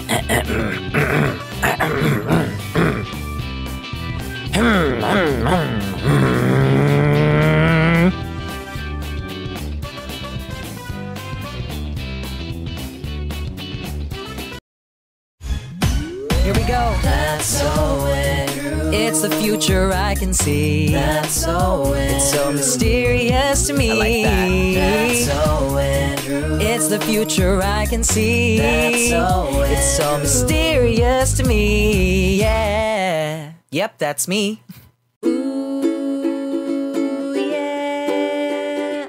Here we go. That's so true. It's the future I can see. That's so it's so mysterious to me. I like that. That's so true. It's the future I can see. That's so it's so mysterious to me. Yeah. Yep, that's me. Ooh, yeah.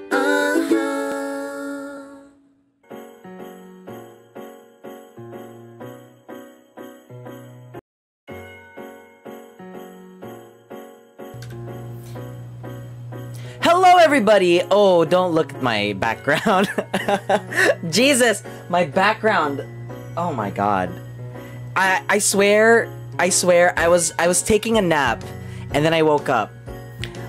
Hello everybody! Oh, don't look at my background. Jesus, my background. Oh my god. I swear I was taking a nap and then I woke up.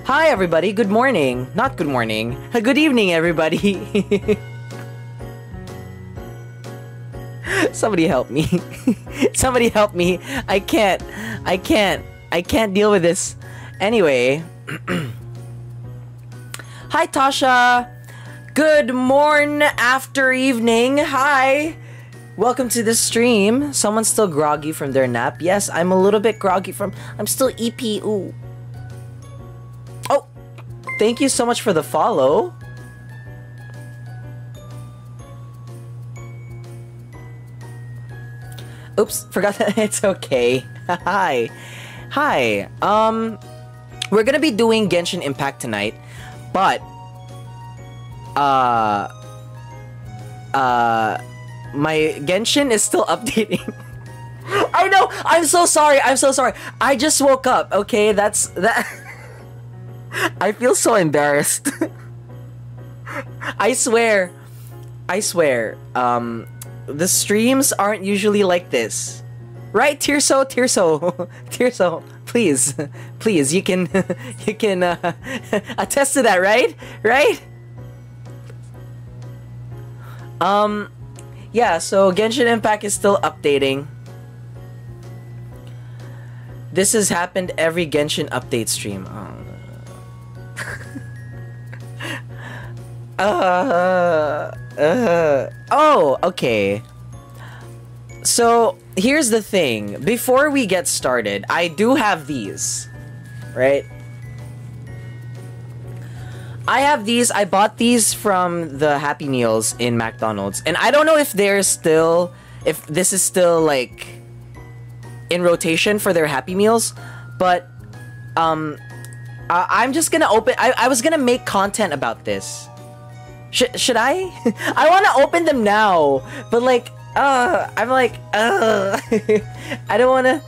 Hi everybody, good morning. Not good morning. Good evening everybody. Somebody help me. Somebody help me. I can't deal with this. Anyway. Hi, Tasha. Good morn after evening. Hi. Welcome to the stream. Someone's still groggy from their nap. Yes, I'm a little bit groggy from... I'm still EP. Ooh. Oh, thank you so much for the follow. Oops, forgot that. It's okay. Hi. Hi. We're gonna be doing Genshin Impact tonight. But, my Genshin is still updating. I know! I'm so sorry! I'm so sorry! I just woke up, okay? That... I feel so embarrassed. I swear. The streams aren't usually like this. Right, Tirso? Tirso, please, you can attest to that, right? Yeah, so Genshin Impact is still updating. This has happened every Genshin update stream. Oh, okay. So, here's the thing. Before we get started, I do have these, right? I have these. I bought these from the Happy Meals in McDonald's. And I don't know if they're still... If this is still, like, in rotation for their Happy Meals. But, I'm just gonna open... I was gonna make content about this. Should I? I want to open them now. But, like... I'm like, I don't wanna,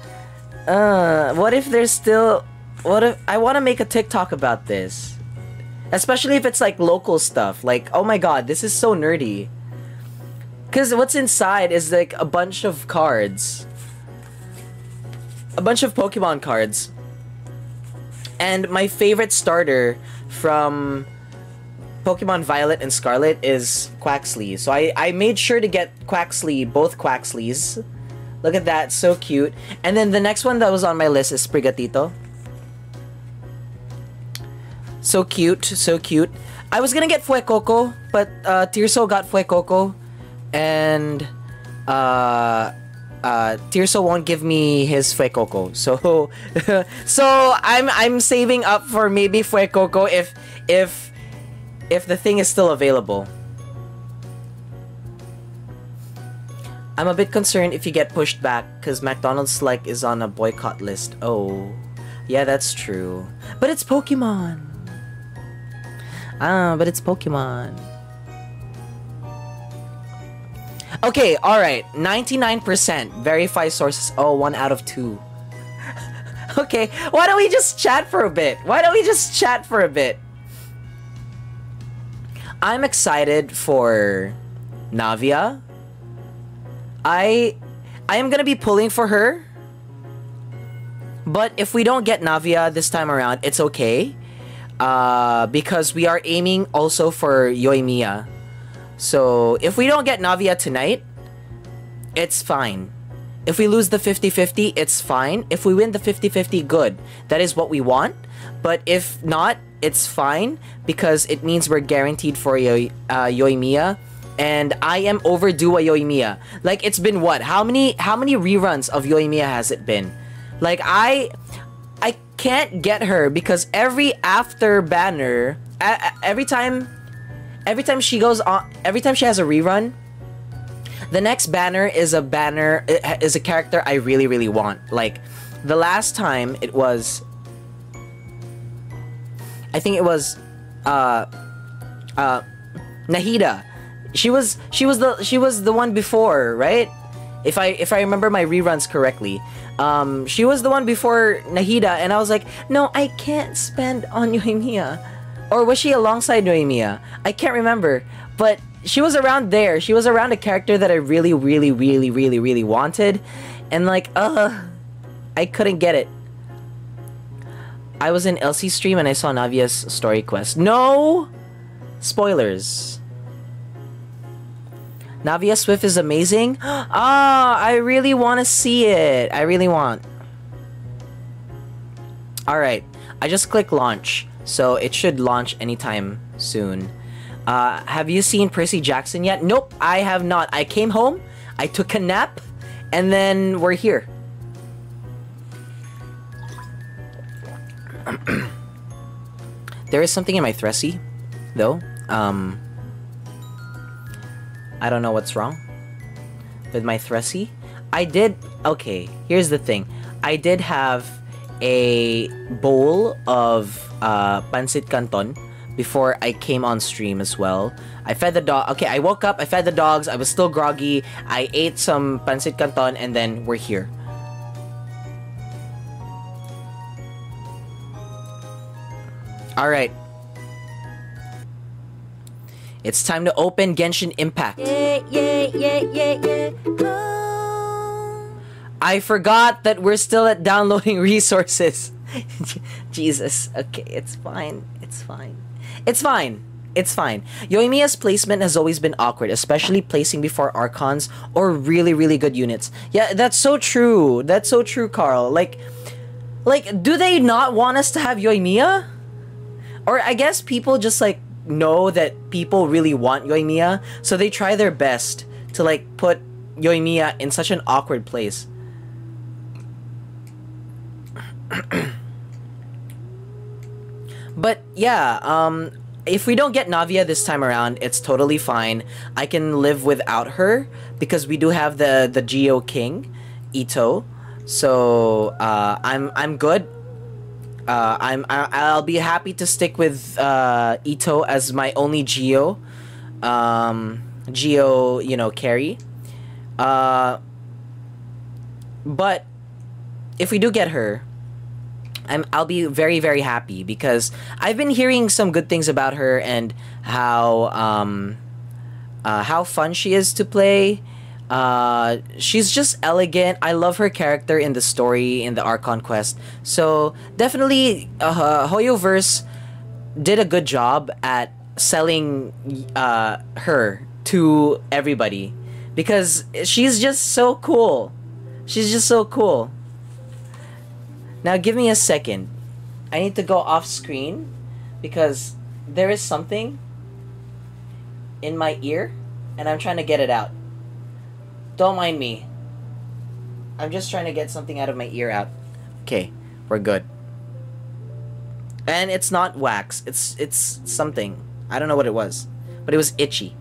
what if there's still, what if, I wanna make a TikTok about this. Especially if it's like local stuff, like, oh my god, this is so nerdy. Cause what's inside is like a bunch of cards. A bunch of Pokemon cards. And my favorite starter from Pokemon Violet and Scarlet is Quaxly. So I made sure to get Quaxly, both Quaxlys. Look at that, so cute. And then the next one that was on my list is Sprigatito. So cute, so cute. I was gonna get Fuecoco, but Tirso got Fuecoco. And Tirso won't give me his Fuecoco. So so I'm saving up for maybe Fuecoco if the thing is still available. I'm a bit concerned if you get pushed back because McDonald's like is on a boycott list. Oh, yeah, that's true. But it's Pokemon. But it's Pokemon. Okay, alright. 99%. Verify sources. Oh, 1 out of 2. Okay, why don't we just chat for a bit? I'm excited for Navia. I am gonna be pulling for her. But if we don't get Navia this time around, it's okay. Because we are aiming also for Yoimiya. So if we don't get Navia tonight, it's fine. If we lose the 50-50, it's fine. If we win the 50-50, good. That is what we want. But if not, it's fine because it means we're guaranteed for Yoimiya. And I am overdue a Yoimiya. Like, it's been what? How many reruns of Yoimiya has it been? Like, I can't get her because every after banner, every time she goes on, every time she has a rerun, the next banner is a character I really, really want. Like, the last time it was, I think it was Nahida. She was the one before, right? If I remember my reruns correctly. She was the one before Nahida, and I was like, no, I can't spend on Yoimiya. Or was she alongside Yoimiya? I can't remember. But she was around there. She was around a character that I really, really, really, really, really wanted. And like, I couldn't get it. I was in Elsie's stream and I saw Navia's story quest. No! Spoilers. Navia Swift is amazing? I really want to see it. I really want. Alright. I just clicked launch. So it should launch anytime soon. Have you seen Percy Jackson yet? Nope, I have not. I came home, I took a nap, and then we're here. There is something in my Thressie, though. I don't know what's wrong with my Thressie. Okay, here's the thing. I did have a bowl of pancit canton before I came on stream as well. I fed the dog. Okay, I woke up, I fed the dogs, I was still groggy, I ate some pancit canton, and then we're here. Alright. It's time to open Genshin Impact. I forgot that we're still at downloading resources. Jesus. Okay, it's fine. It's fine. It's fine. It's fine. Yoimiya's placement has always been awkward, especially placing before Archons or really, really good units. Yeah, that's so true. That's so true, Carl. Like, do they not want us to have Yoimiya? Or I guess people just, like, know that people really want Yoimiya, so they try their best to, like, put Yoimiya in such an awkward place. But yeah, if we don't get Navia this time around, it's totally fine. I can live without her because we do have the Geo King, Ito. So I'm good. I'll be happy to stick with Ito as my only Geo, you know, carry. But if we do get her, I'll be very, very happy because I've been hearing some good things about her and how fun she is to play. She's just elegant. I love her character in the story, in the Archon quest. So definitely, Hoyoverse did a good job at selling her to everybody because she's just so cool. She's just so cool. Now give me a second. I need to go off screen because there is something in my ear and I'm trying to get it out. Don't mind me. I'm just trying to get something out of my ear out. Okay, we're good. And it's not wax. It's something. I don't know what it was. But it was itchy.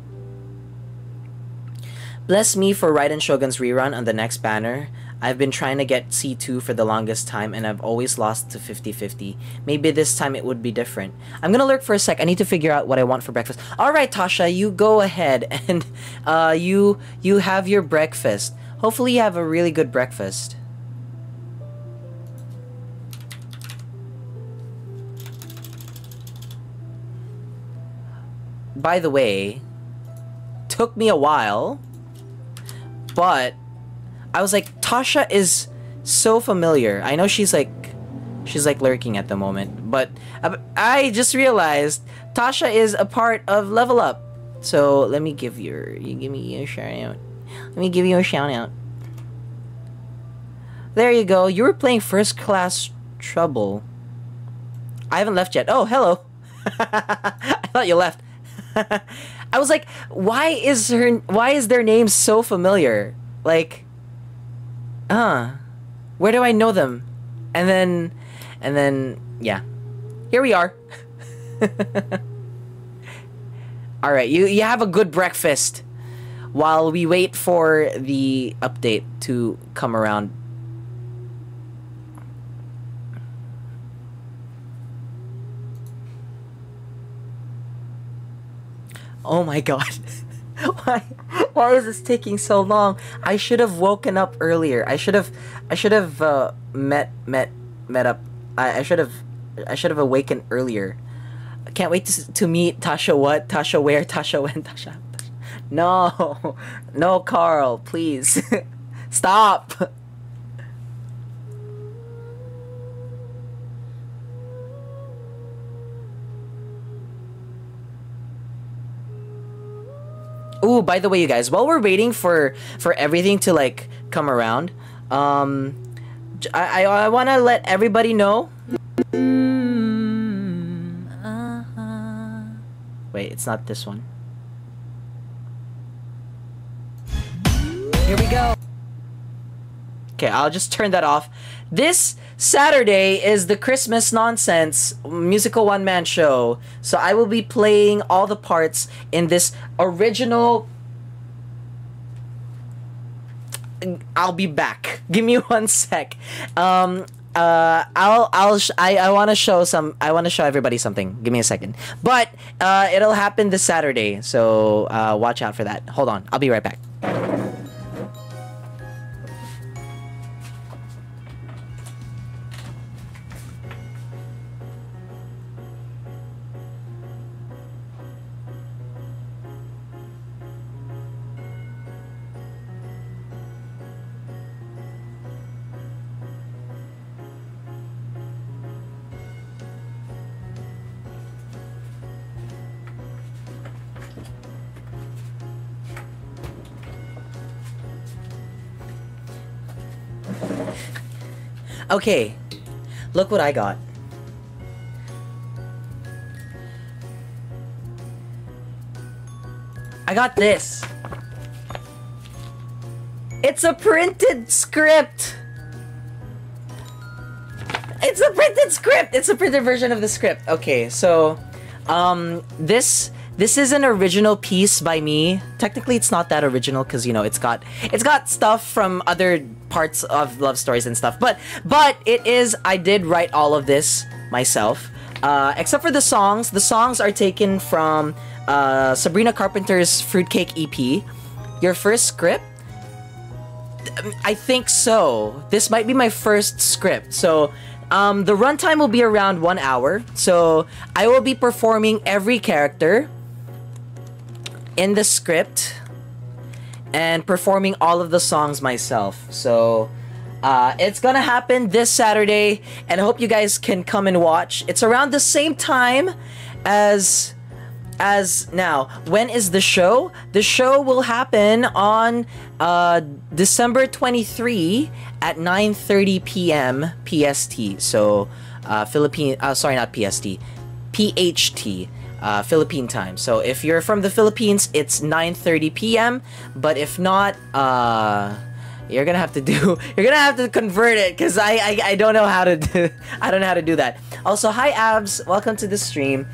Bless me for Raiden Shogun's rerun on the next banner. I've been trying to get C2 for the longest time and I've always lost to 50-50. Maybe this time it would be different. I'm gonna lurk for a sec. I need to figure out what I want for breakfast. Alright, Tasha, you go ahead and you have your breakfast. Hopefully you have a really good breakfast. By the way, took me a while, but I was like, Tasha is so familiar. I know she's like lurking at the moment, but I just realized Tasha is a part of Level Up. So let me give you give me a shout out. Let me give you a shout out. There you go. You were playing First Class Trouble. I haven't left yet. Oh, hello. I thought you left. I was like, why is their name so familiar? Like, where do I know them? And then, yeah. Here we are. Alright, you have a good breakfast while we wait for the update to come around. Oh my god. Why is this taking so long? I should have woken up earlier. I should have met up. I should have awakened earlier. I can't wait to meet Tasha. What? Tasha where? Tasha when? Tasha. No. No, Carl, please. Stop. Ooh, by the way, you guys, while we're waiting for everything to like come around, I want to let everybody know. Wait, it's not this one. Here we go. Okay, I'll just turn that off. This Saturday is the Christmas Nonsense musical one-man show. So I will be playing all the parts in this original... I'll be back. Give me one sec. I want to show everybody something. Give me a second. But it'll happen this Saturday. So watch out for that. Hold on. I'll be right back. Okay, look what I got. I got this. It's a printed script. It's a printed script. It's a printed version of the script. Okay, so this is an original piece by me. Technically, it's not that original because, you know, it's got stuff from other parts of love stories and stuff. But it is, I did write all of this myself. Except for the songs. The songs are taken from Sabrina Carpenter's Fruitcake EP. Your first script? I think so. This might be my first script. So the runtime will be around 1 hour. So I will be performing every character in the script and performing all of the songs myself. So it's gonna happen this Saturday, and I hope you guys can come and watch. It's around the same time as now. When is the show? The show will happen on December 23 at 9:30 p.m. PST. So sorry, not PST, PHT. Philippine time. So if you're from the Philippines, it's 9:30 p.m. But if not, you're gonna have to convert it, because I don't know how to do I don't know how to do that. Also, hi Abs, welcome to the stream.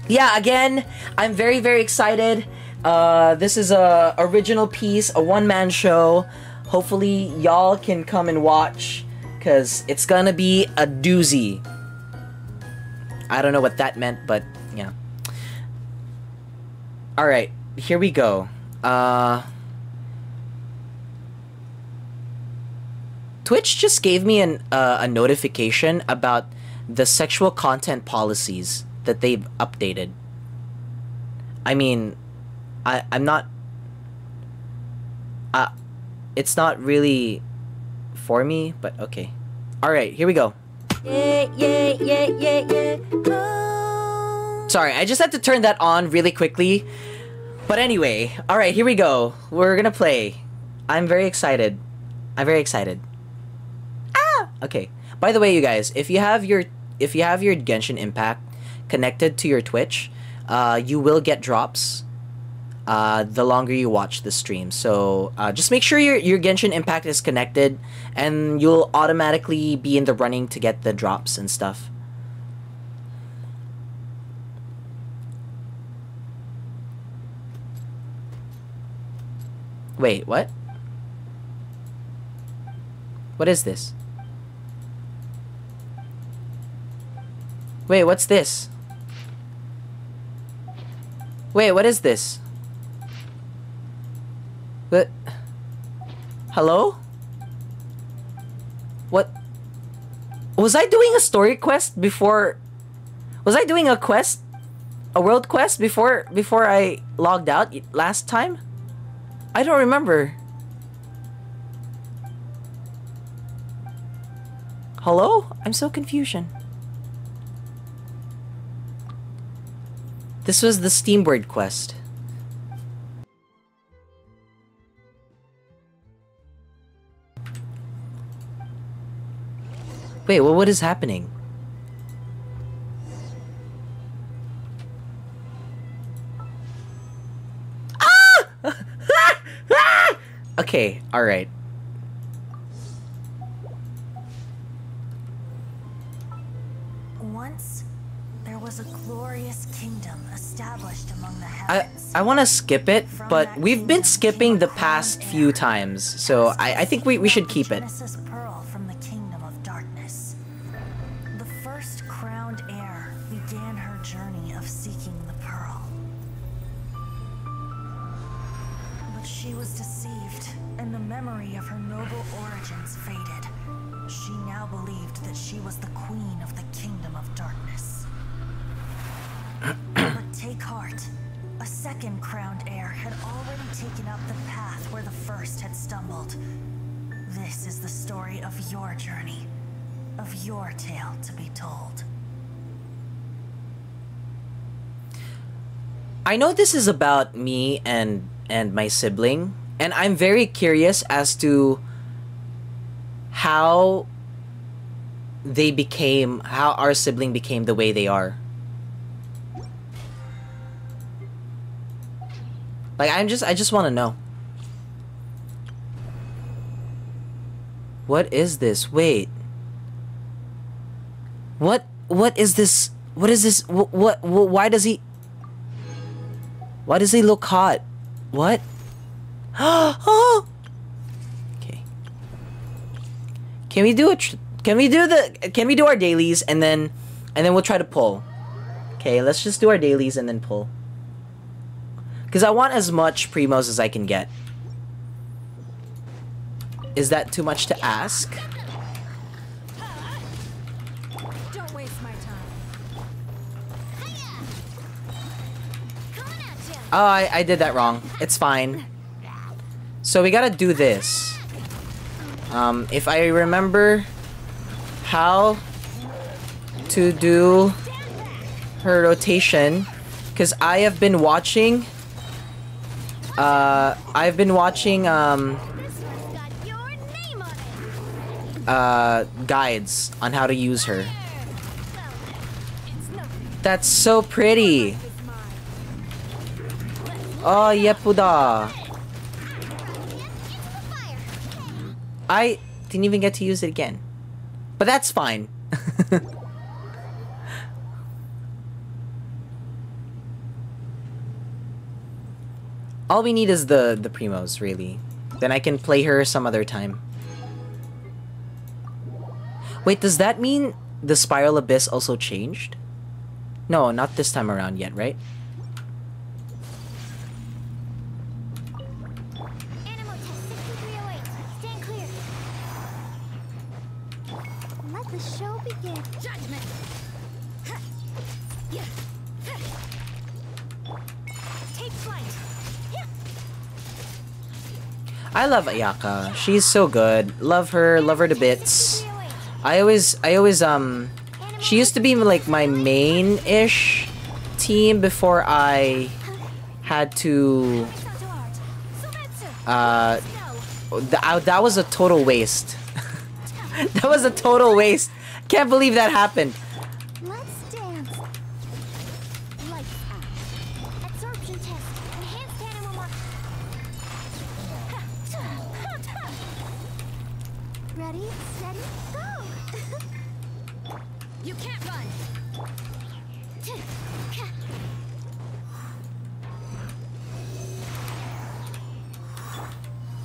Yeah, again, I'm very, very excited. This is a original piece, a one-man show. Hopefully y'all can come and watch, because it's gonna be a doozy. I don't know what that meant, but yeah. Alright, here we go. Twitch just gave me a notification about the sexual content policies that they've updated. I mean, I'm not... it's not really for me, but okay. Alright, here we go. Yeah, yeah, yeah, yeah, yeah. Oh. Sorry, I just had to turn that on really quickly. But anyway, alright, here we go. We're gonna play. I'm very excited. I'm very excited. Ah! Okay. By the way, you guys, if you have your Genshin Impact connected to your Twitch, you will get drops the longer you watch the stream. So just make sure your Genshin Impact is connected, and you'll automatically be in the running to get the drops and stuff. Wait, what? What is this? Wait, what's this? Wait, what is this? What? Hello? What? Was I doing a story quest before? Was I doing a quest? A world quest before I logged out last time? I don't remember. Hello? I'm so confusion. This was the Steamboard quest. Wait, well, what is happening? Ah! Okay, alright. Once, there was a glorious kingdom established among the heavens. I want to skip it, but we've been skipping the past few times, so I think we should keep it. Genesis Pearl from the kingdom of darkness. The first crowned heir began her journey of seeking the pearl. But she was deceived, and the memory of her noble origins faded. She now believed that she was the queen of the kingdom of darkness. But take heart. A second crowned heir had already taken up the path where the first had stumbled. This is the story of your journey, of your tale to be told. I know this is about me and my sibling, and I'm very curious as to how our sibling became the way they are. Like, I just want to know. What is this? Wait. What is this? What is this? Why does he look hot? What? Oh. Okay. Can we do our dailies and then we'll try to pull. Okay, let's just do our dailies and then pull. Because I want as much primos as I can get. Is that too much to ask? Don't waste my time. Oh, I did that wrong. It's fine. So we gotta do this. If I remember how to do her rotation, because I have been watching guides on how to use her. That's so pretty. Oh, yepuda. I didn't even get to use it again. But that's fine. All we need is the primos, really. Then I can play her some other time. Wait, does that mean the Spiral Abyss also changed? No, not this time around yet, right? Animal test 6308. Stand clear. Let the show begin. Judgment. Take flight. I love Ayaka. She's so good. Love her to bits. I always she used to be like my main-ish team before I had to That was a total waste. That was a total waste. Can't believe that happened. Let's dance. Lights out. Absorption test. Enhanced animal mark. Ready, steady, go! You can't run.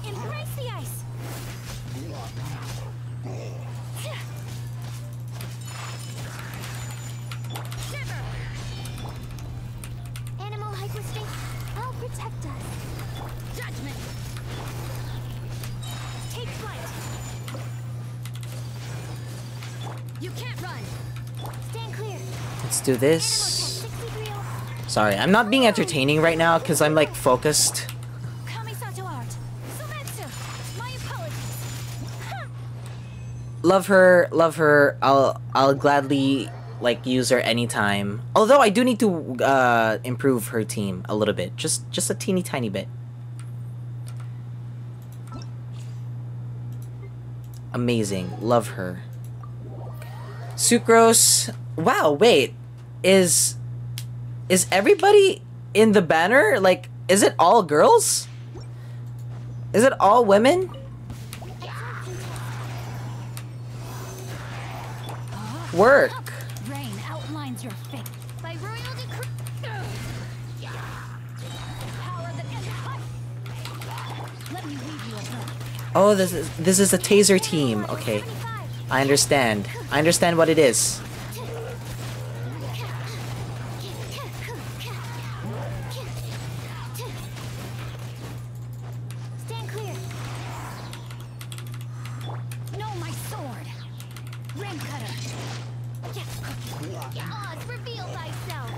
Embrace the ice. Shiver. Animal hyperspace. I'll protect us. Judgment. Take flight. You can't run. Stand clear. Let's do this. Sorry, I'm not being entertaining right now because I'm like focused. Love her, love her. I'll gladly like use her anytime. Although I do need to improve her team a little bit, just a teeny tiny bit. Amazing, love her. Sucrose. Wow, wait, is everybody in the banner like? Is it all girls? Is it all women? Work. Rain outlines your fate by royal decree. Power that ends hut. Let me leave you alone. Oh, this is a taser team. Okay, I understand. I understand what it is. Stand clear. No, my sword. Rim cutter. Oz, reveal thyself.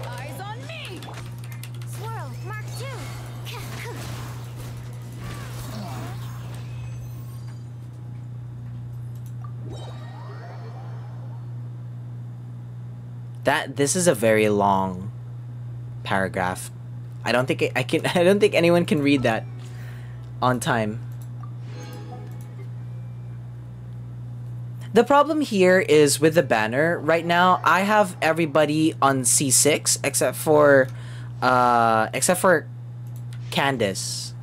Eyes on me. Swirl, mark 2. This is a very long paragraph. I don't think I can. I don't think anyone can read that on time. The problem here is with the banner right now. I have everybody on C6 except for Candace.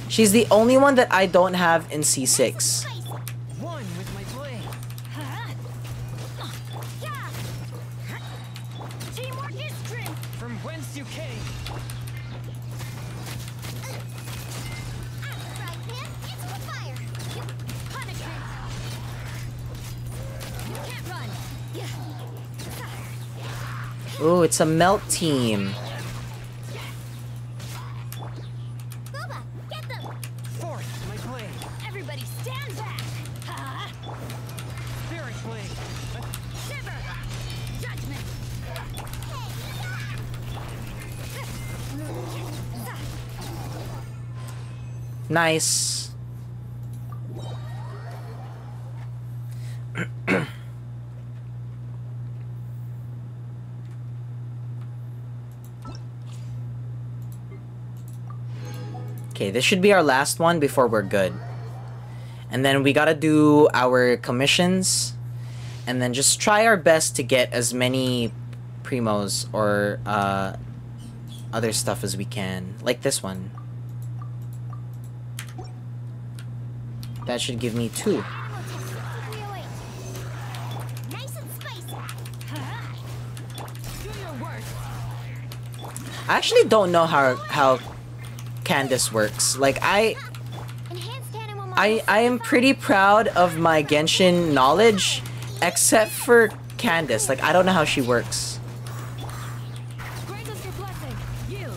She's the only one that I don't have in C6. One with my blade. Teamwork is strength. From whence you came. It's for fire. Punishment. You can't run. Ooh, it's a melt team. Booba, get them. Forth my blade. Everybody stand back. Spirit blade. Shiver. Judgment. Nice. Okay, this should be our last one before we're good. And then we gotta do our commissions. And then just try our best to get as many primos or other stuff as we can. Like this one. That should give me 2. Nice and spicy. Do your worst. I actually don't know how Candace works. Like Enhanced animal I am pretty proud of my Genshin knowledge, except for Candace. Like I don't know how she works. Grant us your blessing. Yield.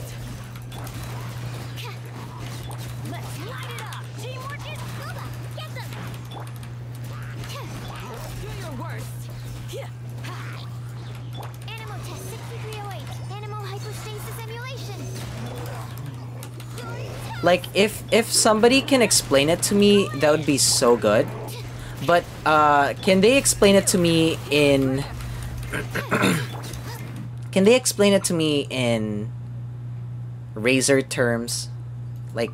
Let's light it up. Teamwork is Booba. Get them. Do your worst. Animal test 6308. Animal hypostasis emulation. Like if somebody can explain it to me, that would be so good. But can they explain it to me in can they explain it to me in Razor terms? Like,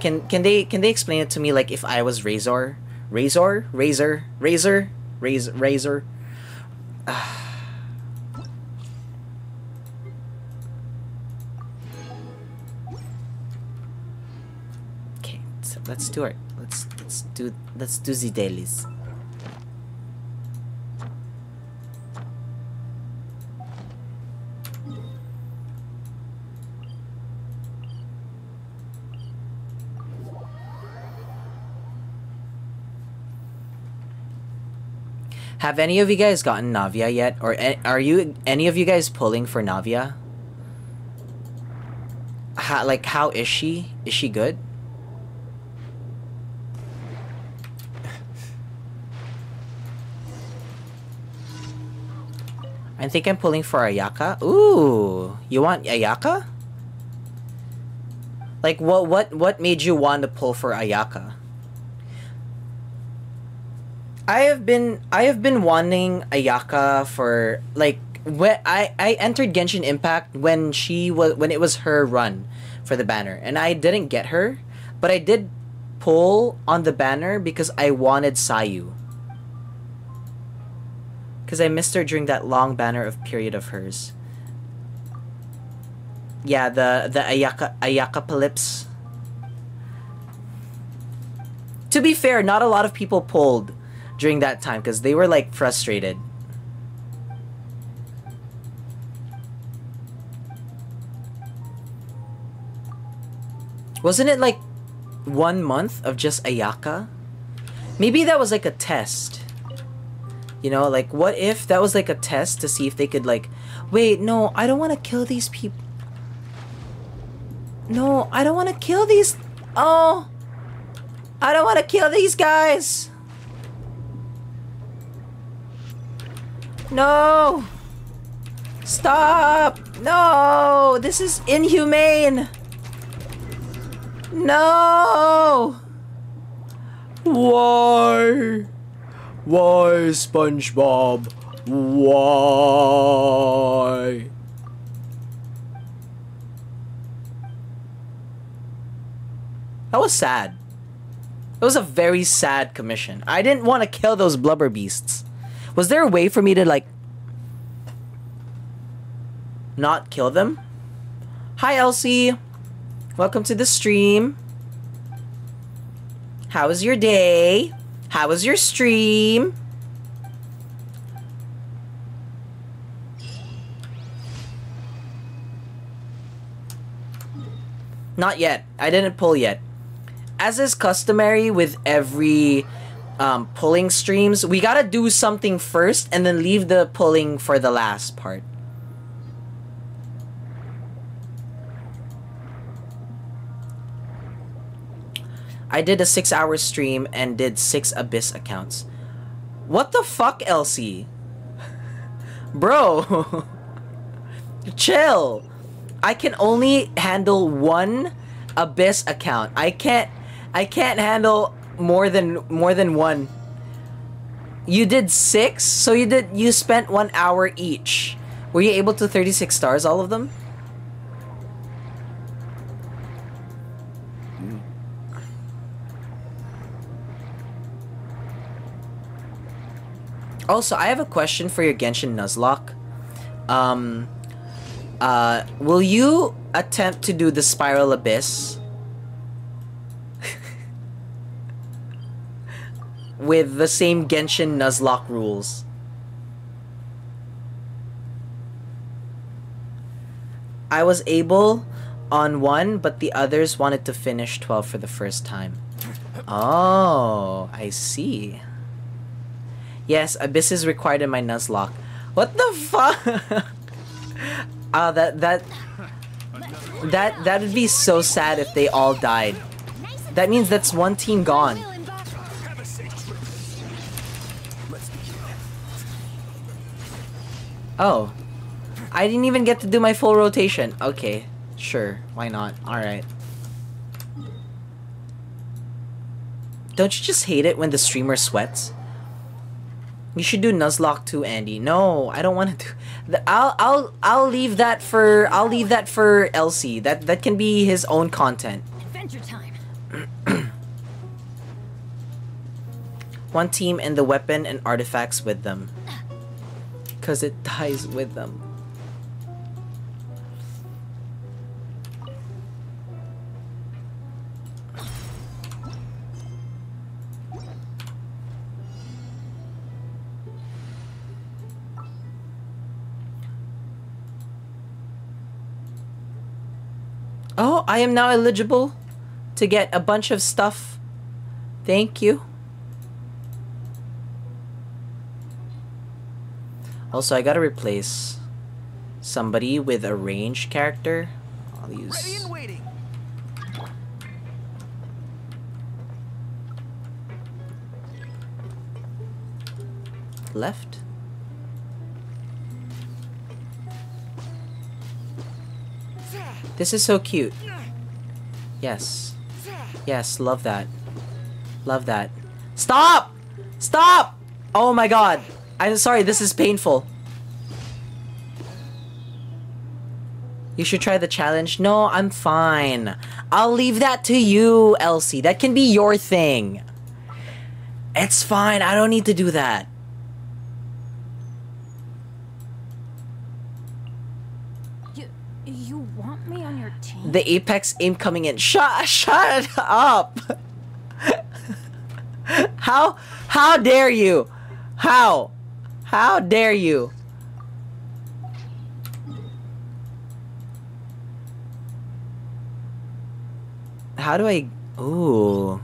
can they explain it to me, like, if I was Razor? Razor? Razor? Razor? Razor? Razor? Okay, so let's do it. Let's do the dailies. Have any of you guys gotten Navia yet? Or are any of you guys pulling for Navia? How is she? Is she good? I think I'm pulling for Ayaka. Ooh, you want Ayaka? Like, what made you want to pull for Ayaka? I have been wanting Ayaka for, like, when I entered Genshin Impact when it was her run for the banner, and I didn't get her, but I did pull on the banner because I wanted Sayu. Because I missed her during that long banner of period of hers. Yeah, the Ayakapolypse. To be fair, not a lot of people pulled during that time because they were, like, frustrated. Wasn't it like 1 month of just Ayaka? Maybe that was like a test. You know, like, what if that was like a test to see if they could, like, wait, no, I don't want to kill these people. No, I don't want to kill these. Oh, I don't want to kill these guys. No! Stop! No! This is inhumane! No! Why? Why, SpongeBob? Why? That was sad. It was a very sad commission. I didn't want to kill those blubber beasts. Was there a way for me to, like, not kill them? Hi, Elsie. Welcome to the stream. How was your day? How was your stream? Not yet. I didn't pull yet. As is customary with every pulling streams, we gotta do something first and then leave the pulling for the last part. I did a 6-hour stream and did 6 Abyss accounts. What the fuck, Elsie? Bro, chill. I can only handle 1 Abyss account. I can't handle more than 1. You did 6, so you spent 1 hour each. Were you able to 36 stars all of them? Also, I have a question for your Genshin Nuzlocke. Will you attempt to do the Spiral Abyss? With the same Genshin Nuzlocke rules. I was able on 1, but the others wanted to finish 12 for the first time. Oh, I see. Yes, Abyss is required in my Nuzlocke. What the fuck? That would be so sad if they all died. That means that's 1 team gone. Oh, I didn't even get to do my full rotation. Okay, sure, why not? Alright. Don't you just hate it when the streamer sweats? You should do Nuzlocke too, Andy. No, I don't want to do. I'll leave that for Elsie. That can be his own content. Adventure time. One team and the weapon and artifacts with them. Cause it dies with them. Oh, I am now eligible to get a bunch of stuff. Thank you. Also, I gotta replace somebody with a ranged character. I'll use... Ready and waiting. Left. This is so cute. Yes. Yes, love that. Love that. Stop! Stop! Oh my god. I'm sorry, this is painful. You should try the challenge. No, I'm fine. I'll leave that to you, Elsie. That can be your thing. It's fine. I don't need to do that. You want me on your team? The Apex aim coming in. Shut up. How dare you? How dare you? How do I... Ooh.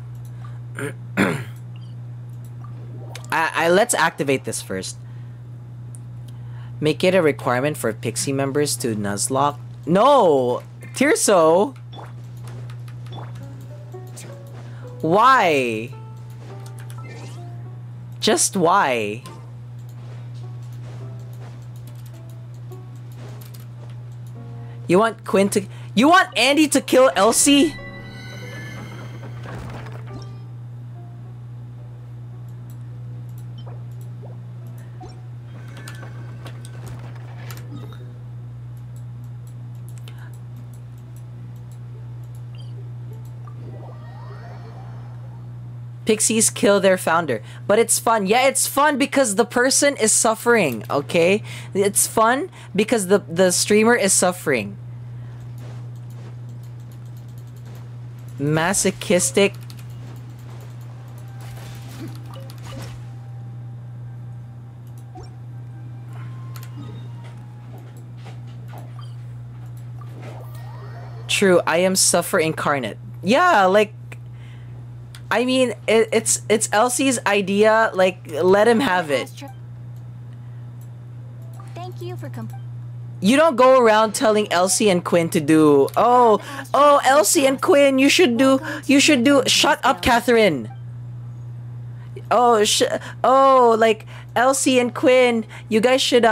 Let's activate this first. Make it a requirement for Pixie members to Nuzlocke. No! Tirso! Why? Just why? You want Quinn to... You want Andy to kill Elsie? Pixies kill their founder. But it's fun. Yeah, it's fun because the person is suffering, okay? It's fun because the streamer is suffering. Masochistic. True, I am suffer incarnate. Yeah, like... I mean, it's Elsie's idea. Like, let him have it. Thank you for You don't go around telling Elsie and Quinn to do. Oh, Elsie and Quinn, you should do. Shut up, Catherine. Like Elsie and Quinn, you guys should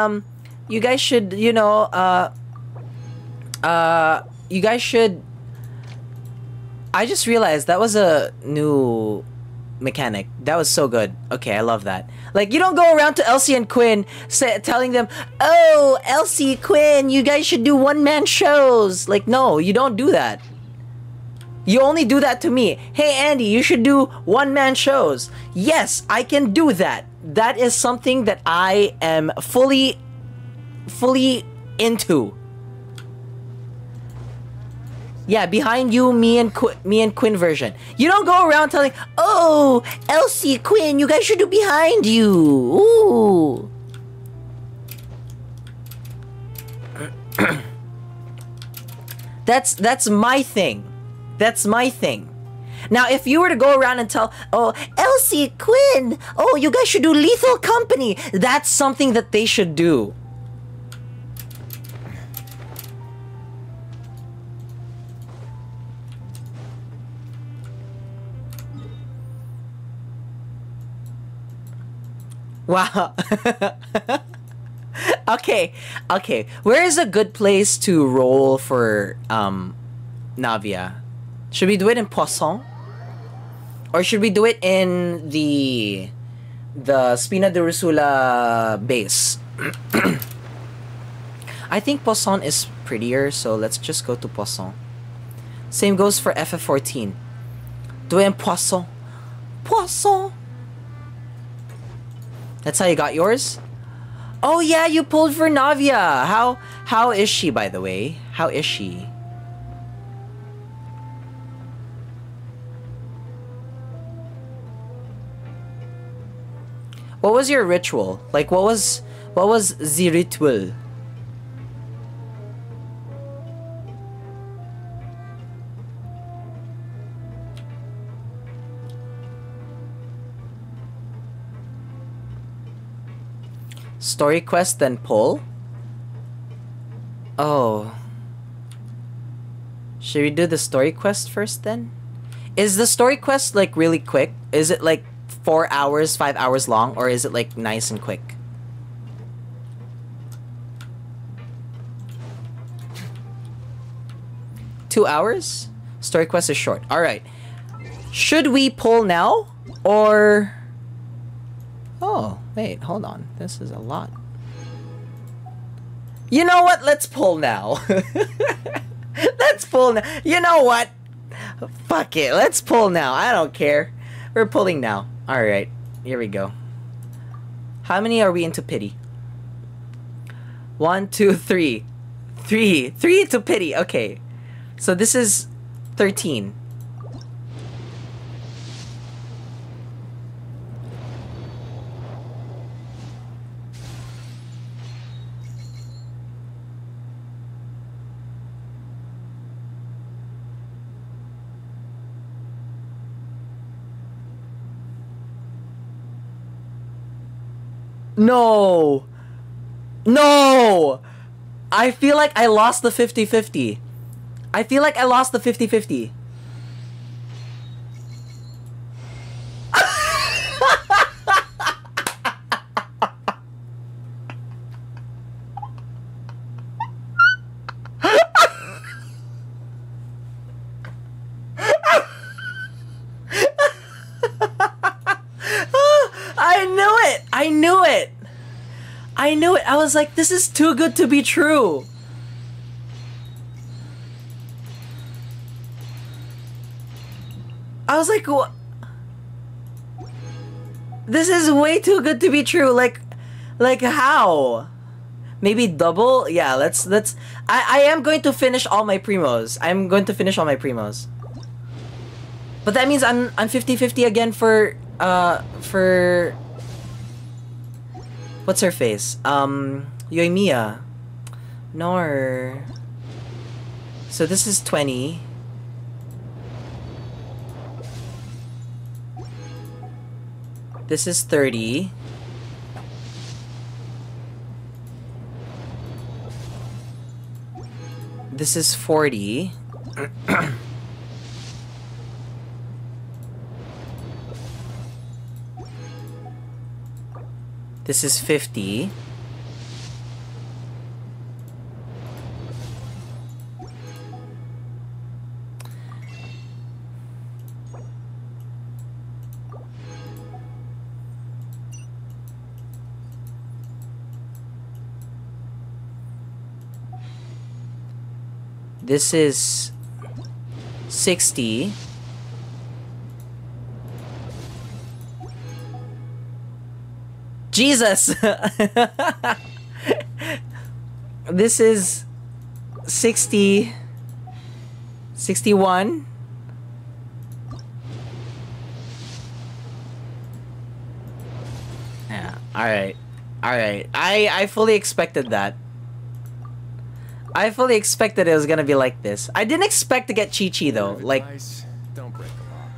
you guys should I just realized that was a new mechanic. That was so good. Okay, I love that. Like, you don't go around to Elsie and Quinn telling them, oh, Elsie, Quinn, you guys should do one-man shows. Like, no, you don't do that. You only do that to me. Hey, Andy, you should do one-man shows. Yes, I can do that. That is something that I am fully into. Yeah, behind you, me and Quinn version. You don't go around telling, oh, Elsie, Quinn, you guys should do behind you. Ooh. That's my thing. That's my thing. Now, if you were to go around and tell, oh, Elsie, Quinn, oh, you guys should do Lethal Company, that's something that they should do. Wow. Okay. Where is a good place to roll for Navia? Should we do it in Poisson? Or should we do it in the the Spina Dorsula base. I think Poisson is prettier, so let's just go to Poisson. Same goes for FF14. Doing Poisson. Poisson! That's how you got yours? Oh yeah, you pulled for Navia! How is she, by the way? How is she? What was your ritual? Like, what was the ritual? Story quest, then pull? Oh. Should we do the story quest first then? Is the story quest like really quick? Is it like 4 hours, 5 hours long, or is it like nice and quick? Two hours? Story quest is short. Alright. Should we pull now? Or... Oh, wait, hold on. This is a lot. You know what? Let's pull now. Let's pull now. You know what? Fuck it. Let's pull now. I don't care. We're pulling now. Alright. Here we go. How many are we into pity? 1, 2, 3. 3 to pity. Okay. So this is 13. No! No! I feel like I lost the 50-50. I feel like I lost the 50-50. I knew it! I knew it! I was like, this is too good to be true! I was like, what? This is way too good to be true. Like how? Maybe double? Yeah, let's I am going to finish all my primos. I'm going to finish all my primos. But that means I'm 50-50 again for what's her face? Yoimiya. Nor. So this is 20. This is 30. This is 40. This is 50. This is 60. Jesus! This is 60. 61. Yeah, alright. Alright. I fully expected that. I fully expected it was gonna be like this. I didn't expect to get Chi-Chi though. Like, don't break the law.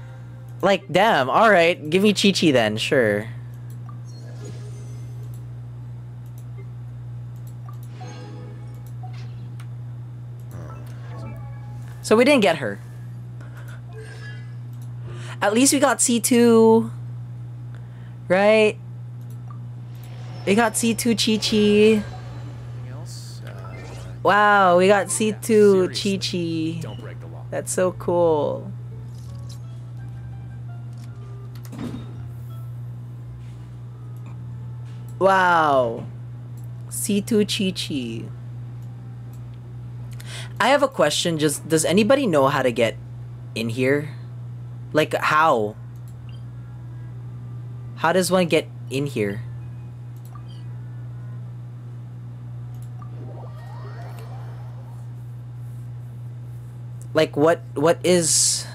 like damn, alright. Give me Chi-Chi then, sure. So we didn't get her. At least we got C2. Right? We got C2 Chi-Chi. Wow, we got C2 Chi-Chi. Don't break the law. That's so cool. Wow. C2 Chi-Chi. I have a question. Just does anybody know how to get in here? Like how? How does one get in here? Like what is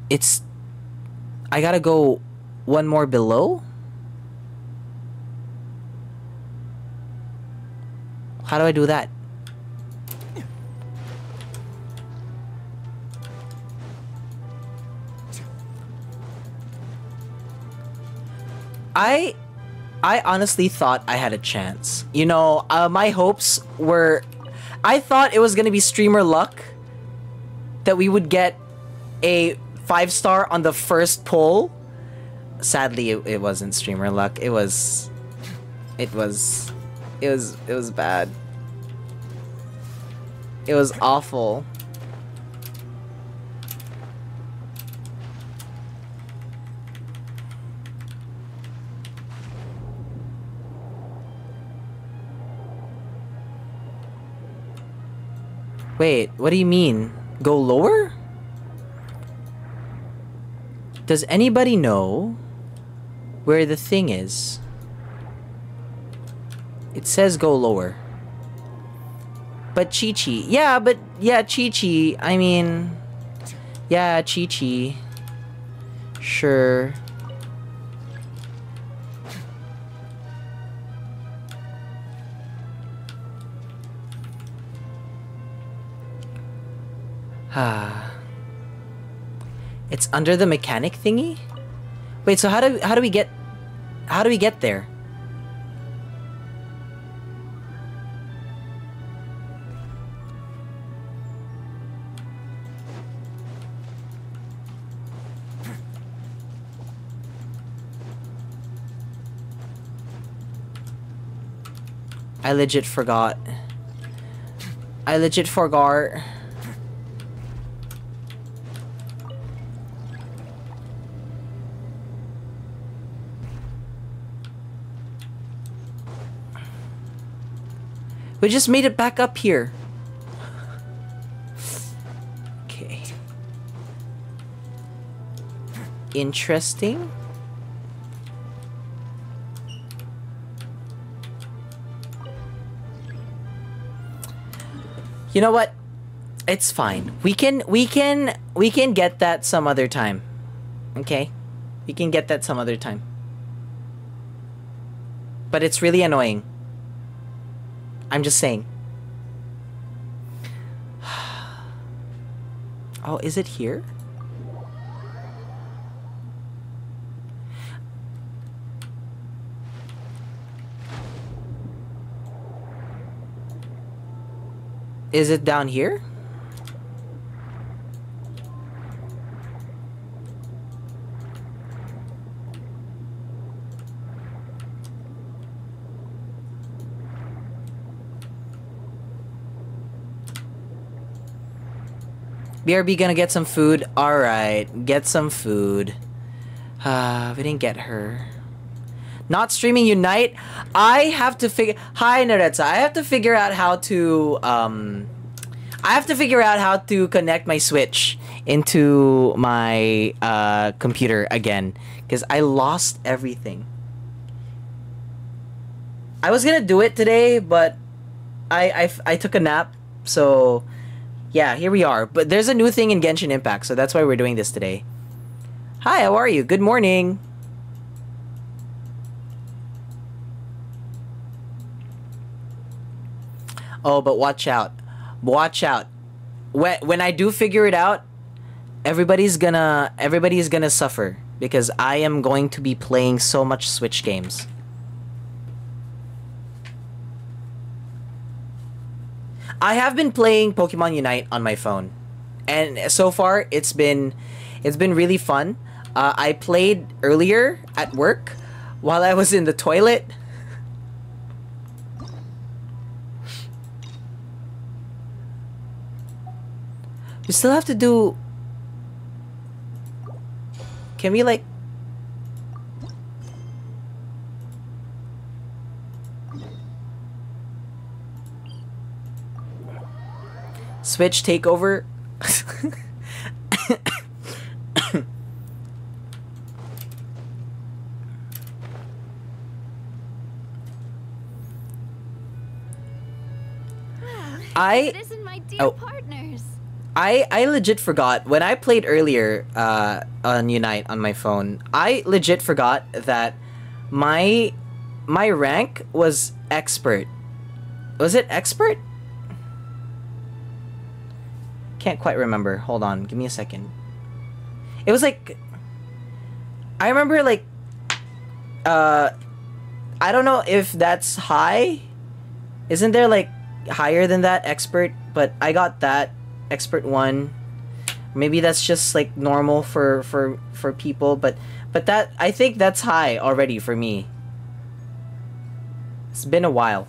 it's I gotta go one more below? How do I do that? I honestly thought I had a chance. You know, my hopes were... I thought it was gonna be streamer luck that we would get a 5-star on the first pull. Sadly, it wasn't streamer luck. It was bad. It was awful. Wait, what do you mean? Go lower? Does anybody know where the thing is? It says go lower. But Chi-Chi. Yeah, Chi-Chi. I mean... Yeah, Chi-Chi. Sure. It's under the mechanic thingy? Wait, so how do we get there? I legit forgot. We just made it back up here. Okay. Interesting. You know what? It's fine. We can get that some other time. Okay? We can get that some other time. But it's really annoying. I'm just saying. Oh, is it here? Is it down here? BRB gonna get some food. Alright, get some food. We didn't get her. Not streaming Unite. I have to figure... Hi, Naretsa. I have to figure out how to... I have to figure out how to connect my Switch into my computer again. Because I lost everything. I was gonna do it today, but I took a nap. So... Yeah, here we are. But there's a new thing in Genshin Impact, so that's why we're doing this today. Hi, how are you? Good morning. Oh, but watch out. Watch out. When I do figure it out, everybody's gonna suffer. Because I am going to be playing so much Switch games. I have been playing Pokemon Unite on my phone, and so far it's been really fun. I played earlier at work while I was in the toilet. We still have to do... Can we like... Switch takeover. It isn't my dear partners. I legit forgot when I played earlier on Unite on my phone. I legit forgot that my rank was expert. Was it expert? Can't quite remember. Hold on, give me a second. It was like, I remember like I don't know if that's high. Isn't there like higher than that, expert? But I got that expert 1. Maybe that's just like normal for people, but that, I think that's high already for me. It's been a while.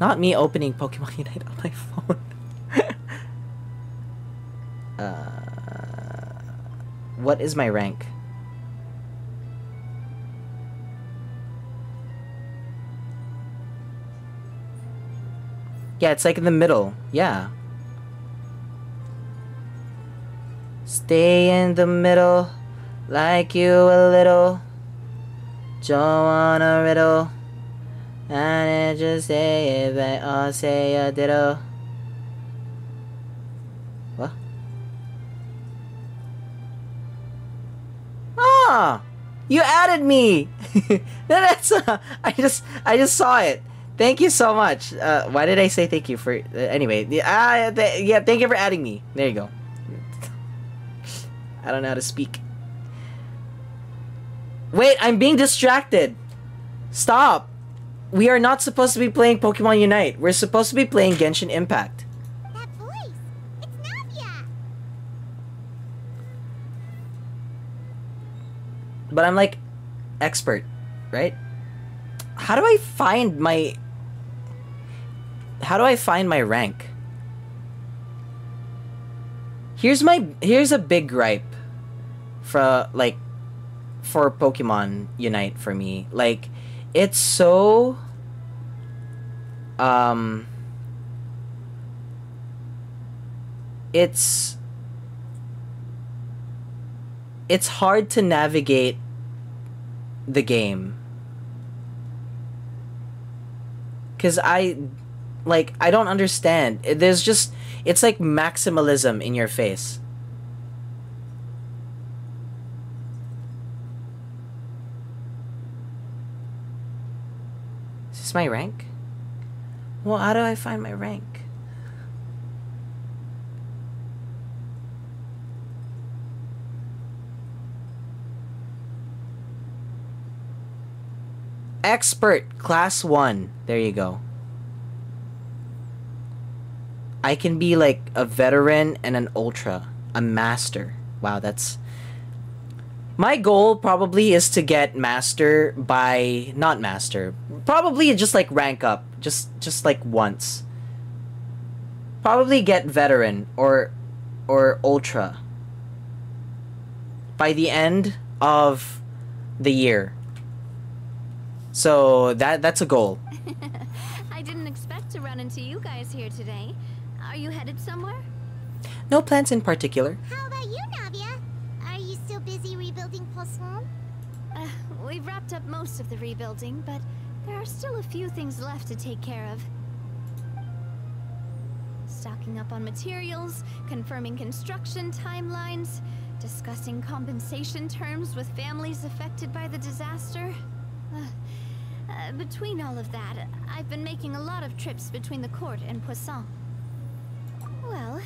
Not me opening Pokemon Unite on my phone. What is my rank? Yeah, it's like in the middle. Yeah. Stay in the middle, like you a little. Don't want a riddle. And just say it, but I'll say a ditto. What? Ah! You added me! That's I just saw it. Thank you so much. Why did I say thank you for... anyway, yeah, thank you for adding me. There you go. I don't know how to speak. Wait, I'm being distracted. Stop. We are not supposed to be playing Pokemon Unite. We're supposed to be playing Genshin Impact. That voice! It's Navia! But I'm like expert, right? How do I find my rank? Here's a big gripe for Pokemon Unite for me. Like, it's so it's hard to navigate the game. 'Cause I don't understand. It's like maximalism in your face. Is this my rank? Well, how do I find my rank? Expert, class 1. There you go. I can be like a veteran and an ultra. A master. Wow, that's... My goal probably is to get master by... Not master. Probably just like rank up. Just like once. Probably get veteran or ultra. By the end of the year. So that's a goal. I didn't expect to run into you guys here today. Are you headed somewhere? No plans in particular. How about you, Navia? Are you still busy rebuilding Poisson? We've wrapped up most of the rebuilding, but there are still a few things left to take care of. Stocking up on materials, confirming construction timelines, discussing compensation terms with families affected by the disaster. Between all of that, I've been making a lot of trips between the court and Poisson. Well,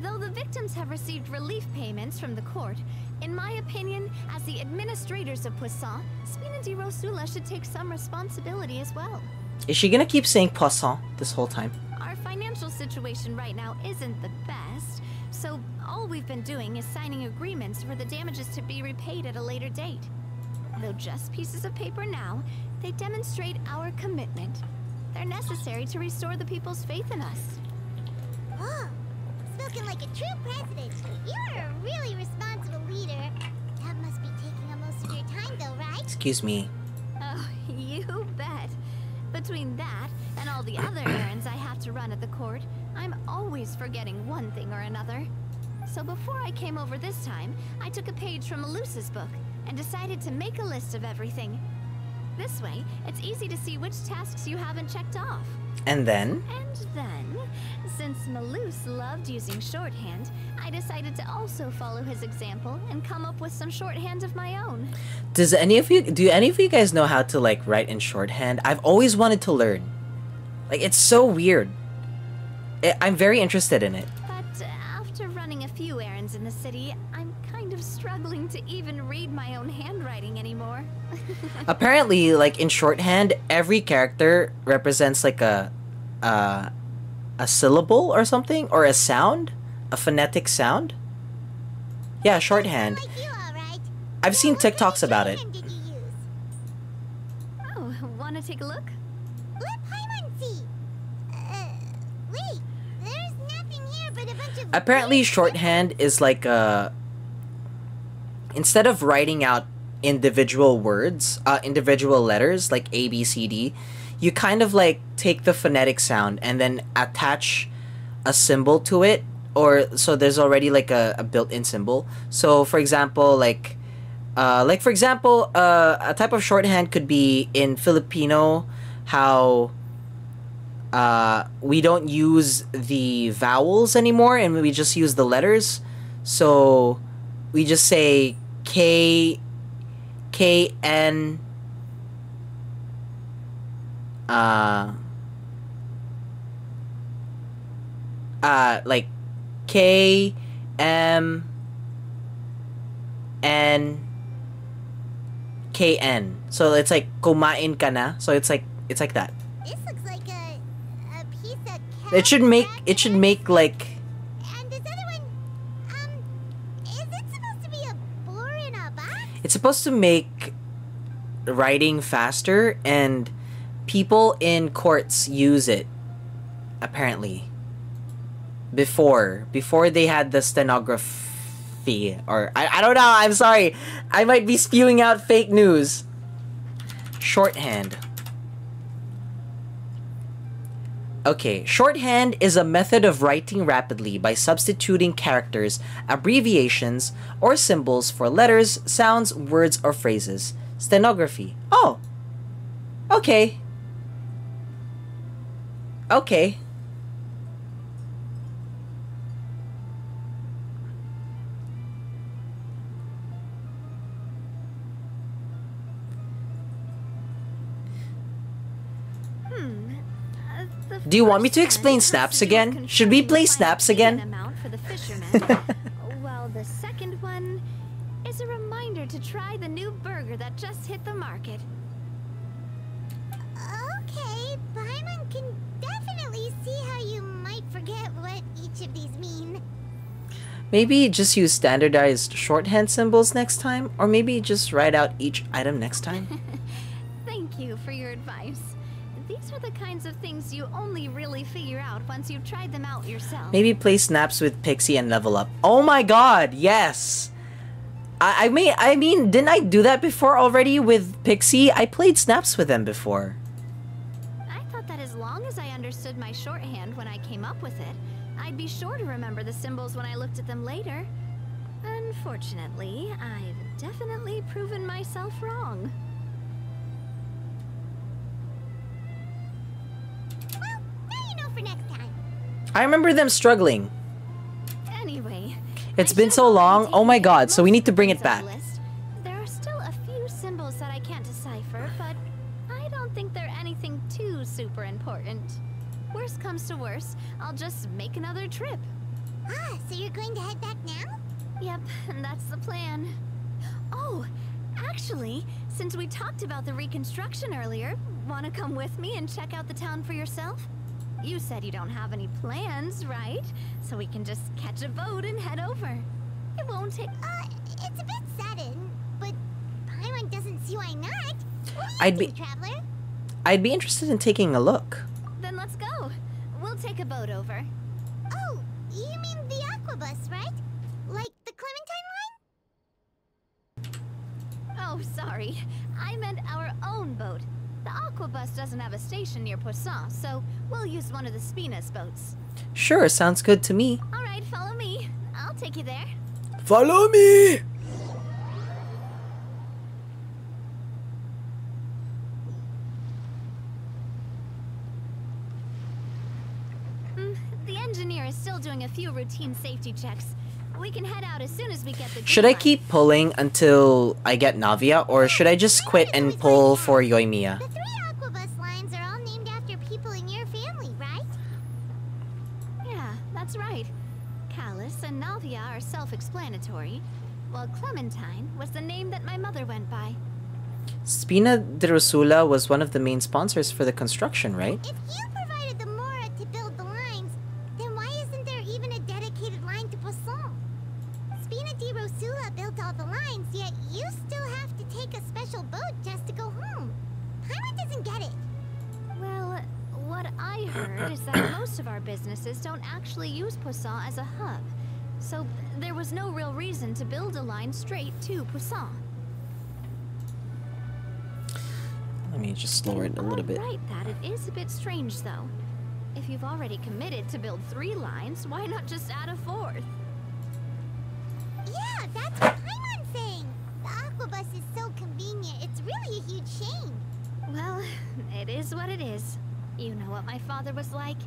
though the victims have received relief payments from the court, in my opinion, as the administrators of Poisson, Spina di Rosula should take some responsibility as well. Is she gonna keep saying Poisson this whole time? Our financial situation right now isn't the best, so all we've been doing is signing agreements for the damages to be repaid at a later date. Though just pieces of paper now, they demonstrate our commitment. They're necessary to restore the people's faith in us. Oh, spoken like a true president. You're a really responsible leader. That must be taking up most of your time though, right? Excuse me. Oh, you bet. Between that and all the other errands I have to run at the court, I'm always forgetting one thing or another. So before I came over this time, I took a page from Melusa's book and decided to make a list of everything. This way, it's easy to see which tasks you haven't checked off. And then? And then, since Melus loved using shorthand, I decided to also follow his example and come up with some shorthand of my own. Do any of you guys know how to like write in shorthand? I've always wanted to learn. Like, it's so weird. I'm very interested in it. But after running a few errands in the city, I'm kind of struggling to even read my own handwriting anymore. Apparently, like in shorthand, every character represents like a syllable or something, or a sound, a phonetic sound. Yeah, shorthand. Like you, all right. I've seen TikToks about it. What did you use? Oh, wanna take a look? Let Paimon see. Wait. There's nothing here but a bunch of... Apparently, shorthand is like instead of writing out individual words, individual letters like A, B, C, D, you kind of like take the phonetic sound and then attach a symbol to it, or so there's already like a built-in symbol. So for example, a type of shorthand could be in Filipino, how we don't use the vowels anymore and we just use the letters. So we just say K, N, like K, M, N, K, N. So it's like kumain ka na. So it's like that. This looks like a piece of cat. It should make like. And this other one, is it supposed to be a boar in a box? It's supposed to make writing faster, and people in courts use it, apparently. Before they had the stenography, or I don't know, I'm sorry. I might be spewing out fake news. Shorthand. Okay, shorthand is a method of writing rapidly by substituting characters, abbreviations, or symbols for letters, sounds, words, or phrases. Stenography. Oh. Okay. Okay. Do you want me to explain snaps again? Should we play snaps again? Well, the second one is a reminder to try the new burger that just hit the market. Okay, Paimon can definitely see how you might forget what each of these mean. Maybe just use standardized shorthand symbols next time, or maybe just write out each item next time. Thank you for your advice. These are the kinds of things you only really figure out once you've tried them out yourself. Maybe play snaps with Pixie and level up. Oh my god, yes! I mean, didn't I do that before already with Pixie? I played snaps with them before. I thought that as long as I understood my shorthand when I came up with it, I'd be sure to remember the symbols when I looked at them later. Unfortunately, I've definitely proven myself wrong. Well, now you know for next time. I remember them struggling. Anyway, It's been so long. Oh my god, so we need to bring it back. There are still a few symbols that I can't decipher, but I don't think they're anything too super important. Worst comes to worst, I'll just make another trip. Ah, so you're going to head back now? Yep, that's the plan. Oh, actually, since we talked about the reconstruction earlier, want to come with me and check out the town for yourself? You said you don't have any plans, right? So we can just catch a boat and head over. It won't take... It's a bit sudden, but Paimon doesn't see why not. Traveler? I'd be interested in taking a look. Then let's go. We'll take a boat over. Oh, you mean the aquabus, right? Like the Clementine line? Oh, sorry. I meant our own boat. The aquabus doesn't have a station near Poisson, so we'll use one of the Spinas boats. Sure, sounds good to me. Alright, follow me. I'll take you there. Follow me! The engineer is still doing a few routine safety checks. We can head out as soon as we get the Should I keep pulling until I get Navia, or should I just quit and pull for Yoimiya? The 3 Aquabus lines are all named after people in your family, right? Yeah, that's right. Callus and Navia are self-explanatory, while Clementine was the name that my mother went by. Spina de Rosula was one of the main sponsors for the construction, right? If you provided the Mora to build the lines, then why isn't there even a dedicated line to Poisson? Spina di Rosula built all the lines, yet you still have to take a special boat just to go home. Paimon doesn't get it. Well, what I heard is that most of our businesses don't actually use Poisson as a hub, so there was no real reason to build a line straight to Poisson. Let me just lower it a little bit. Right, that it is a bit strange, though. If you've already committed to build 3 lines, why not just add a 4th? Yeah, that's what Paimon's saying. The Aquabus is so convenient, it's really a huge shame. Well, it is what it is. You know what my father was like.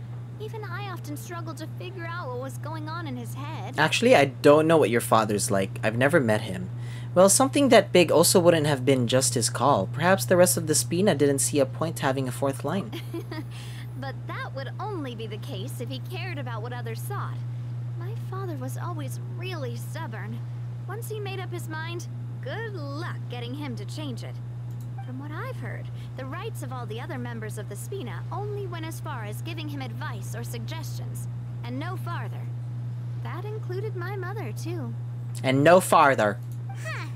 Even I often struggled to figure out what was going on in his head. Actually, I don't know what your father's like. I've never met him. Well, something that big also wouldn't have been just his call. Perhaps the rest of the Spina didn't see a point to having a 4th line. But that would only be the case if he cared about what others thought. My father was always really stubborn. Once he made up his mind, good luck getting him to change it. From what I've heard, the rights of all the other members of the Spina only went as far as giving him advice or suggestions, and no farther. That included my mother, too. And no farther. Huh.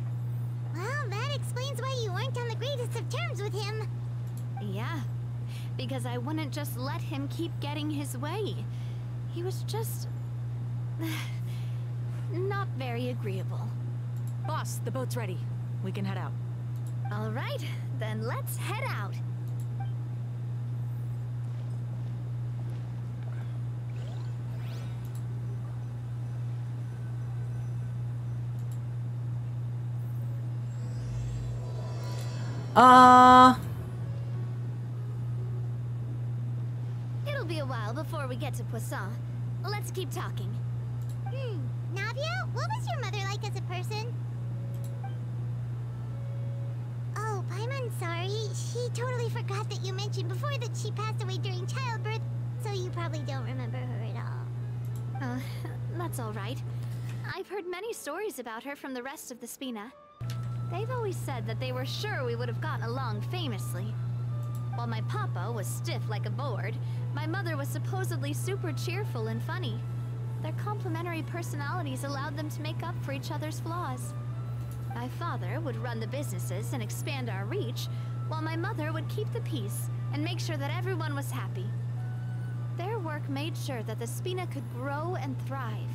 Well, that explains why you weren't on the greatest of terms with him. Yeah, because I wouldn't just let him keep getting his way. He was just... not very agreeable. Boss, the boat's ready. We can head out. All right, then let's head out. It'll be a while before we get to Poisson. Let's keep talking. Navia, what was your mother like as a person? Oh, Paimon, sorry. She totally forgot that you mentioned before that she passed away during childbirth, so you probably don't remember her at all. That's all right. I've heard many stories about her from the rest of the Spina. They've always said that they were sure we would have gotten along famously. While my papa was stiff like a board, my mother was supposedly super cheerful and funny. Their complementary personalities allowed them to make up for each other's flaws. My father would run the businesses and expand our reach, while my mother would keep the peace and make sure that everyone was happy. Their work made sure that the Spina could grow and thrive.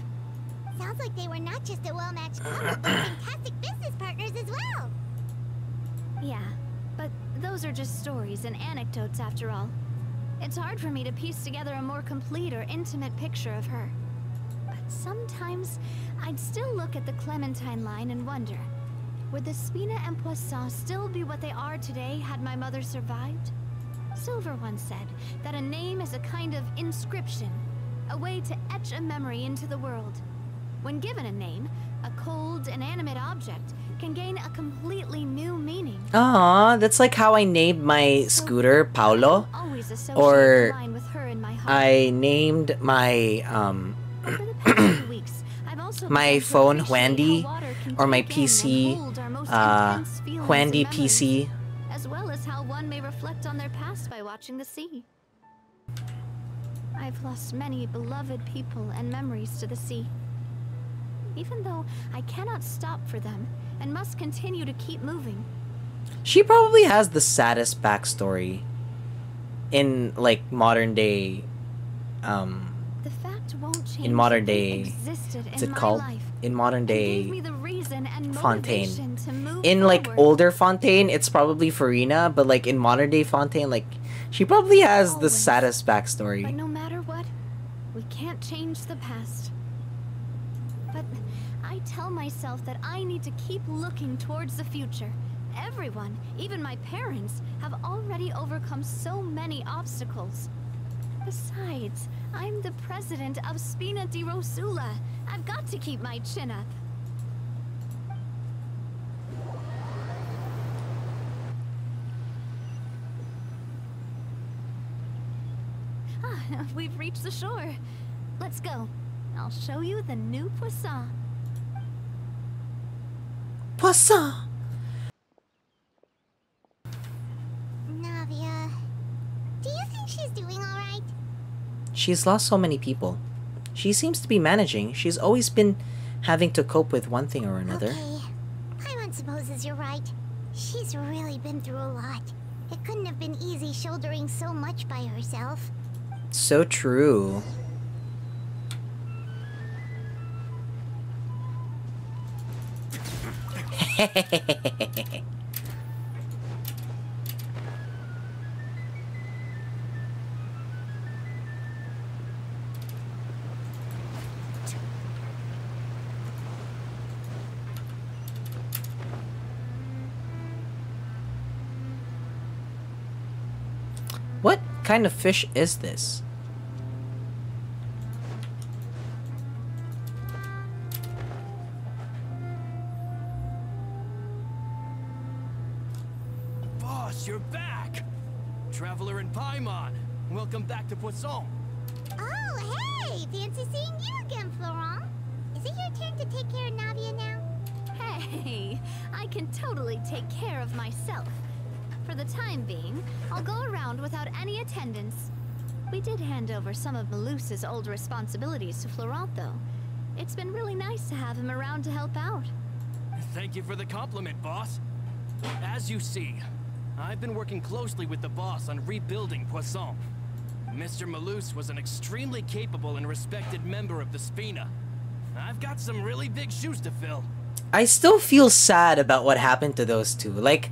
Sounds like they were not just a well-matched couple, but fantastic business partners as well. Yeah, but those are just stories and anecdotes after all. It's hard for me to piece together a more complete or intimate picture of her. But sometimes, I'd still look at the Clementine line and wonder, would the Spina and Poisson still be what they are today had my mother survived? Silver once said that a name is a kind of inscription, a way to etch a memory into the world. When given a name, a cold, inanimate object can gain a completely new meaning. Aw, that's like how I named my scooter Paolo. Or I named my my phone Wendy, or my PC Wendy PC. As well as how one may reflect on their past by watching the sea. I've lost many beloved people and memories to the sea. Even though I cannot stop for them and must continue to keep moving. She probably has the saddest backstory in like modern day The fact won't change in modern that they day existed what's in it my called? life In modern and day gave me the reason and Fontaine. motivation to move In like forward. older Fontaine, it's probably Farina, but like in modern day Fontaine, like she probably has the Always. saddest But backstory. no matter what, we cannot change the past. But I tell myself that I need to keep looking towards the future. Everyone, even my parents, have already overcome so many obstacles. Besides, I'm the president of Spina di Rosula. I've got to keep my chin up. We've reached the shore. Let's go. I'll show you the new Poisson. Poisson! Navia, do you think she's doing alright? She's lost so many people. She seems to be managing. She's always been having to cope with one thing or another. Okay, Paimon supposes you're right. She's really been through a lot. It couldn't have been easy shouldering so much by herself. So true. What kind of fish is this? Boss, you're back! Traveler and Paimon, welcome back to Poisson. Oh, hey! Fancy seeing you again, Florent. Is it your turn to take care of Navia now? Hey, I can totally take care of myself. For the time being, I'll go around without any attendance. We did hand over some of Malus's old responsibilities to Florent, though. It's been really nice to have him around to help out. Thank you for the compliment, boss. As you see, I've been working closely with the boss on rebuilding Poisson. Mr. Malus was an extremely capable and respected member of the Spina. I've got some really big shoes to fill. I still feel sad about what happened to those two. Like,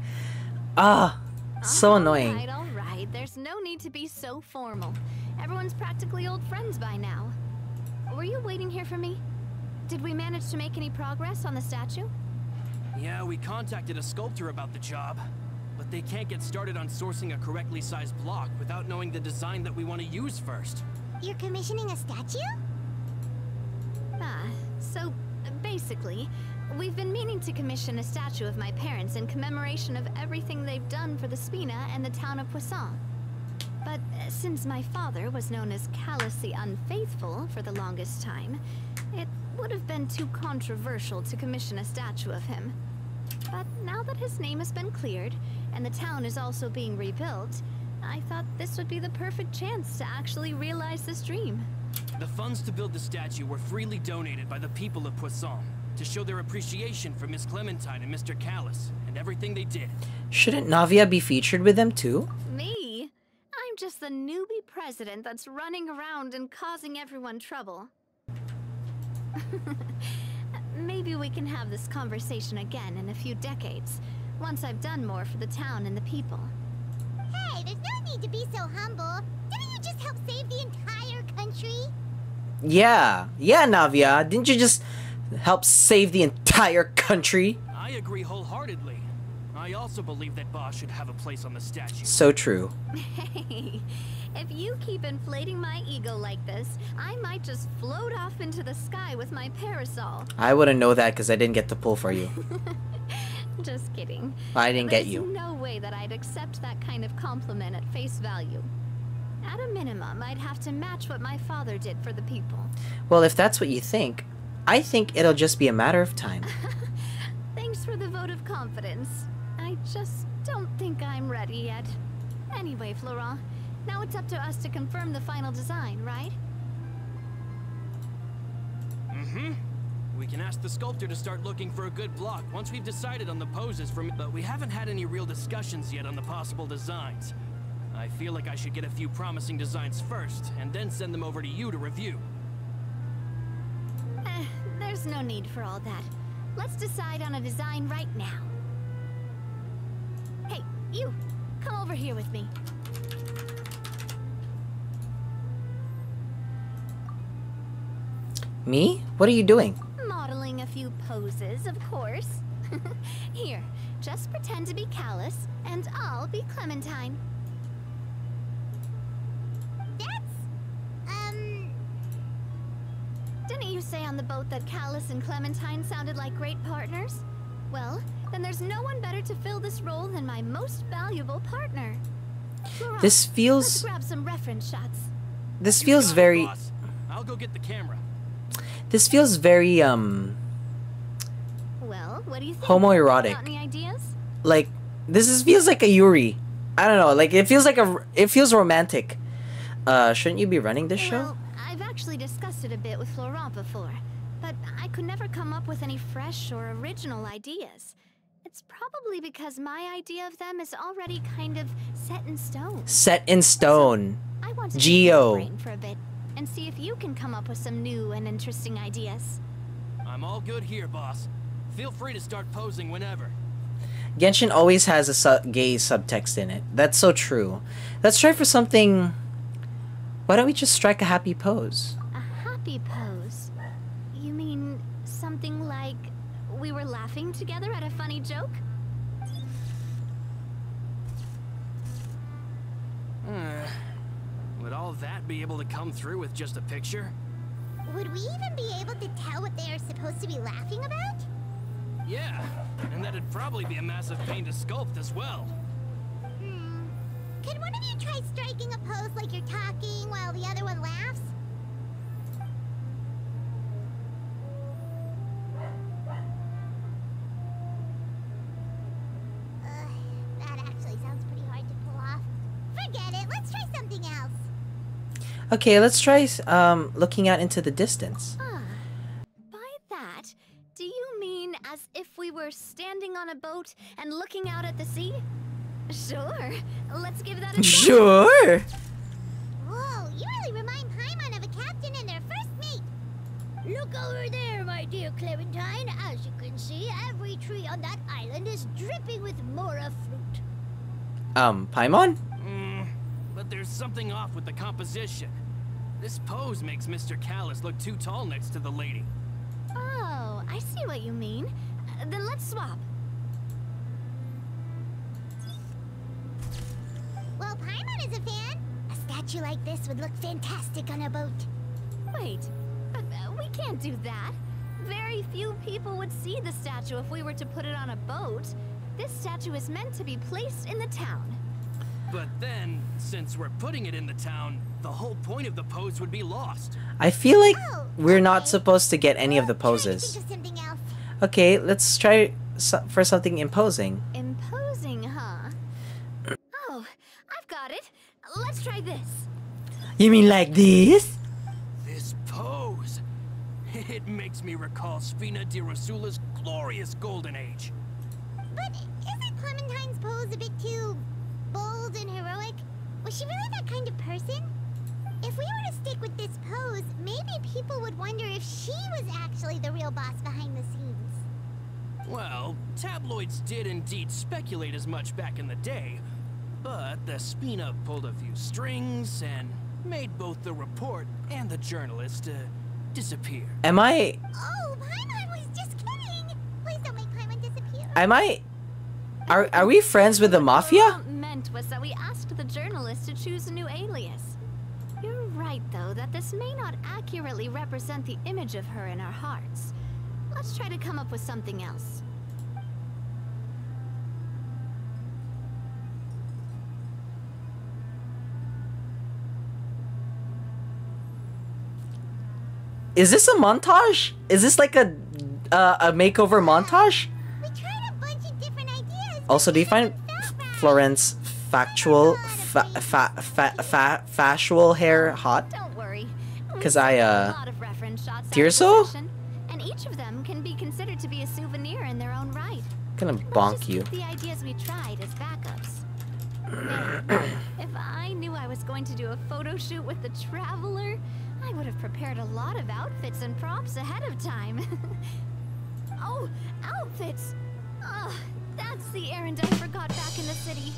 so annoying. All right. There's no need to be so formal. Everyone's practically old friends by now. Were you waiting here for me? Did we manage to make any progress on the statue? Yeah, we contacted a sculptor about the job, but they can't get started on sourcing a correctly sized block without knowing the design that we want to use first. You're commissioning a statue? So basically, we've been meaning to commission a statue of my parents in commemoration of everything they've done for the Spina and the town of Poisson. But since my father was known as callously unfaithful for the longest time, it would have been too controversial to commission a statue of him. But now that his name has been cleared, and the town is also being rebuilt, I thought this would be the perfect chance to actually realize this dream. The funds to build the statue were freely donated by the people of Poisson to show their appreciation for Miss Clementine and Mr. Callus and everything they did. Shouldn't Navia be featured with them too? Me? I'm just the newbie president that's running around and causing everyone trouble. Maybe we can have this conversation again in a few decades, once I've done more for the town and the people. Hey, there's no need to be so humble. Didn't you just help save the entire country? Yeah, Navia. Didn't you just help save the entire country? I agree wholeheartedly. I also believe that Boss should have a place on the statue. So true. Hey, if you keep inflating my ego like this, I might just float off into the sky with my parasol. I wouldn't know that because I didn't get to pull for you. Just kidding. I didn't get There's you. no way that I'd accept that kind of compliment at face value. At a minimum, I'd have to match what my father did for the people. Well, if that's what you think, I think it'll just be a matter of time. Thanks for the vote of confidence. I just don't think I'm ready yet. Anyway, Florent, now it's up to us to confirm the final design, right? Mm-hmm. We can ask the sculptor to start looking for a good block once we've decided on the poses but we haven't had any real discussions yet on the possible designs. I feel like I should get a few promising designs first, and then send them over to you to review. There's no need for all that. Let's decide on a design right now. Hey, you! Come over here with me. Me? What are you doing? Modeling a few poses, of course. Here, just pretend to be Callus, and I'll be Clementine. Didn't you say on the boat that Callus and Clementine sounded like great partners? Well, then there's no one better to fill this role than my most valuable partner. Laurent, This let's feels... grab some reference shots. This You feels got it, very... boss. I'll go get the camera. This feels very, Well, what do you think? homoerotic. Got any ideas? Like, feels like a Yuri. I don't know, like, it feels romantic. Shouldn't you be running this show? Well, I've actually discussed it a bit with Laurent before, but I could never come up with any fresh or original ideas. It's probably because my idea of them is already kind of set in stone. Set in stone. I want to Geo. brain for a bit and see if you can come up with some new and interesting ideas. I'm all good here, boss. Feel free to start posing whenever. Genshin always has a gay subtext in it. That's so true. Let's try for something... Why don't we just strike a happy pose? A happy pose? You mean something like we were laughing together at a funny joke? Would all that be able to come through with just a picture? Would we even be able to tell what they are supposed to be laughing about? Yeah, and that'd probably be a massive pain to sculpt as well. Could one of you try striking a pose like you're talking while the other one laughs? That actually sounds pretty hard to pull off. Forget it, let's try something else. Okay, let's try looking out into the distance. By that, do you mean as if we were standing on a boat and looking out at the sea? Sure. Let's give that a shot. Sure. Whoa, you really remind Paimon of a captain in their first meet. Look over there, my dear Clementine. As you can see, every tree on that island is dripping with mora fruit. Paimon? But there's something off with the composition. This pose makes Mr. Callus look too tall next to the lady. Oh, I see what you mean. Then let's swap. Well, Paimon is a fan. A statue like this would look fantastic on a boat. Wait, but we can't do that. Very few people would see the statue if we were to put it on a boat. This statue is meant to be placed in the town. But then, since we're putting it in the town, the whole point of the pose would be lost. I feel like Oh, we're not okay. supposed to get any of the Trying to poses. think of something else. Okay, let's try for something imposing. Imposing, huh? Oh, I've got it. Let's try this. You mean like this? This pose. It makes me recall Spina di Rosula's glorious golden age. But isn't Clementine's pose a bit too bold and heroic? Was she really that kind of person? If we were to stick with this pose, maybe people would wonder if she was actually the real boss behind the scenes. Well, tabloids did indeed speculate as much back in the day, but the Spina pulled a few strings and made both the report and the journalist disappear. Am I... Oh, Paimon was just kidding! Please don't make Paimon disappear. Am I... Are we friends with the mafia? What meant was that we asked the journalist to choose a new alias. You're right, though, that this may not accurately represent the image of her in our hearts. Let's try to come up with something else. Is this a montage? Is this like a makeover montage? We tried a bunch of different ideas. but Also, do you find none felt right. Florence factual hair hot? Don't worry. 'Cause We I, took a lot of reference shots out of Tearso? the session, and each of them can be considered to be a souvenir in their own right. Gonna We'll bonk just you. keep the ideas we tried as backups. Man, if I knew I was going to do a photo shoot with the Traveler, I would have prepared a lot of outfits and props ahead of time. Oh, outfits! Ugh, that's the errand I forgot back in the city.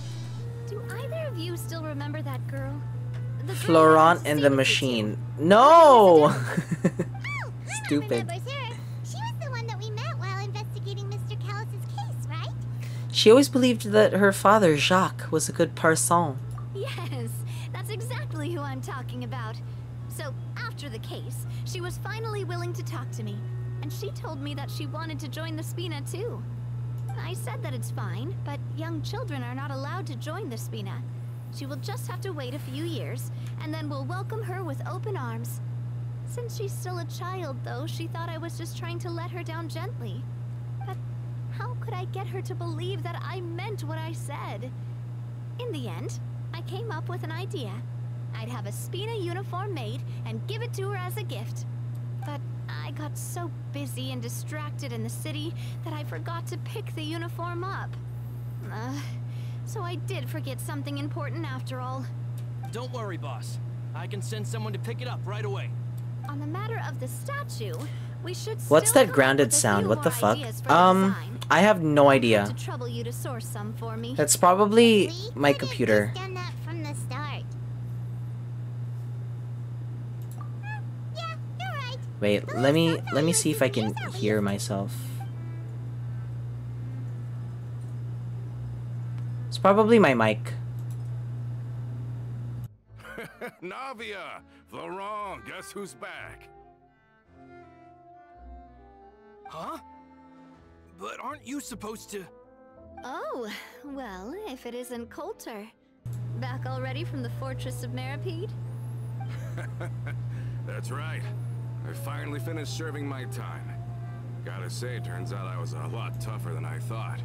Do either of you still remember that girl? The girl I Florent went to and see the with you machine. two. No! Oh, stupid. remembers her. She was the one that we met while investigating Mr. Callus's case, right? She always believed that her father, Jacques, was a good person. Yes, that's exactly who I'm talking about. So, after the case, she was finally willing to talk to me. And she told me that she wanted to join the Spina too. I said that it's fine, but young children are not allowed to join the Spina. She will just have to wait a few years, and then we'll welcome her with open arms. Since she's still a child, though, she thought I was just trying to let her down gently. But how could I get her to believe that I meant what I said? In the end, I came up with an idea. I'd have a Spina uniform made and give it to her as a gift. But I got so busy and distracted in the city that I forgot to pick the uniform up. So I did forget something important after all. Don't worry, boss. I can send someone to pick it up right away. On the matter of the statue, we should What's still that come up grounded with a sound? few What the more fuck? ideas for the design. I have no I'll idea. have to trouble you to source some for me. That's probably We my could've computer. just done that from the start. Yeah, you're right. Wait, let me see if I can hear myself. It's probably my mic. Navia! Florent, guess who's back? Huh? But aren't you supposed to... Oh, well, if it isn't Coulter. Back already from the Fortress of Meripede? That's right. I finally finished serving my time. Gotta say, turns out I was a lot tougher than I thought.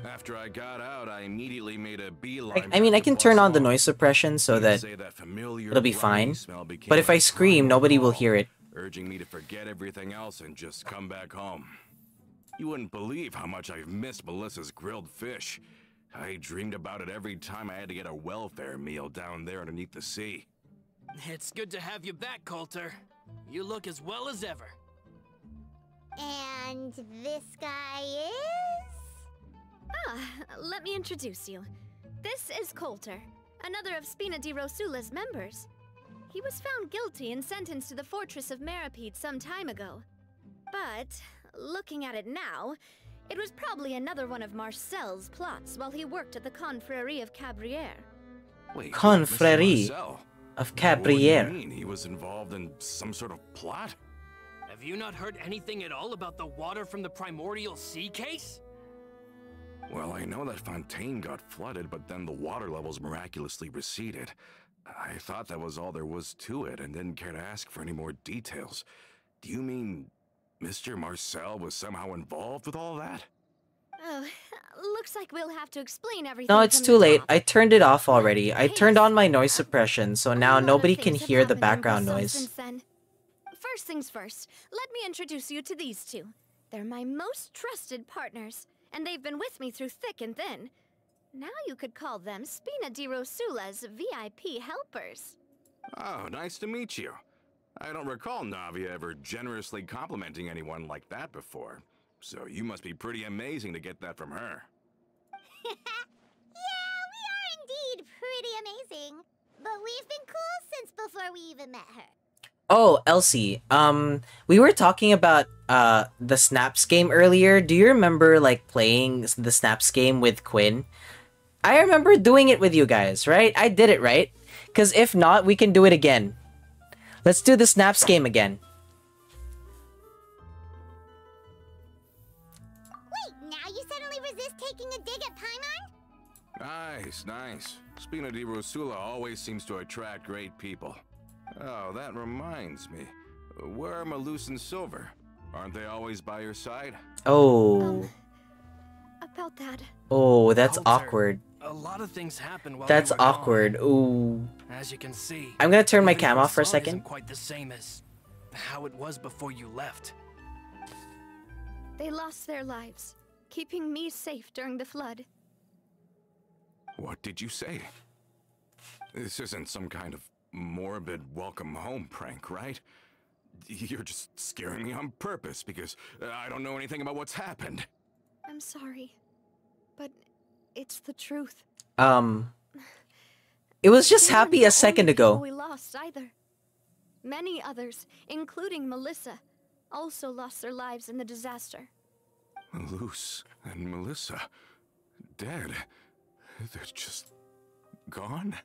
After I got out, I immediately made a beeline. I mean, I back can to turn on the Poisson. noise suppression so You'd that say that familiar it'll be runny fine. smell became But if I a scream, primal nobody will call, hear it. urging me to forget everything else and just come back home. You wouldn't believe how much I've missed Melissa's grilled fish. I dreamed about it every time I had to get a welfare meal down there underneath the sea. It's good to have you back, Coulter. You look as well as ever. And this guy is? Ah, let me introduce you. This is Coulter, another of Spina di Rosula's members. He was found guilty and sentenced to the Fortress of Meripede some time ago. But, looking at it now, it was probably another one of Marcel's plots while he worked at the Confrérie of Cabrières. Wait, Confrérie Mr. Marcel? of What do you Cabrières. mean? He was involved in some sort of plot? Have you not heard anything at all about the water from the primordial sea case? Well, I know that Fontaine got flooded, but then the water levels miraculously receded. I thought that was all there was to it and didn't care to ask for any more details. Do you mean Mr. Marcel was somehow involved with all that? Oh, looks like we'll have to explain everything. No, it's from too the late. top. I turned it off already. I turned on my noise Case. suppression, so A now lot of nobody can things have hear the happened in background Brussels noise. since then. First things first, let me introduce you to these two. They're my most trusted partners, and they've been with me through thick and thin. Now you could call them Spina di Rosula's VIP helpers. Oh, nice to meet you. I don't recall Navia ever generously complimenting anyone like that before. So you must be pretty amazing to get that from her. Yeah, we are indeed pretty amazing. But we've been cool since before we even met her. Oh, Elsie, we were talking about the Snaps game earlier. Do you remember like playing the Snaps game with Quinn? I remember doing it with you guys, right? I did it, right? Because if not, we can do it again. Let's do the Snaps game again. Wait, now you suddenly resist taking a dig at Paimon? Nice, nice. Spina di Rosula always seems to attract great people. Oh, that reminds me. Where are Malus and Silver? Aren't they always by your side? Oh. About that. Oh, that's Coulter, awkward. A lot of things happened while That's you were gone. awkward. Ooh. As you can see, I'm gonna turn my living in cam off for a Poisson second. isn't quite the same as how it was before you left. They lost their lives, keeping me safe during the flood. What did you say? This isn't some kind of morbid welcome home prank, right? You're just scaring me on purpose because I don't know anything about what's happened. I'm sorry, but it's the truth. It was just They weren't happy the a second only people ago. we lost either. Many others, including Melissa, also lost their lives in the disaster. Luce and Melissa, dead. They're just gone?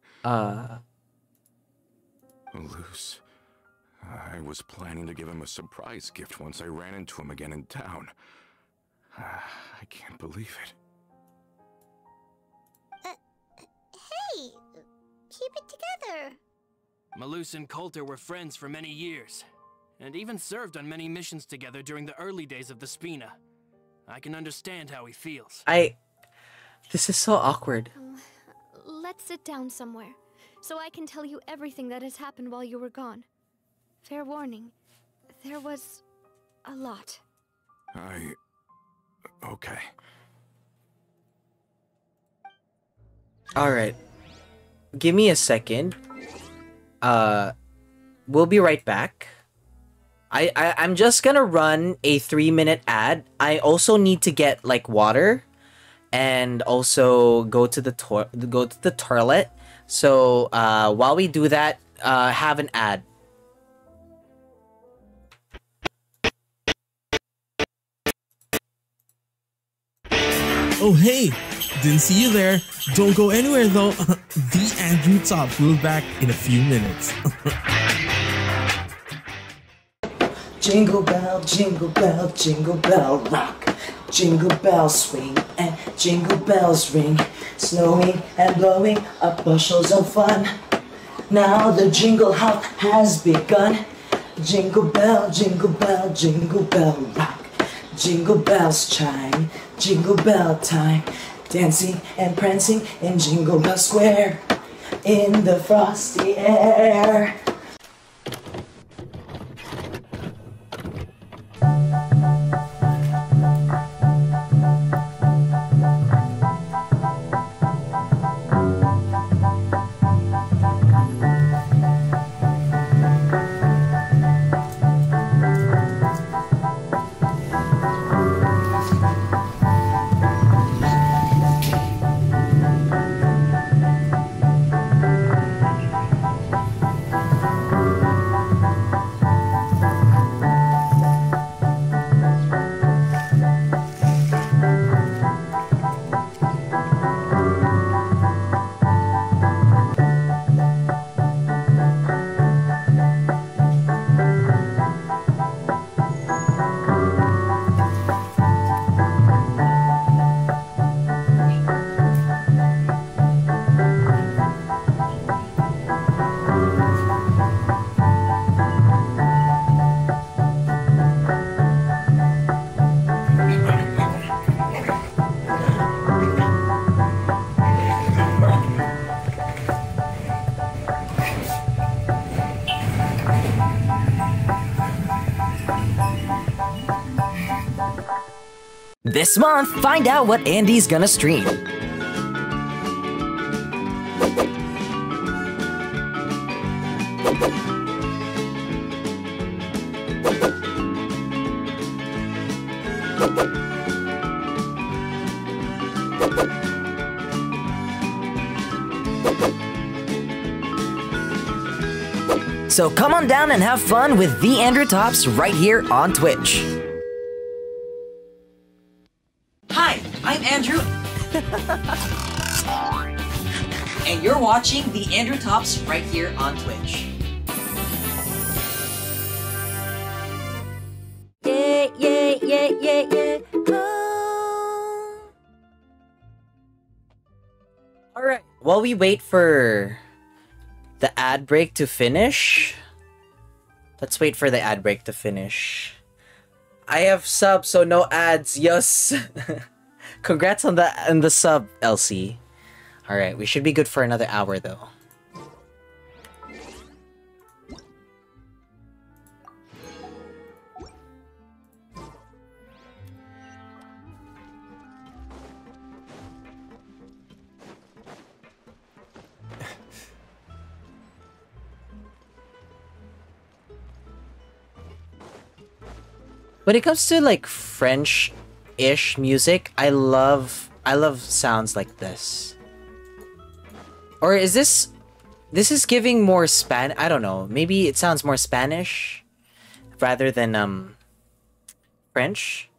Luce. I was planning to give him a surprise gift once I ran into him again in town. I can't believe it. Hey, keep it together. Malus and Coulter were friends for many years, and even served on many missions together during the early days of the Spina. I can understand how he feels. This is so awkward. Let's sit down somewhere, so I can tell you everything that has happened while you were gone. Fair warning, there was a lot. Okay. Alright. Give me a second. We'll be right back. I'm just gonna run a 3-minute ad. I also need to get like water and also go to the toilet. So while we do that, have an ad. Oh hey, didn't see you there. Don't go anywhere though. The Andrew Tops will be back in a few minutes. Jingle bell, jingle bell rock. Jingle bells swing and jingle bells ring. Snowing and blowing up bushels of fun. Now the jingle hop has begun. Jingle bell, rock. Jingle bells chime, jingle bell time. Dancing and prancing in Jingle Bell Square. In the frosty air. This month, find out what Andy's gonna stream. So come on down and have fun with the Andrew Tops right here on Twitch. Hi, I'm Andrew. And you're watching the Andrew Tops right here on Twitch. Yeah, yeah, yeah, yeah, yeah. Oh. Alright, while we wait for the ad break to finish, let's wait for the ad break to finish. I have subs, so no ads. Yes. Congrats on the sub, Elsie. All right, we should be good for another hour though. When it comes to like French-ish music, I love sounds like this. Or is this is giving more I don't know. Maybe it sounds more Spanish rather than French?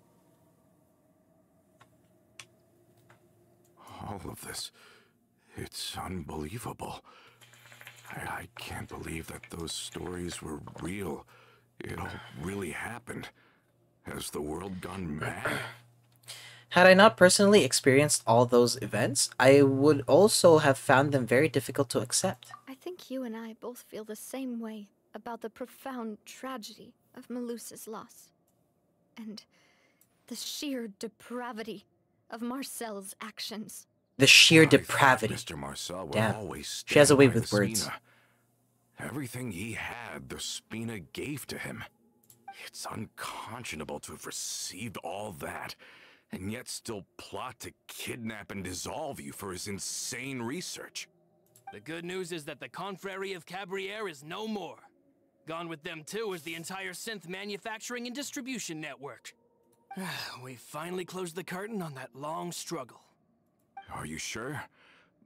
All of this, it's unbelievable. I can't believe that those stories were real. It all really happened. Has the world gone mad? Had I not personally experienced all those events, I would also have found them very difficult to accept. I think you and I both feel the same way about the profound tragedy of Melusa's loss. And the sheer depravity of Marcel's actions. The sheer I thought depravity. Mr. Marcel would Damn. always She has a stand way by with the words. Spina. Everything he had, the Spina gave to him. It's unconscionable to have received all that, and yet still plot to kidnap and dissolve you for his insane research. The good news is that the Confrérie of Cabriere is no more. Gone with them too is the entire synth manufacturing and distribution network. We finally closed the curtain on that long struggle. Are you sure?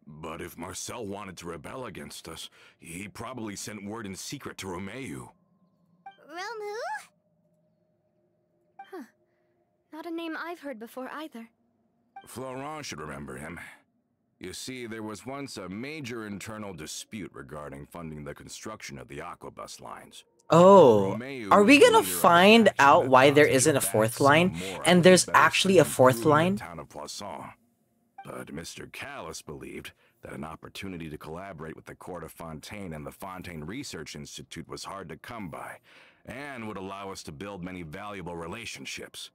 But if Marcel wanted to rebel against us, he probably sent word in secret to Romeu. Romu? Huh. Not a name I've heard before either. Florent should remember him. You see, there was once a major internal dispute regarding funding the construction of the Aquabus lines. Oh, Romeu are we was the gonna leader of the find faction out that why thought there such isn't a bad fourth sum line? more And would there's better actually spent a fourth improving line? the town of Poisson. But Mr. Callis believed that an opportunity to collaborate with the Court of Fontaine and the Fontaine Research Institute was hard to come by, and would allow us to build many valuable relationships.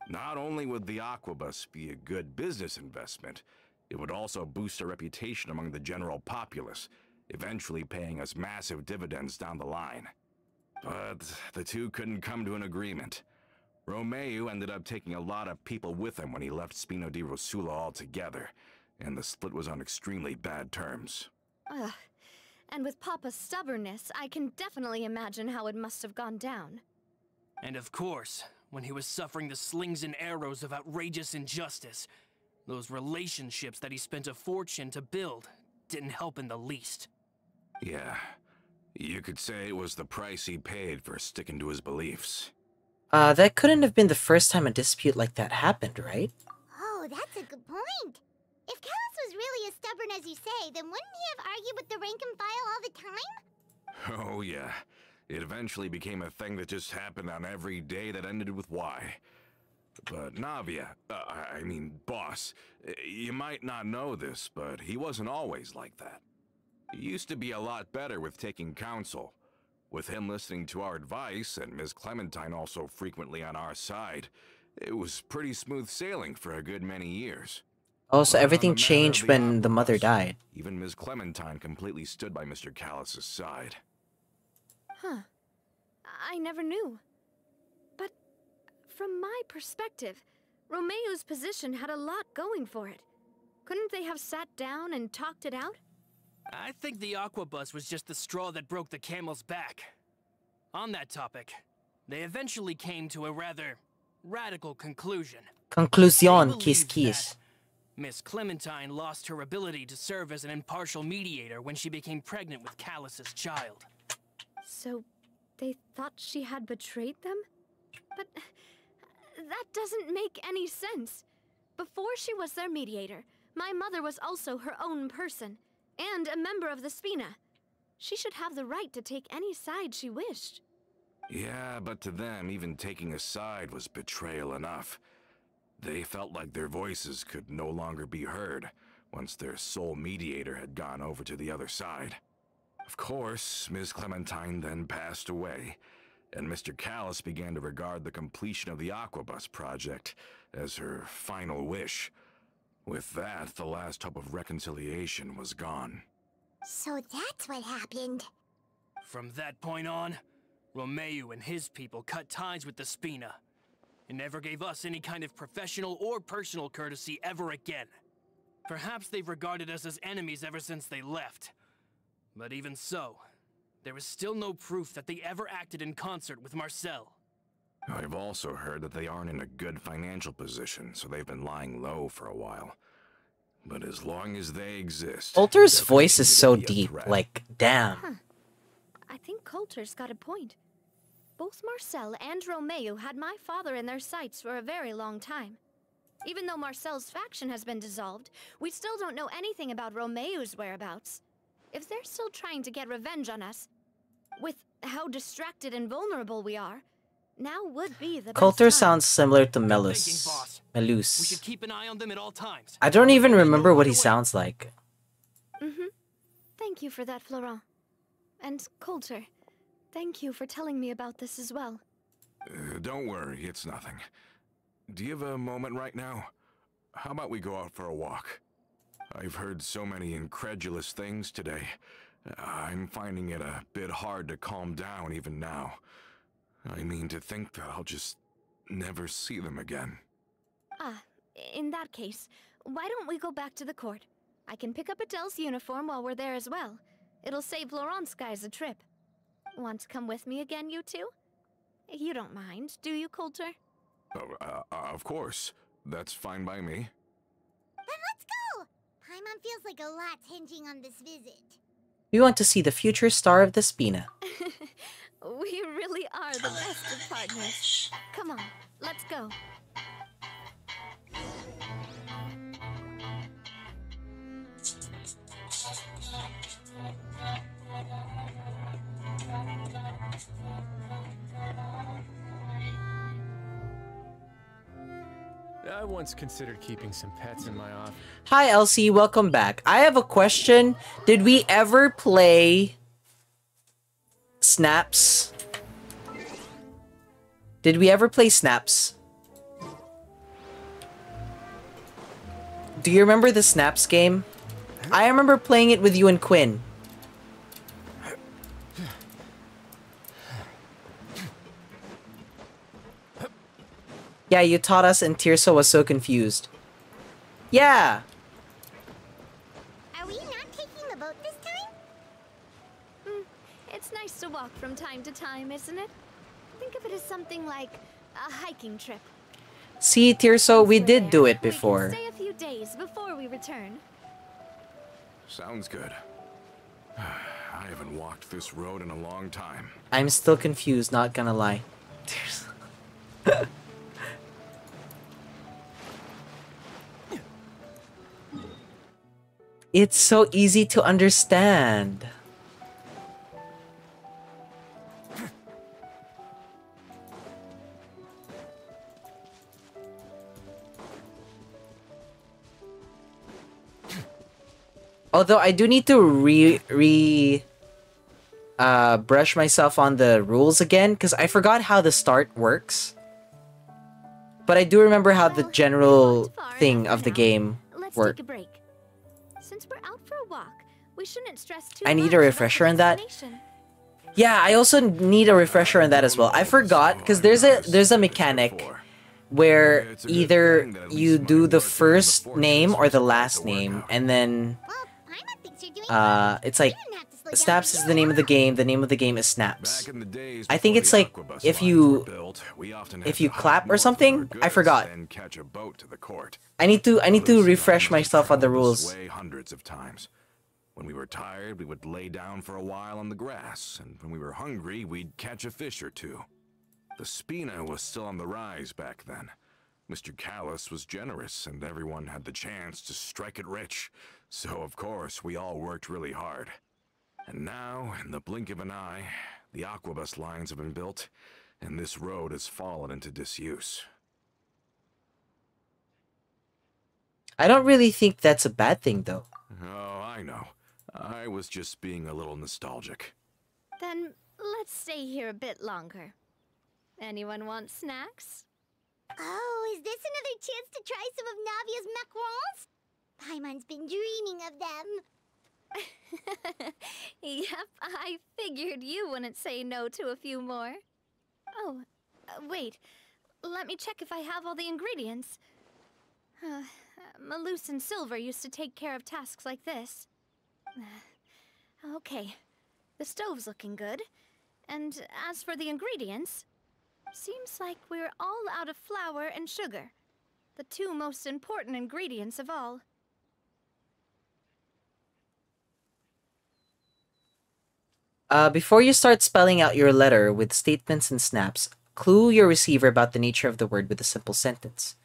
Not only would the Aquabus be a good business investment, it would also boost our reputation among the general populace, eventually paying us massive dividends down the line. But the two couldn't come to an agreement. Romeu ended up taking a lot of people with him when he left Spino di Rosula altogether, and the split was on extremely bad terms. Ugh. And with Papa's stubbornness, I can definitely imagine how it must have gone down. And of course, when he was suffering the slings and arrows of outrageous injustice, those relationships that he spent a fortune to build didn't help in the least. Yeah, you could say it was the price he paid for sticking to his beliefs. That couldn't have been the first time a dispute like that happened, right? Oh, that's a good point. If Callus was really as stubborn as you say, then wouldn't he have argued with the rank and file all the time? Oh yeah, it eventually became a thing that just happened on every day that ended with Y. But Navia, Boss, you might not know this, but he wasn't always like that. He used to be a lot better with taking counsel. With him listening to our advice, and Ms. Clementine also frequently on our side, it was pretty smooth sailing for a good many years. Oh, so But on everything the matter of changed the when the mother Aquabus, died. Even Ms. Clementine completely stood by Mr. Callus's side. Huh. I never knew. But from my perspective, Romeu's position had a lot going for it. Couldn't they have sat down and talked it out? I think the Aquabus was just the straw that broke the camel's back. On that topic, they eventually came to a rather radical conclusion. Conclusion, They kiss believed kiss. that Miss Clementine lost her ability to serve as an impartial mediator when she became pregnant with Callus's child. So they thought she had betrayed them? But that doesn't make any sense. Before she was their mediator, my mother was also her own person, and a member of the Spina. She should have the right to take any side she wished. Yeah, but to them, even taking a side was betrayal enough. They felt like their voices could no longer be heard once their sole mediator had gone over to the other side. Of course, Ms. Clementine then passed away, and Mr. Callus began to regard the completion of the Aquabus project as her final wish. With that, the last hope of reconciliation was gone. So that's what happened. From that point on, Romeu and his people cut ties with the Spina, and never gave us any kind of professional or personal courtesy ever again. Perhaps they've regarded us as enemies ever since they left. But even so, there is still no proof that they ever acted in concert with Marcel. I've also heard that they aren't in a good financial position, so they've been lying low for a while. But as long as they exist... Coulter's they'll voice is continue so to be a deep, threat. like, damn. Huh. I think Coulter's got a point. Both Marcel and Romeo had my father in their sights for a very long time. Even though Marcel's faction has been dissolved, we still don't know anything about Romeo's whereabouts. If they're still trying to get revenge on us, with how distracted and vulnerable we are, now would be the Coulter best time. sounds similar to Thinking, Melus. boss. We should Melus. keep an eye on them at all times. I don't even remember what he Right away. sounds like. Thank you for that, Florent. And Coulter, thank you for telling me about this as well. Don't worry, it's nothing. Do you have a moment right now? How about we go out for a walk? I've heard so many incredulous things today. I'm finding it a bit hard to calm down even now. I mean, to think that I'll just never see them again. Ah, in that case, why don't we go back to the court? I can pick up Adele's uniform while we're there as well. It'll save Laurent's guys a trip. Want to come with me again, you two? You don't mind, do you, Coulter? Oh, of course. That's fine by me. Then let's go! Paimon feels like a lot's hinging on this visit. We want to see the future star of the Spina. We really are the best of partners. Come on, let's go. I once considered keeping some pets in my office. Hi Elsie, welcome back. I have a question. Did we ever play Snaps? Did we ever play Snaps? Do you remember the Snaps game? I remember playing it with you and Quinn. Yeah, you taught us and Tirsa was so confused. Yeah! Are we not taking the boat this time? It's nice to walk from time to time, isn't it? Think of it as something like a hiking trip. See, Tirso, we Once we're did do there, it before. We can stay a few days before we return. Sounds good. I haven't walked this road in a long time. I'm still confused, not gonna lie. Tirso. It's so easy to understand. Although I do need to brush myself on the rules again, because I forgot how the start works. But I do remember how the general thing of the game Let's works. take a break. Since we're out for a walk, we shouldn't stress too I need much a about refresher the on that. destination. Yeah, I also need a refresher on that as well. I forgot, because there's a mechanic where either you do the first name or the last name, and then Well, Paimon thinks you're doing it's like You didn't have to slow down Snaps to is do the name it. of the game. The name of the game is Snaps. Back in the days I think before it's the like Aquabus if lines you were built, we often had if you to hike clap or north with something. our I goods forgot. and catch a boat to the court. I need to Lucy refresh and I myself on the traveled this rules. way hundreds of times. When we were tired, we would lay down for a while on the grass, and when we were hungry, we'd catch a fish or two. The Spina was still on the rise back then. Mr. Callis was generous, and everyone had the chance to strike it rich. So, of course, we all worked really hard. And now, in the blink of an eye, the Aquabus lines have been built, and this road has fallen into disuse. I don't really think that's a bad thing, though. Oh, I know. I was just being a little nostalgic. Then let's stay here a bit longer. Anyone want snacks? Oh, is this another chance to try some of Navia's macarons? Paimon's been dreaming of them. Yep, I figured you wouldn't say no to a few more. Oh, wait. Let me check if I have all the ingredients. Malus and Silver used to take care of tasks like this. Okay, the stove's looking good. And as for the ingredients, seems like we're all out of flour and sugar, the two most important ingredients of all. Before you start spelling out your letter with statements and snaps, clue your receiver about the nature of the word with a simple sentence.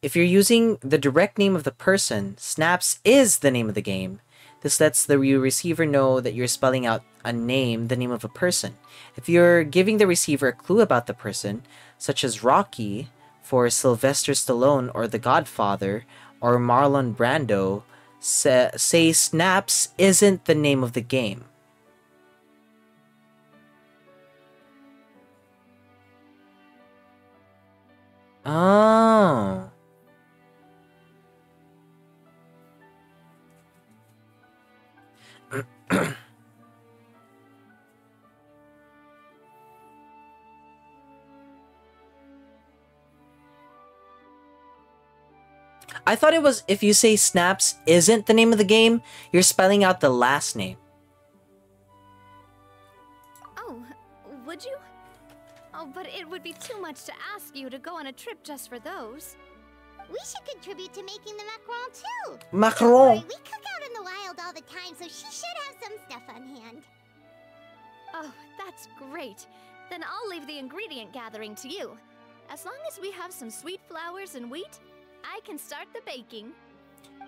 If you're using the direct name of the person, snaps is the name of the game. This lets the receiver know that you're spelling out a name, the name of a person. If you're giving the receiver a clue about the person, such as Rocky for Sylvester Stallone or The Godfather or Marlon Brando, say snaps isn't the name of the game. Oh. I thought it was if you say snaps isn't the name of the game, you're spelling out the last name. Oh, would you? Oh, but it would be too much to ask you to go on a trip just for those. We should contribute to making the macaron too. Macaron. We cook out in the wild all the time, so she should have some stuff on hand. Oh, that's great. Then I'll leave the ingredient gathering to you. As long as we have some sweet flowers and wheat, I can start the baking.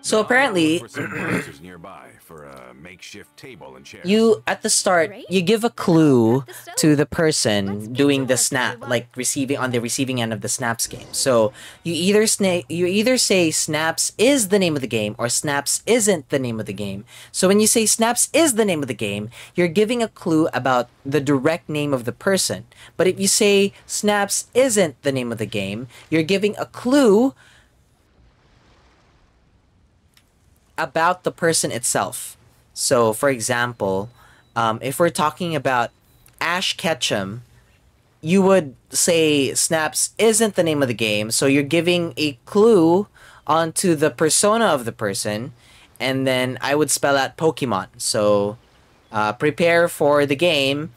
So apparently, For some boxes nearby for a makeshift table and chair. you at the start you give a clue to the person doing the snap, like receiving on the receiving end of the snaps game. So you either say snaps is the name of the game or snaps isn't the name of the game. So when you say snaps is the name of the game, you're giving a clue about the direct name of the person. But if you say snaps isn't the name of the game, you're giving a clue about the person itself. So, for example, if we're talking about Ash Ketchum, you would say Snaps isn't the name of the game, so you're giving a clue onto the persona of the person, and then I would spell out Pokemon. So, prepare for the game.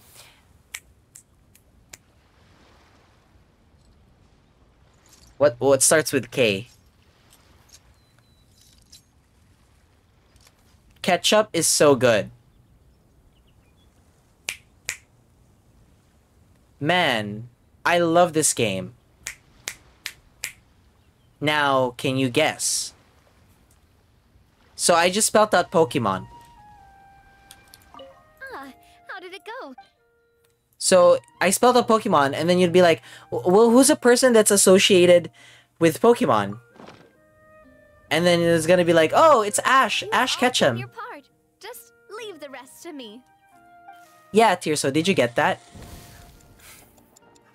What starts with K? Ketchup is so good. Man, I love this game. Now, can you guess? So I just spelled out Pokemon. How did it go? So I spelled out Pokemon, and then you'd be like, well, who's a person that's associated with Pokemon? And then it's gonna be like, oh, it's Ash. Ash Ketchum. Your part. Just leave the rest to me. Yeah, Tirso, did you get that?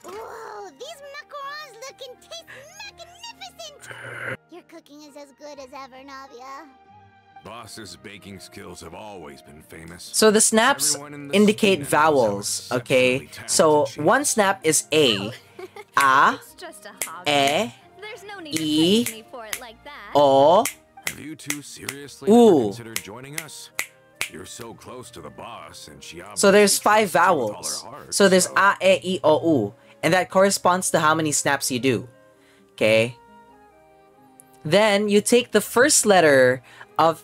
Whoa, these macarons look and taste magnificent! Your cooking is as good as ever, Navia. Boss's baking skills have always been famous. So the snaps Everyone in the indicate scene vowels, knows okay? exceptionally talented So chef. one snap is A, A, It's just a hobby. E, There's no need E, to praise me for it like that. O. Have you two seriously Ooh. never considered joining us? You're so close to the boss, and she So there's obviously 5 trusts you with all vowels. her heart, So there's A, E, I, O, U. And that corresponds to how many snaps you do. Okay? Then you take the first letter of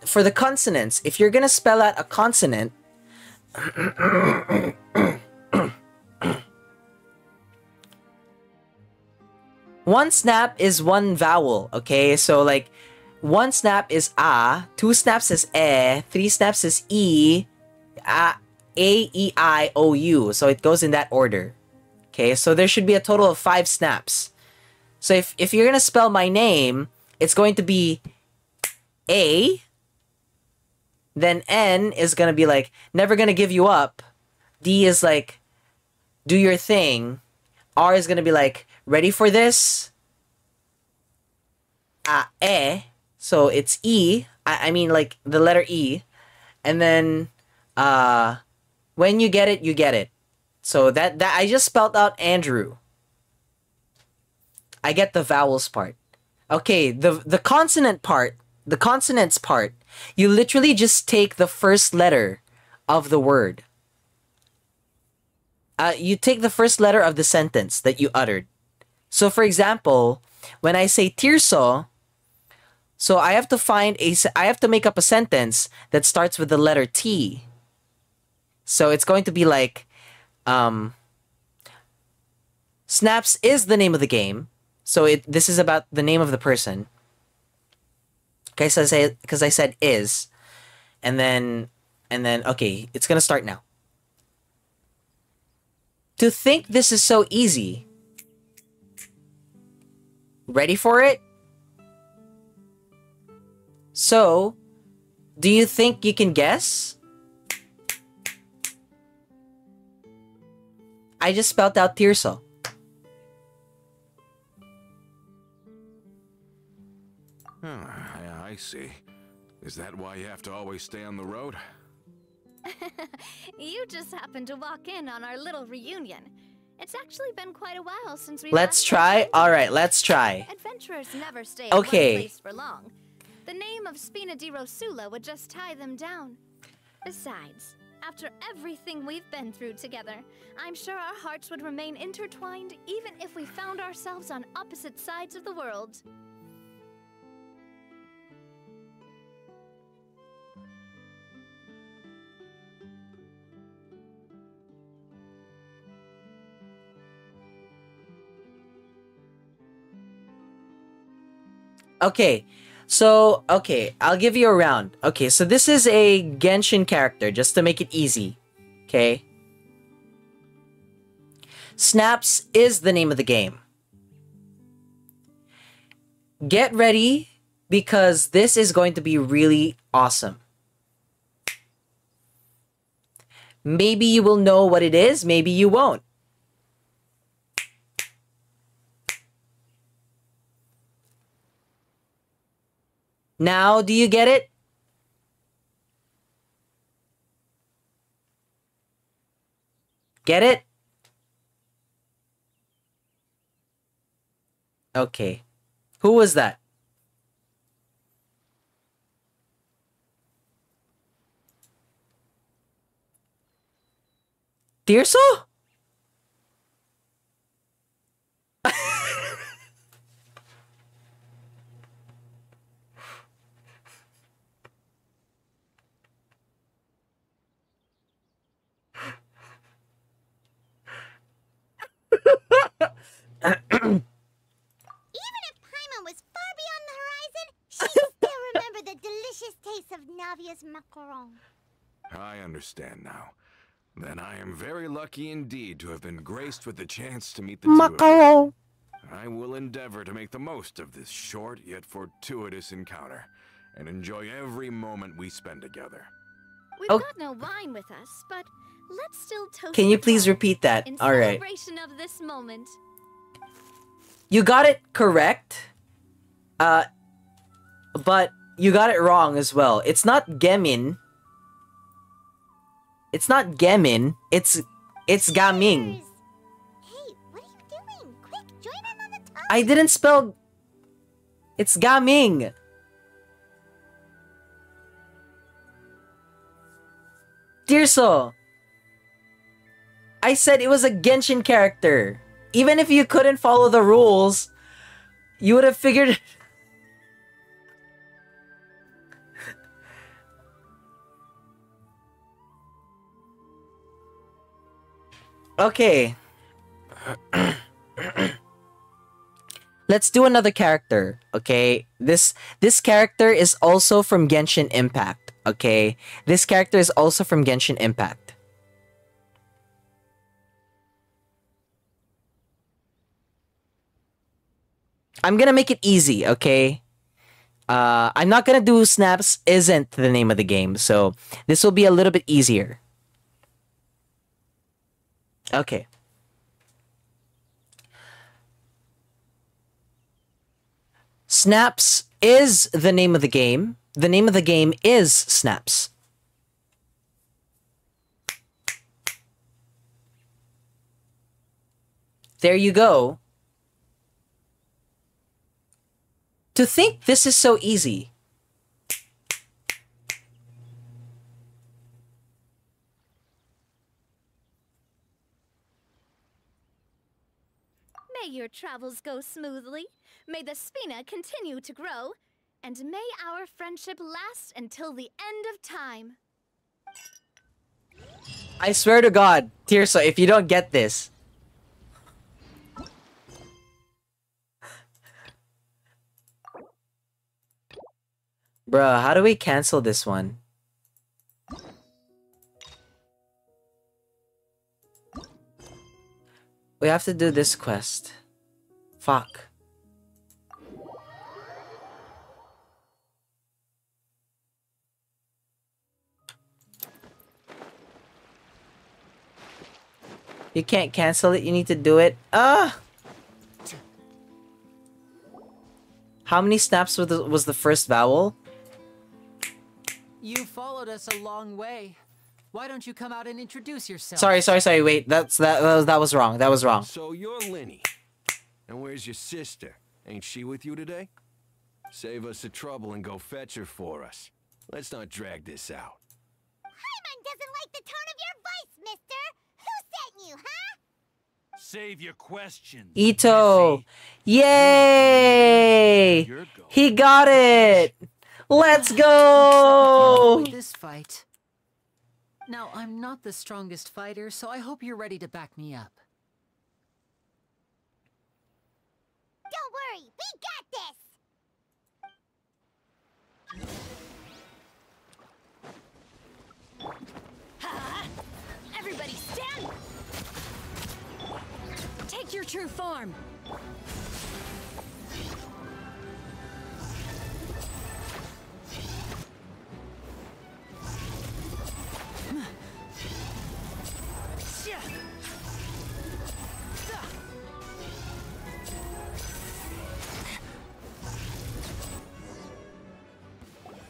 for the consonants. If you're gonna spell out a consonant, one snap is one vowel, okay? So like one snap is A, 2 snaps is E, 3 snaps is E, E, I, O, U. So it goes in that order. Okay, so there should be a total of 5 snaps. So if you're gonna spell my name, it's going to be A, then N is gonna be like, never gonna give you up. D is like, do your thing. R is gonna be like, ready for this? E, so it's E. I mean like the letter E. And then, when you get it, you get it. So that I just spelled out Andrew. I get the vowels part. Okay, the consonant part, the consonants part, you literally just take the first letter of the word. You take the first letter of the sentence that you uttered. So for example, when I say Tirso, so I have to make up a sentence that starts with the letter T. So it's going to be like, Snaps is the name of the game. So this is about the name of the person. Okay, so because I said is, and then okay, it's gonna start now. To think this is so easy. Ready for it? So, do you think you can guess? I just spelled out Tirso. I see. Is that why you have to always stay on the road? You just happened to walk in on our little reunion. It's actually been quite a while since we Let's try? Alright, let's try. Adventurers never stay Okay. in one place for long. The name of Spina di Rosula would just tie them down. Besides, after everything we've been through together, I'm sure our hearts would remain intertwined even if we found ourselves on opposite sides of the world. Okay, so, okay, I'll give you a round. Okay, so this is a Genshin character, just to make it easy. Okay? Snaps is the name of the game. Get ready, because this is going to be really awesome. Maybe you will know what it is, maybe you won't. Now, do you get it? Get it? Okay. Who was that? Tirso? Even if Paimon was far beyond the horizon, she still remembered the delicious taste of Navia's macaron. I understand now. Then I am very lucky indeed to have been graced with the chance to meet the two of you. Macaron. I will endeavor to make the most of this short yet fortuitous encounter, and enjoy every moment we spend together. We've Oh. got no wine with us, but let's still toast. Can you the please time repeat that? in All right. celebration of this moment. You got it correct. But you got it wrong as well. It's not Gemin. It's not Gemin. It's Gaming. Hey, what are you doing? Quick, join in on the talk. I didn't spell. It's Gaming. Tirso. I said it was a Genshin character. Even if you couldn't follow the rules, you would have figured. Okay. Let's do another character, okay? This character is also from Genshin Impact, okay? This character is also from Genshin Impact. I'm gonna make it easy, okay? I'm not gonna do Snaps isn't the name of the game, so this will be a little bit easier. Okay. Snaps is the name of the game. The name of the game is Snaps. There you go. To think this is so easy. May your travels go smoothly. May the Spina continue to grow. And may our friendship last until the end of time. I swear to God, Tirso, if you don't get this. Bruh, how do we cancel this one? We have to do this quest. Fuck. You can't cancel it, you need to do it. Ah! How many snaps was the first vowel? You followed us a long way. Why don't you come out and introduce yourself? Sorry, wait. That was wrong. That was wrong. So you're Lenny. And where's your sister? Ain't she with you today? Save us the trouble and go fetch her for us. Let's not drag this out. Paimon doesn't like the tone of your voice, mister! Who sent you, huh? Save your questions. Ito! Yay! He got it! Let's go! With this fight. Now, I'm not the strongest fighter, so I hope you're ready to back me up. Don't worry, we got this! Everybody stand! Take your true form!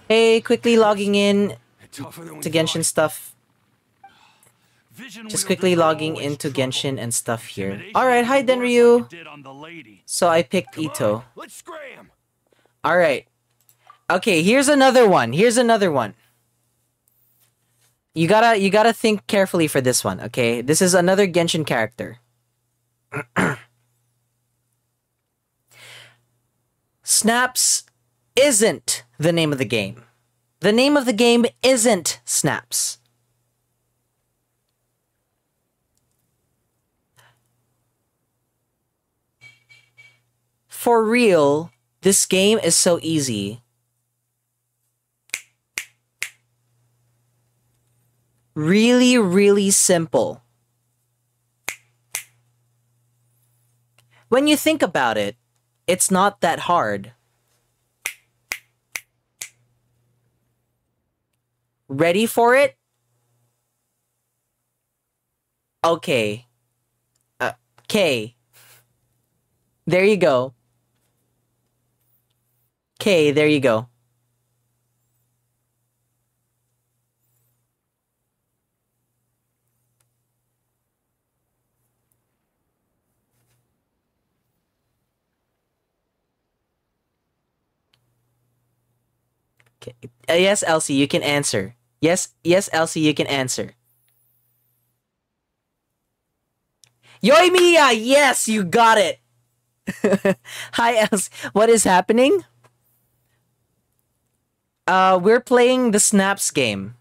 Hey, quickly logging in to Genshin stuff. Just quickly logging into Genshin and stuff here. Alright, hi Denryu. So I picked Ito. Alright. Okay, here's another one. You gotta think carefully for this one, okay? This is another Genshin character. Snaps isn't the name of the game. The name of the game isn't Snaps. For real, this game is so easy. Really, really simple. When you think about it, it's not that hard. Ready for it? Okay. K. There you go. K, there you go. Okay. Yes, Elsie, you can answer. Yes, Elsie, you can answer. Yoimiya! Yes, you got it! Hi, Elsie. What is happening? We're playing the Snaps game.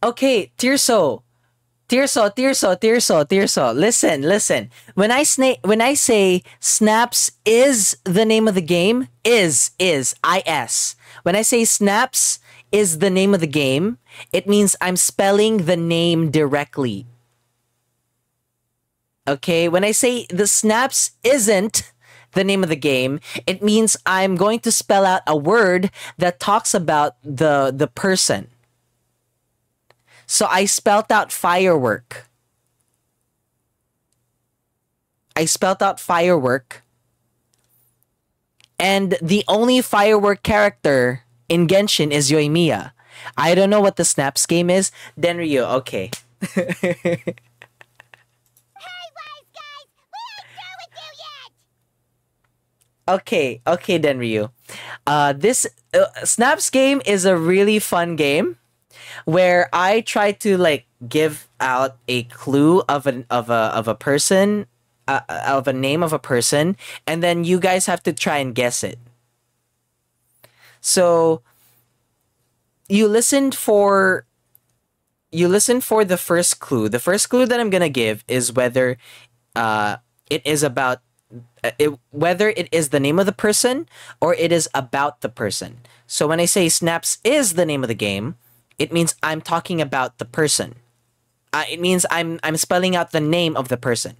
Okay, Tirso. Listen. When I say Snaps is the name of the game, is is. When I say Snaps is the name of the game, it means I'm spelling the name directly. Okay, when I say the Snaps isn't the name of the game, it means I'm going to spell out a word that talks about the person. So I spelt out firework. And the only firework character in Genshin is Yoimiya. I don't know what the Snaps game is. Denryu, okay. Okay, Denryu. This Snaps game is a really fun game where I try to like give out a clue of a person, of a name of a person, and then you guys have to try and guess it. So you listened for the first clue. The first clue that I'm gonna give is whether it is about whether it is the name of the person or it is about the person. So when I say Snaps is the name of the game, it means I'm talking about the person. It means I'm spelling out the name of the person.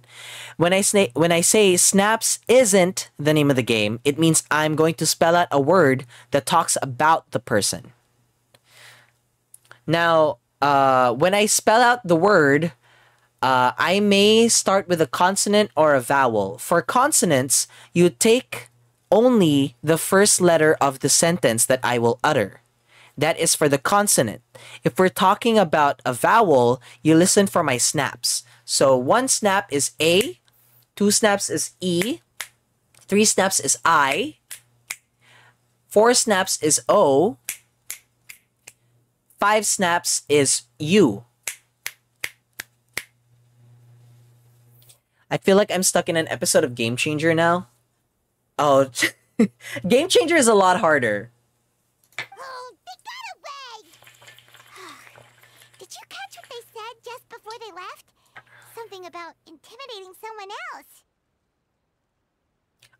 When I say Snaps isn't the name of the game, it means I'm going to spell out a word that talks about the person. Now, when I spell out the word, I may start with a consonant or a vowel. For consonants, you take only the first letter of the sentence that I will utter. That is for the consonant. If we're talking about a vowel, you listen for my snaps. So 1 snap is A, 2 snaps is E, 3 snaps is I, 4 snaps is O, 5 snaps is U. I feel like I'm stuck in an episode of Game Changer now. Oh, Game Changer is a lot harder. Oh, they got away! Did you catch what they said just before they left? Something about intimidating someone else.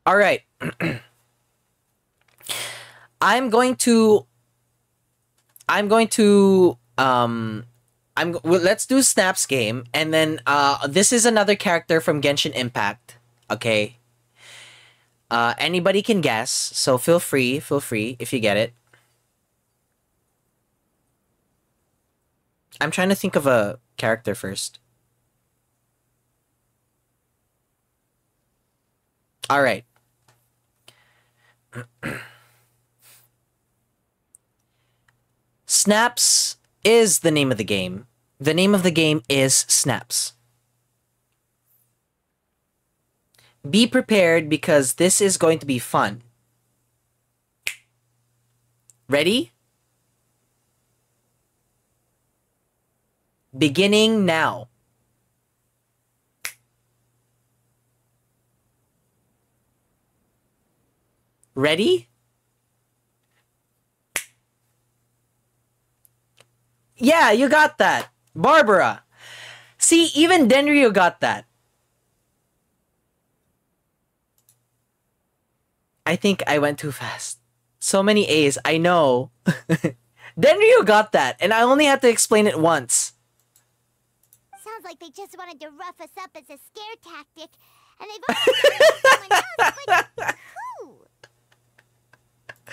All right. Let's do Snap's game, and then this is another character from Genshin Impact. Okay. Anybody can guess, so feel free if you get it. I'm trying to think of a character first. All right. Snaps is the name of the game. The name of the game is Snaps. Be prepared because this is going to be fun. Ready? Beginning now. Ready? Yeah, you got that. Barbara. See, even Denryu got that. I think I went too fast. So many A's, I know. Denryu got that, and I only had to explain it once. Sounds like they just wanted to rough us up as a scare tactic, and they've already done it to someone else, but who?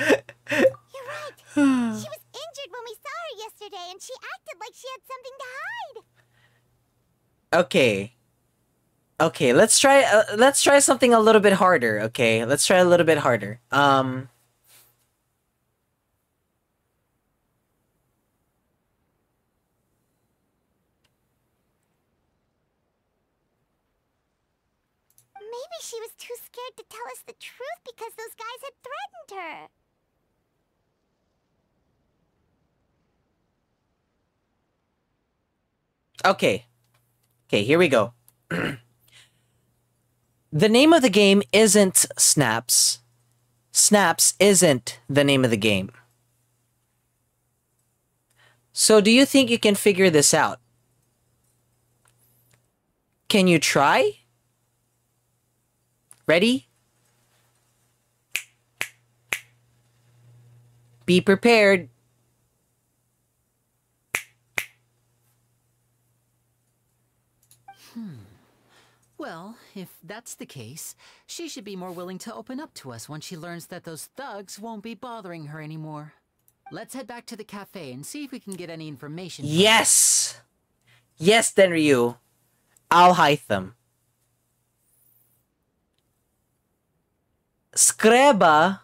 You're right. She was injured when we saw her yesterday, and she acted like she had something to hide. Okay. Okay, let's try something a little bit harder, okay? Let's try a little bit harder. Maybe she was too scared to tell us the truth because those guys had threatened her. Okay. Okay, here we go. The name of the game isn't Snaps. Snaps isn't the name of the game. So do you think you can figure this out? Can you try? Ready? Be prepared. Well, if that's the case, she should be more willing to open up to us once she learns that those thugs won't be bothering her anymore. Let's head back to the cafe and see if we can get any information. Yes! Yes, Denryu. I'll hide them. Skreba?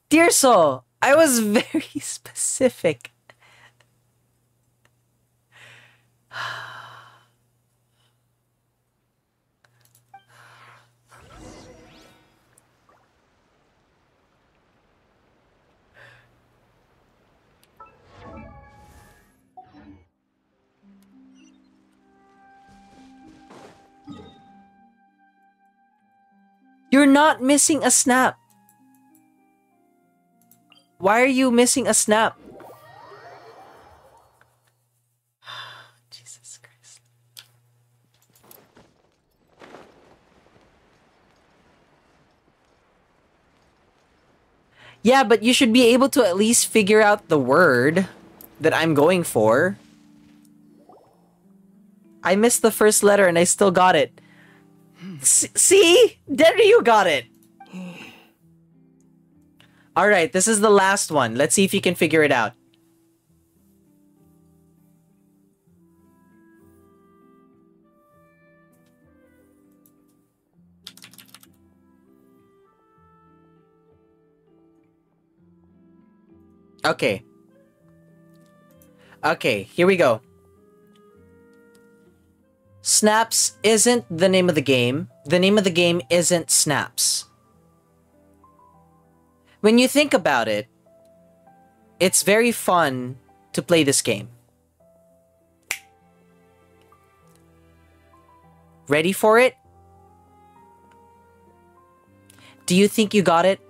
Tirso, I was very specific. You're not missing a snap. Why are you missing a snap? Yeah, but you should be able to at least figure out the word that I'm going for. I missed the first letter and I still got it. See? Denryu got it. Alright, this is the last one. Let's see if you can figure it out. Okay. Okay, here we go. Snaps isn't the name of the game. The name of the game isn't Snaps. When you think about it, it's very fun to play this game. Ready for it? Do you think you got it?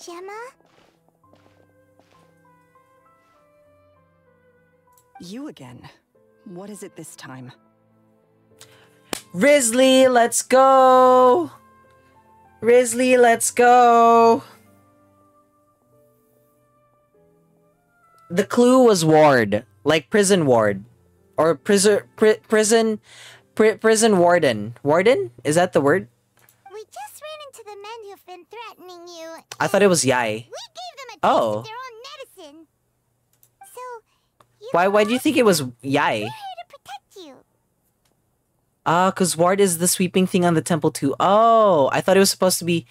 Gemma? You again. What is it this time? Risley, let's go! Risley, let's go! The clue was ward. Like prison ward. Or prison warden. Warden? Is that the word? We just ran into the men who've been threatening you. I thought it was Yai. We gave them a taste Oh. of their own medicine. So, you Why do you think it was Yai? we're here to protect you. Cause ward is the sweeping thing on the temple too. Oh, I thought it was supposed to be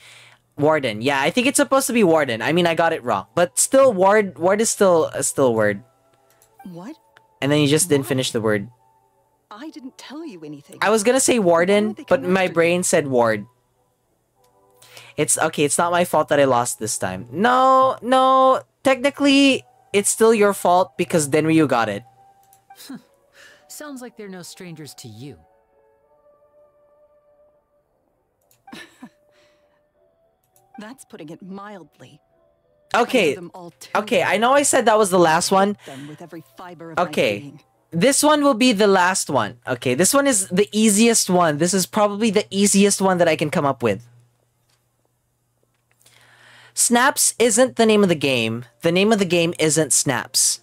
warden. Yeah, I think it's supposed to be warden. I mean, I got it wrong. But still, ward is still a word. What? And then you just didn't finish the word. I didn't tell you anything. I was gonna say warden, would they but come my after you? brain said ward. It's okay, it's not my fault that I lost this time. No, technically, it's still your fault because Denryu got it. Sounds like they're no strangers to you. That's putting it mildly. Okay, them all too okay, I know I said that was the last one. them with every fiber of my Okay, being. this one will be the last one. Okay, this one is the easiest one. This is probably the easiest one that I can come up with. Snaps isn't the name of the game. The name of the game isn't Snaps.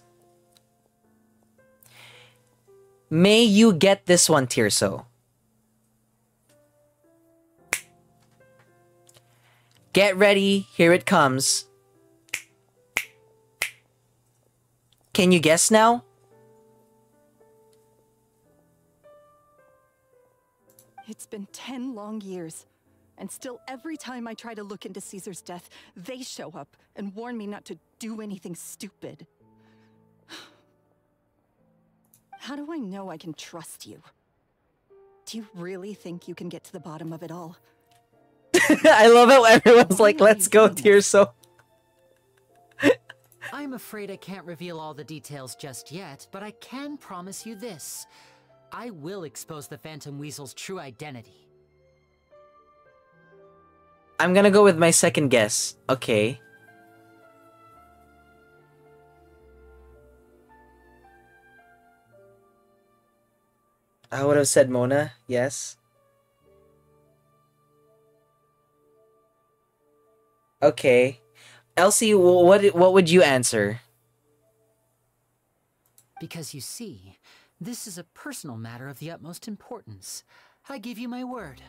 May you get this one, Tirso. Get ready, here it comes. Can you guess now? It's been 10 long years, and still every time I try to look into Caesar's death, they show up and warn me not to do anything stupid. How do I know I can trust you? Do you really think you can get to the bottom of it all? I love how everyone's like, let's go, Tirso. I'm afraid I can't reveal all the details just yet, but I can promise you this. I will expose the Phantom Weasel's true identity. I'm gonna go with my second guess. Okay. I would have said Mona, yes. Okay. Elsie, what would you answer? Because you see, this is a personal matter of the utmost importance. I give you my word.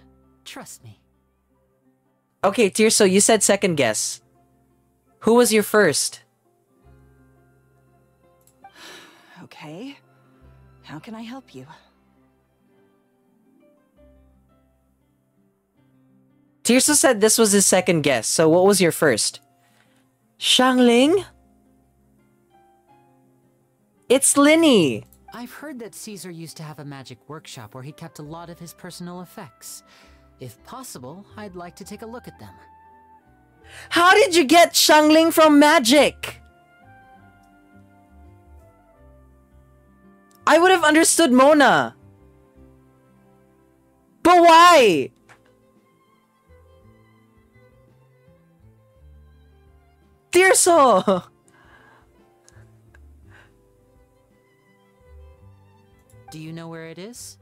Trust me. Okay, Tirso, you said second guess. Who was your first? Okay. How can I help you? Tirso said this was his second guess, so what was your first? Xiangling? It's Linny! I've heard that Caesar used to have a magic workshop where he kept a lot of his personal effects. If possible, I'd like to take a look at them. How did you get Xiangling from magic? I would have understood Mona. But why? Tirso! Do you know where it is?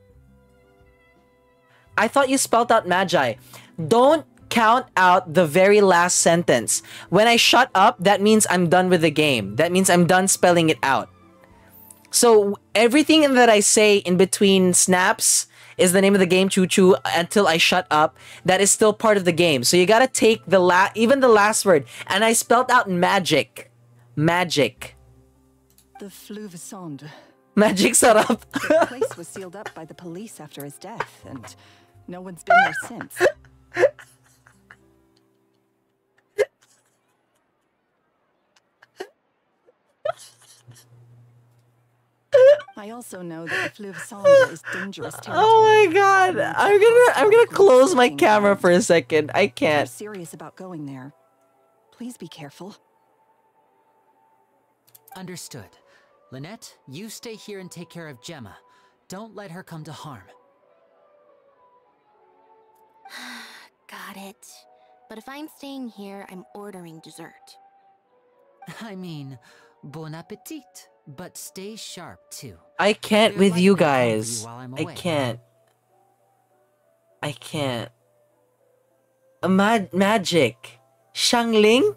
I thought you spelled out magi. Don't count out the very last sentence. When I shut up, that means I'm done with the game. That means I'm done spelling it out. So everything that I say in between snaps is the name of the game, choo choo, until I shut up. That is still part of the game. So you gotta take even the last word. And I spelled out magic. Magic. The Fluvescende. Magic sarap. The place was sealed up by the police after his death, and no one's been there since. I also know that the Fluvescende is dangerous territory. Oh my god. I'm gonna close my camera for a second. I can't. If you're serious about going there, please be careful. Understood. Lynette, you stay here and take care of Gemma. Don't let her come to harm. Got it. But if I'm staying here, I'm ordering dessert. I mean, bon appetit. But stay sharp, too. I can't with you guys. I can't. Magic. Shangling?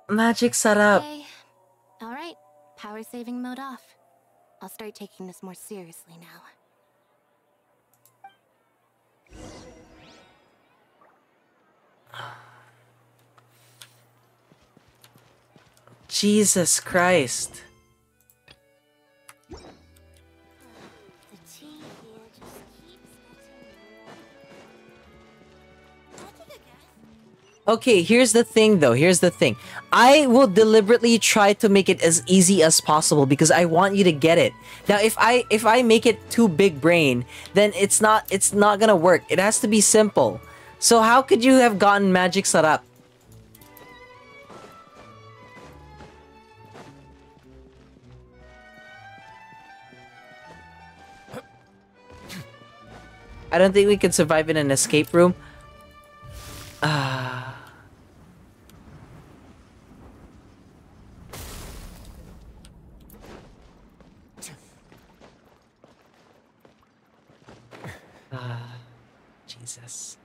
Magic sarap. Okay. Alright, power saving mode off. I'll start taking this more seriously now. Jesus Christ. Okay, here's the thing though. Here's the thing. I will deliberately try to make it as easy as possible because I want you to get it. Now, if I make it too big brain, then it's not gonna work. It has to be simple. So how could you have gotten magic sarap? I don't think we could survive in an escape room. Jesus.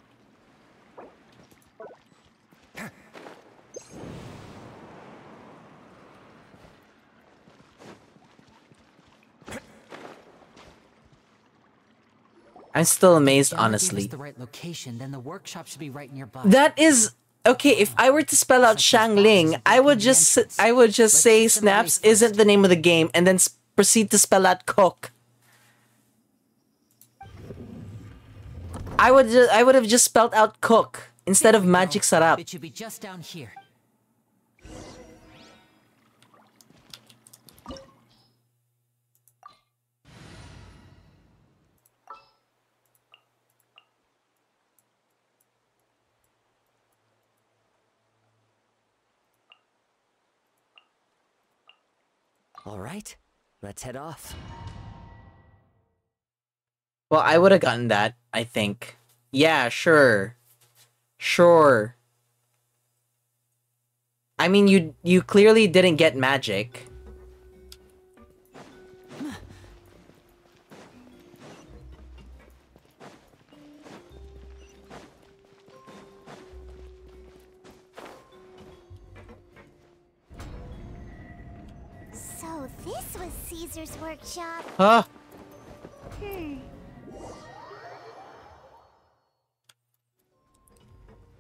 I'm still amazed, honestly. The right location, then the workshop should be right nearby. That is okay. If I were to spell out Shangling, I would just say Snaps isn't the name of the game, and then proceed to spell out Cook. I would have just spelled out Cook instead of Magic Sarap. It should be just down here. All right, let's head off. Well, I would have gotten that, I think. Yeah, sure. Sure. I mean, you clearly didn't get magic. So this was Caesar's workshop. Huh?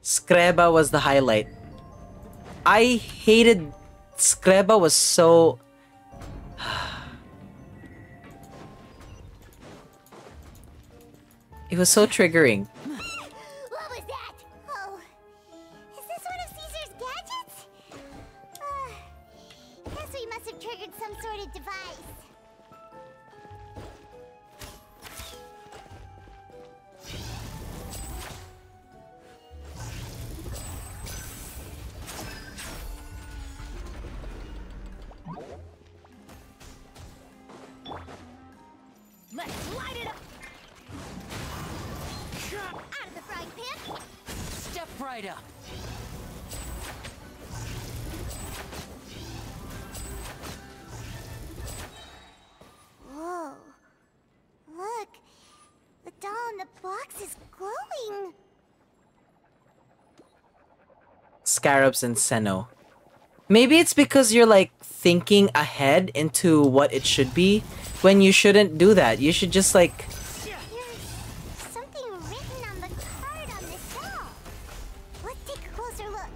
Skreba was the highlight. I hated Skreba was so... It was so triggering. What was that? Oh, is this one of Caesar's gadgets? Guess we must have triggered some sort of device. Let's light it up! Out of the frying pan. Step right up. box is glowing. Scarabs and Senno. Maybe it's because you're like thinking ahead into what it should be when you shouldn't do that. You should just like... There's something written on the card on the shelf. Let's take a closer look.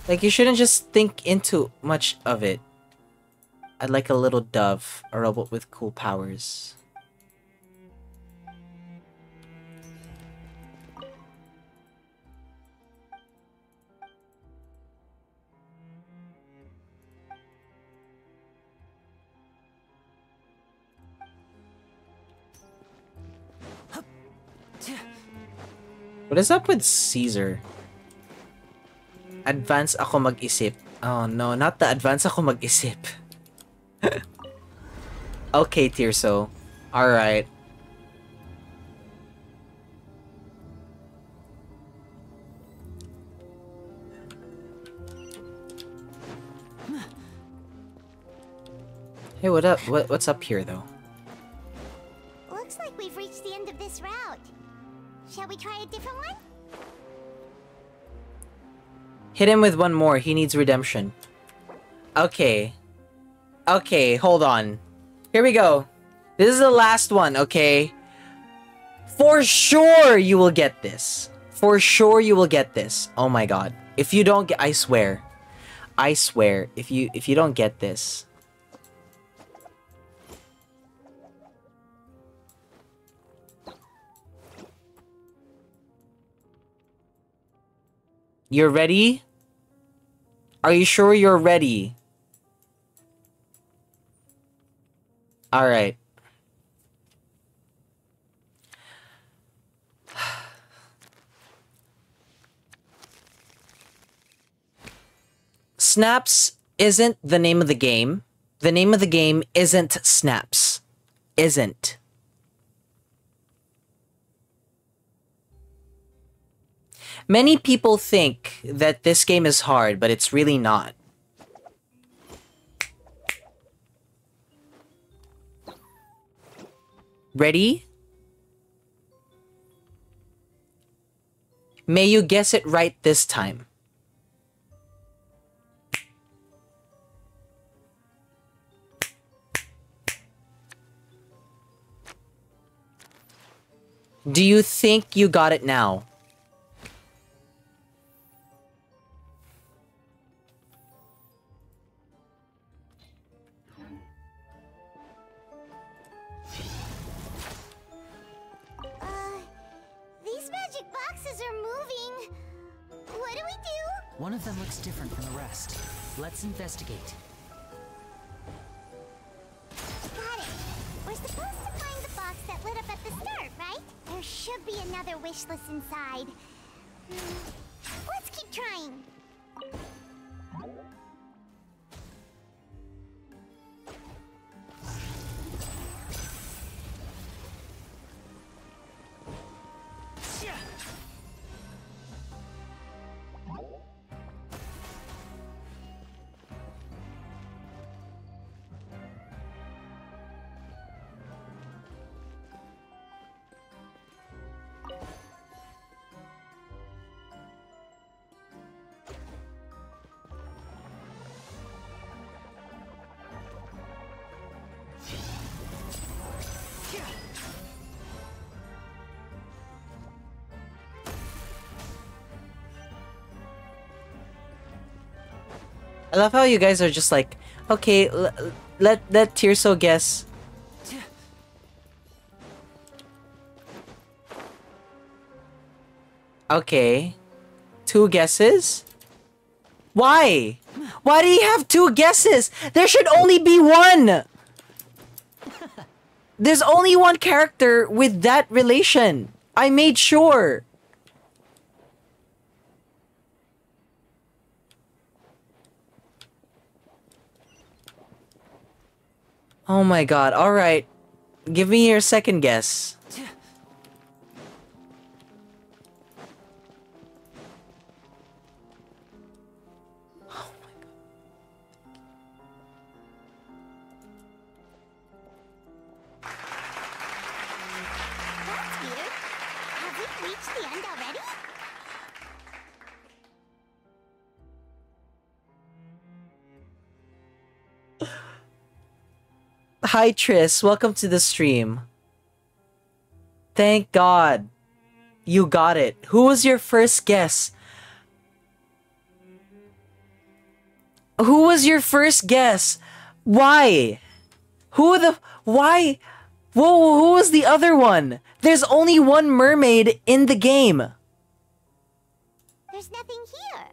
Like, you shouldn't just think into much of it. I'd like a little dove, a robot with cool powers. What is up with Caesar? Advance ako mag-isip. Oh no, not the advance ako mag-isip. Okay, Tirso. Alright. Hey, what up? What's up here, though? Looks like we've reached the end of this route. Shall we try a different one? Hit him with one more. He needs redemption. Okay. Okay, hold on. Here we go. This is the last one, okay? For sure you will get this. For sure you will get this. Oh my god. If you don't get... I swear. I swear. If you don't get this... You're ready? Are you sure you're ready? Alright. Snaps isn't the name of the game. The name of the game isn't Snaps. Isn't. Many people think that this game is hard, but it's really not. Ready? May you guess it right this time. Do you think you got it now? These magic boxes are moving. What do we do? One of them looks different from the rest. Let's investigate. Got it. We're supposed to find the box that lit up at the start, right? There should be another wish list inside. Let's keep trying. I love how you guys are just like, okay, let Tirso guess. Okay. 2 guesses? Why? Why do you have 2 guesses? There should only be 1! There's only 1 character with that relation. I made sure. Oh my god, alright. Give me your second guess. We've reached the end already? Hi Tris, welcome to the stream. Thank God. You got it. Who was your first guess? Who was your first guess? Why? Why? Whoa, who was the other one? There's only one mermaid in the game. There's nothing here.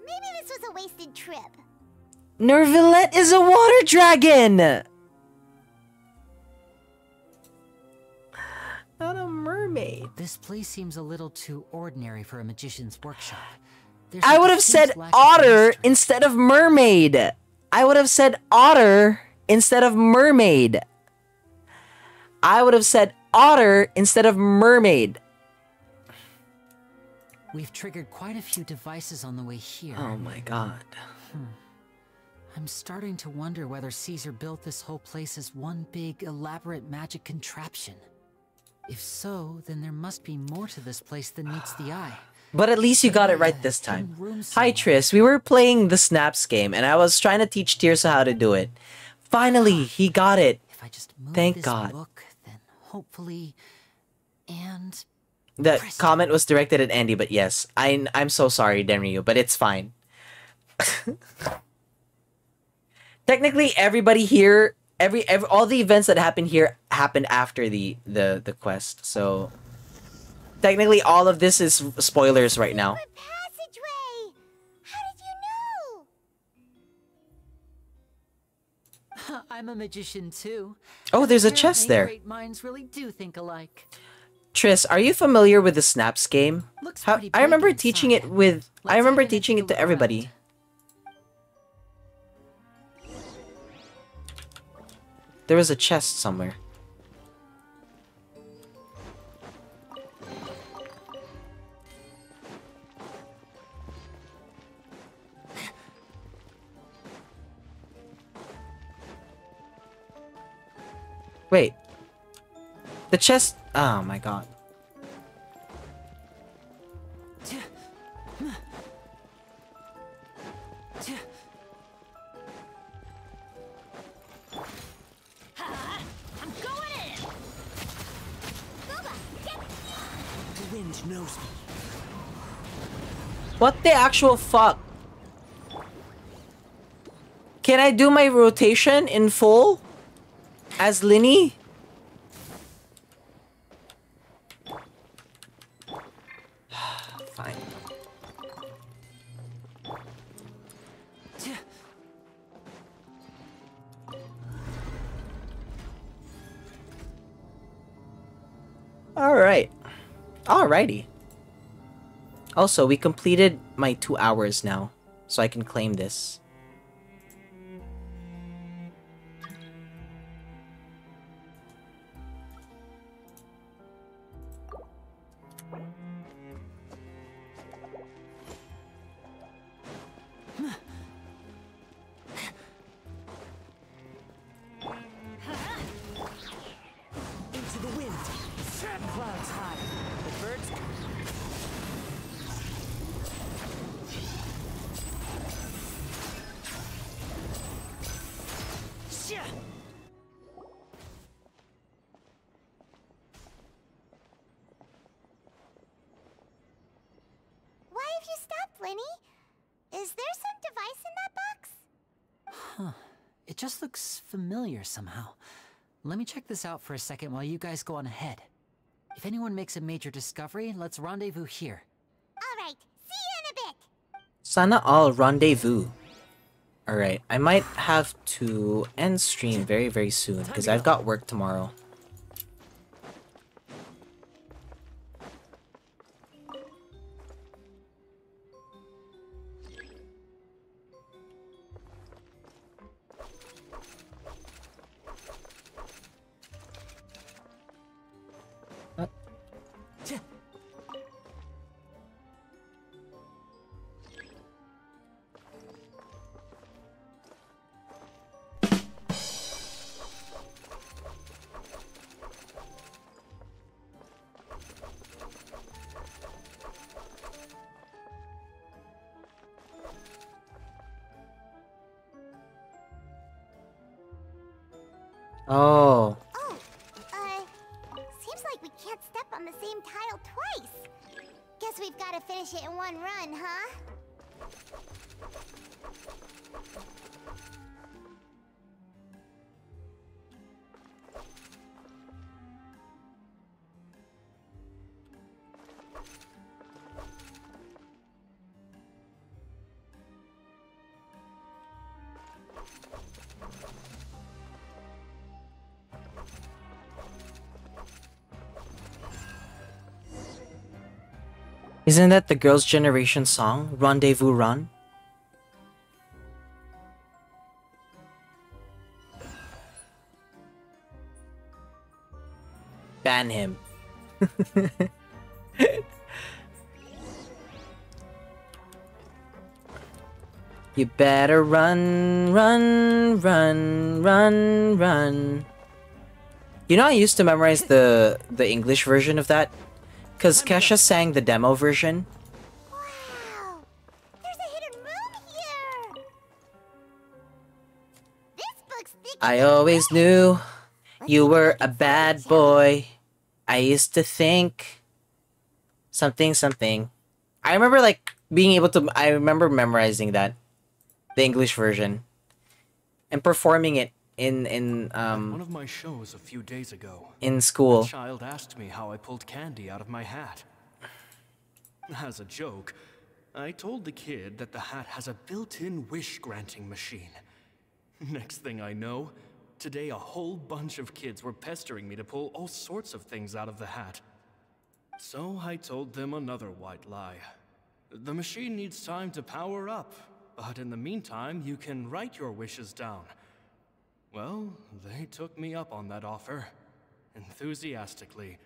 Maybe this was a wasted trip. Nervillette is a water dragon! Not a mermaid. This place seems a little too ordinary for a magician's workshop. I would have said otter instead of mermaid. I would have said otter instead of mermaid. I would have said otter instead of mermaid. We've triggered quite a few devices on the way here. Oh my god. I'm starting to wonder whether Caesar built this whole place as one big, elaborate magic contraption. If so, then there must be more to this place than meets the eye. But at least you got it right this time. Hi Tris, we were playing the Snaps game and I was trying to teach Tirsa how to do it. Finally, he got it. If I just move Thank this God. book, then hopefully... And... The comment was directed at Andy, but yes. I'm so sorry, Denryu, but it's fine. Technically, everybody here, all the events that happened here happened after the quest. So technically, all of this is spoilers right now. Passageway! How did you know? I'm a magician too. Oh, there's a Apparently, chest there. Great minds really do think alike. Tris, are you familiar with the Snaps game? I remember teaching it with. I remember teaching it to everybody. There was a chest somewhere. Wait. The chest... Oh my god. I'm going in. The wind knows me. What the actual fuck? Can I do my rotation in full? As Linny? Fine. Alright. Alrighty. Also, we completed my 2 hours now, so I can claim this. Into the wind. Clouds high. The birds. Why have you stopped, Linny? Is there some device in that box? Huh. It just looks familiar somehow. Let me check this out for a second while you guys go on ahead. If anyone makes a major discovery, let's rendezvous here. Alright, see you in a bit! Sana all rendezvous. Alright, I might have to end stream very, very soon because I've got work tomorrow. Oh. Seems like we can't step on the same tile twice. Guess we've got to finish it in one run, huh? Isn't that the Girls' Generation song, Rendezvous Run? Ban him. You better run, run, run, run, run. You know, I used to memorize the English version of that, because Kesha sang the demo version. Wow! There's a hidden room here! This book's thick. I always knew you were a bad boy. I used to think something something. I remember like being able to. I remember memorizing that, the English version, and performing it in one of my shows a few days ago. in school. A child asked me how I pulled candy out of my hat. As a joke, I told the kid that the hat has a built-in wish-granting machine. Next thing I know, today a whole bunch of kids were pestering me to pull all sorts of things out of the hat. So I told them another white lie. The machine needs time to power up, but in the meantime, you can write your wishes down. Well, they took me up on that offer, enthusiastically.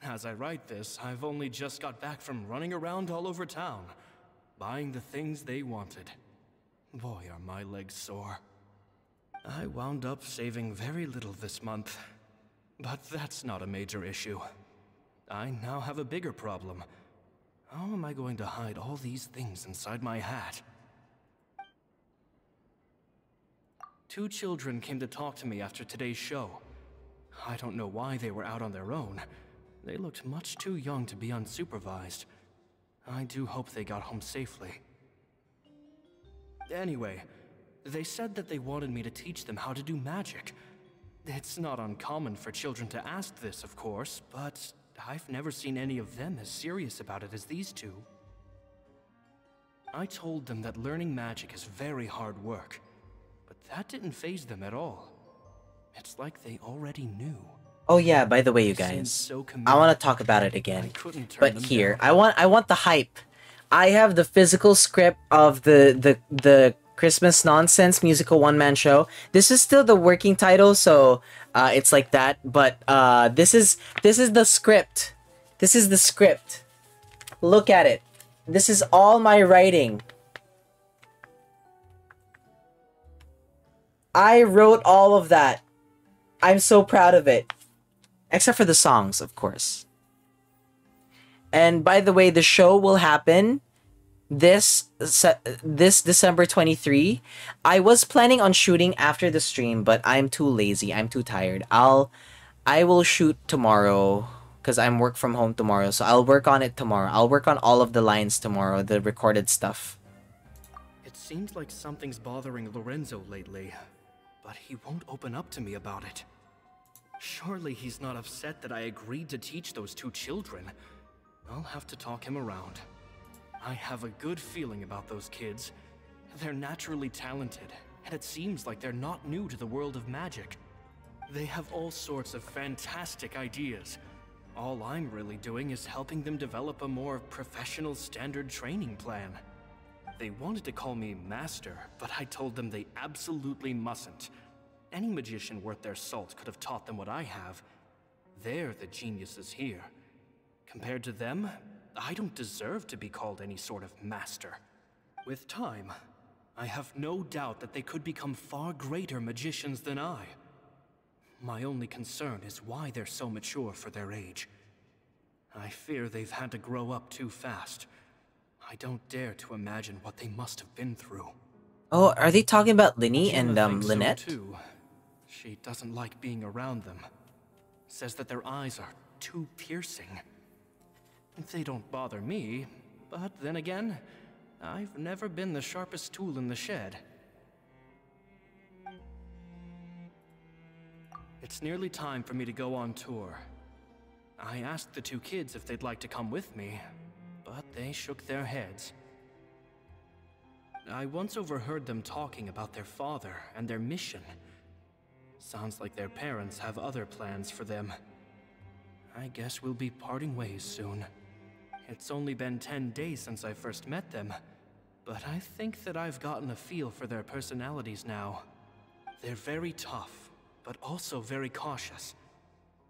As I write this, I've only just got back from running around all over town, buying the things they wanted. Boy, are my legs sore. I wound up saving very little this month, but that's not a major issue. I now have a bigger problem. How am I going to hide all these things inside my hat? 2 children came to talk to me after today's show. I don't know why they were out on their own. They looked much too young to be unsupervised. I do hope they got home safely. Anyway, they said that they wanted me to teach them how to do magic. It's not uncommon for children to ask this, of course, but I've never seen any of them as serious about it as these 2. I told them that learning magic is very hard work. That didn't faze them at all. It's like they already knew. Oh yeah, by the way, you guys, I want to talk about it again. But here, I want the hype. I have the physical script of the Christmas nonsense musical one-man show. This is still the working title, so it's like that. But this is the script. This is the script. Look at it. This is all my writing. I wrote all of that. I'm so proud of it. Except for the songs, of course. And by the way, the show will happen this December 23. I was planning on shooting after the stream, but I'm too lazy. I'm too tired. I will shoot tomorrow because I'm work from home tomorrow. So I'll work on it tomorrow. I'll work on all of the lines tomorrow, the recorded stuff. It seems like something's bothering Lorenzo lately. But he won't open up to me about it. Surely he's not upset that I agreed to teach those 2 children. I'll have to talk him around. I have a good feeling about those kids. They're naturally talented, and it seems like they're not new to the world of magic. They have all sorts of fantastic ideas. All I'm really doing is helping them develop a more professional standard training plan. They wanted to call me Master, but I told them they absolutely mustn't. Any magician worth their salt could have taught them what I have. They're the geniuses here. Compared to them, I don't deserve to be called any sort of master. With time, I have no doubt that they could become far greater magicians than I. My only concern is why they're so mature for their age. I fear they've had to grow up too fast. I don't dare to imagine what they must have been through. Oh, are they talking about Linny and Gemma thinks so Lynette? too. She doesn't like being around them. Says that their eyes are too piercing. They don't bother me, but then again, I've never been the sharpest tool in the shed. It's nearly time for me to go on tour. I asked the two kids if they'd like to come with me, but they shook their heads. I once overheard them talking about their father and their mission. Sounds like their parents have other plans for them. I guess we'll be parting ways soon. It's only been 10 days since I first met them, but I think that I've gotten a feel for their personalities now. They're very tough, but also very cautious,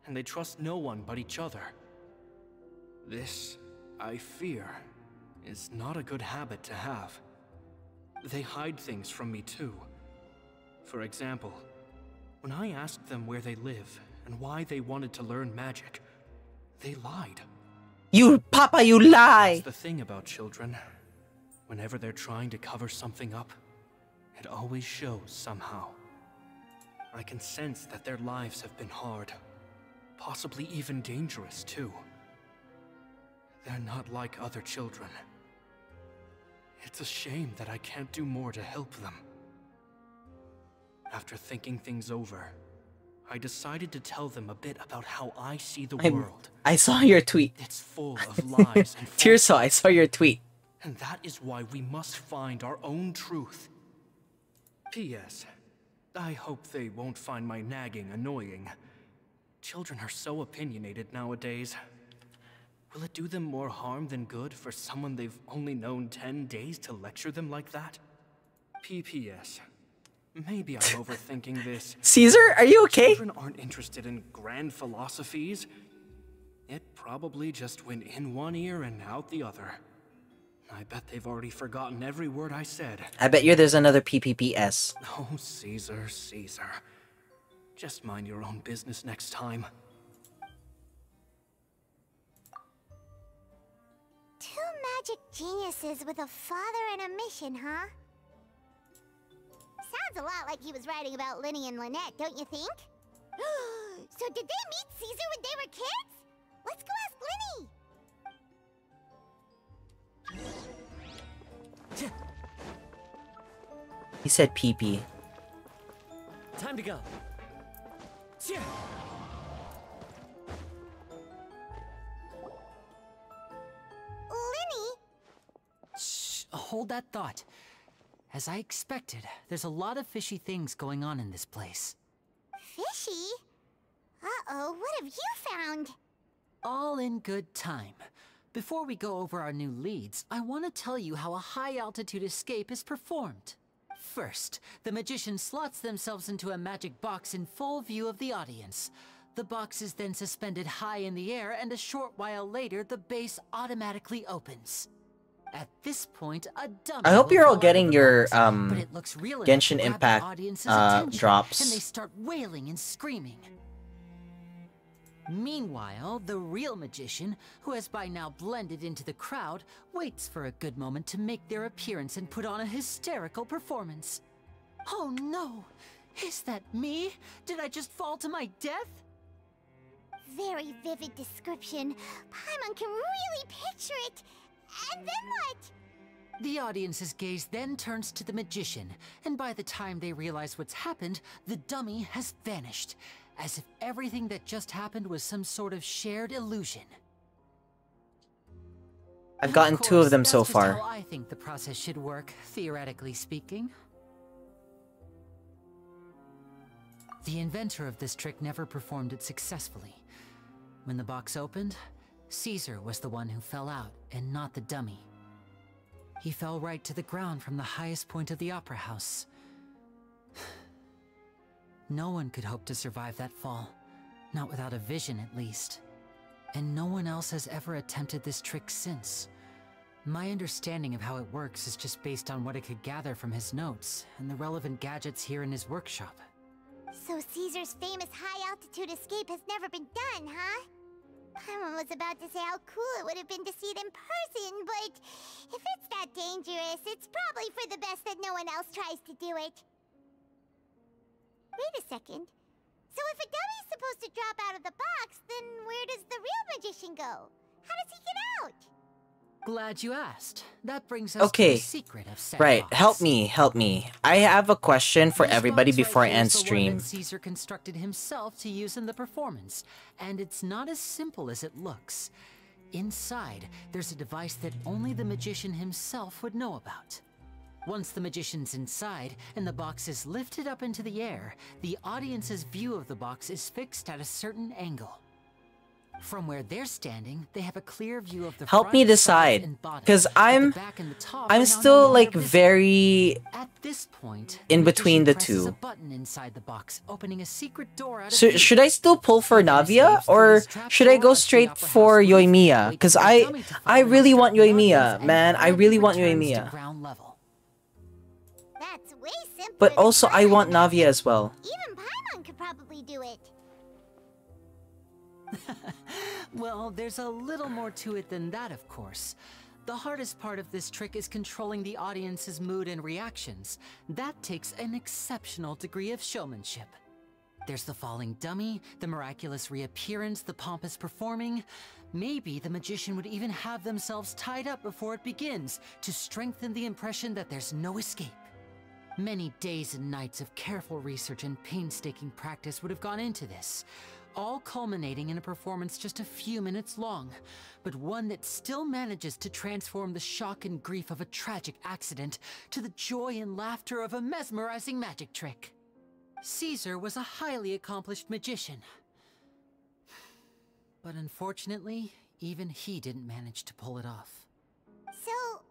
and they trust no one but each other. This, I fear, is not a good habit to have. They hide things from me too. For example, when I asked them where they live and why they wanted to learn magic, they lied. You, Papa, you lie! That's the thing about children. Whenever they're trying to cover something up, it always shows somehow. I can sense that their lives have been hard. Possibly even dangerous, too. They're not like other children. It's a shame that I can't do more to help them. After thinking things over, I decided to tell them a bit about how I see the world. I saw your tweet. It's full of lies and Tearsaw, I saw your tweet. And that is why we must find our own truth. P.S. I hope they won't find my nagging annoying. Children are so opinionated nowadays. Will it do them more harm than good for someone they've only known 10 days to lecture them like that? P.P.S. Maybe I'm overthinking this. Caesar, are you okay? Children aren't interested in grand philosophies. It probably just went in one ear and out the other. I bet they've already forgotten every word I said. I bet there's another PPPS. Oh, Caesar, Caesar. Just mind your own business next time. Two magic geniuses with a father and a mission, huh? Sounds a lot like he was writing about Linny and Lynette, don't you think? So did they meet Caesar when they were kids? Let's go ask Linny! He said PP. Time to go. Linny? Shh, hold that thought. As I expected, there's a lot of fishy things going on in this place. Fishy? Uh-oh, what have you found? All in good time. Before we go over our new leads, I want to tell you how a high-altitude escape is performed. First, the magician slots themselves into a magic box in full view of the audience. The box is then suspended high in the air, and a short while later, the base automatically opens. At this point, a dummy I hope will you're all fall out getting of the your box, but it looks real enough to Genshin grab the Impact audience's attention, drops. and they start wailing and screaming. Meanwhile, the real magician, who has by now blended into the crowd, waits for a good moment to make their appearance and put on a hysterical performance. Oh no! Is that me? Did I just fall to my death? Very vivid description. Paimon can really picture it. And then what? The audience's gaze then turns to the magician, and by the time they realize what's happened, the dummy has vanished, as if everything that just happened was some sort of shared illusion. I've gotten two of them so That's just far. how I think the process should work, theoretically speaking. The inventor of this trick never performed it successfully. When the box opened, Caesar was the one who fell out, and not the dummy. He fell right to the ground from the highest point of the opera house. No one could hope to survive that fall. Not without a vision, at least. And no one else has ever attempted this trick since. My understanding of how it works is just based on what I could gather from his notes and the relevant gadgets here in his workshop. So Caesar's famous high-altitude escape has never been done, huh? Paimon was about to say how cool it would have been to see it in person, but if it's that dangerous, it's probably for the best that no one else tries to do it. wait a second. So if a dummy's supposed to drop out of the box, then where does the real magician go? How does he get out? Glad you asked. That brings us to Okay. the secret of said Right. box. Help me. I have a question for This everybody box right before I here end is the one stream. that Caesar constructed himself to use in the performance, and it's not as simple as it looks. Inside, there's a device that only the magician himself would know about. Once the magician's inside and the box is lifted up into the air, the audience's view of the box is fixed at a certain angle. From where they're standing, they have a clear view of the Help front, me sides, decide, and bottom, because but the I'm back and the top are now still no longer like visible. very At this point, in the between the magician presses two. a button inside the box, opening a secret door out of So view. should I still pull for He then Navia, escapes through or this trap should I door go out to the straight opera for house roof, Yoimiya? wait Because for the dummy to fall I and really distract want the audience, Yoimiya, and man. I finally really want returns to Yoimiya. ground level. That's way simpler. But than also I Paimon want magic. Navia as well. Even Paimon could probably do it. Well, there's a little more to it than that, of course. The hardest part of this trick is controlling the audience's mood and reactions. That takes an exceptional degree of showmanship. There's the falling dummy, the miraculous reappearance, the pompous performing. Maybe the magician would even have themselves tied up before it begins to strengthen the impression that there's no escape. Many days and nights of careful research and painstaking practice would have gone into this, all culminating in a performance just a few minutes long, but one that still manages to transform the shock and grief of a tragic accident to the joy and laughter of a mesmerizing magic trick. Caesar was a highly accomplished magician. But unfortunately, even he didn't manage to pull it off. So,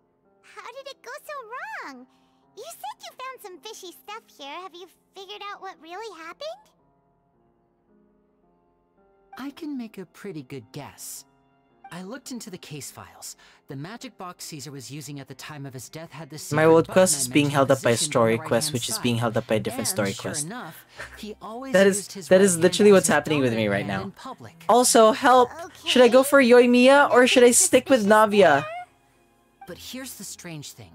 how did it go so wrong? You said you found some fishy stuff here. Have you figured out what really happened? I can make a pretty good guess. I looked into the case files. The magic box Caesar was using at the time of his death had the My secret world button quest I is being mentioned held up by positioned on story the quest, right-hand which is side. being held up by a different And story sure quest. enough, he always That used his is right literally hand what's as his happening with me dominant right hand now. in public. Also, help! Should I go for Yoimiya or should I stick with Navia? But here's the strange thing.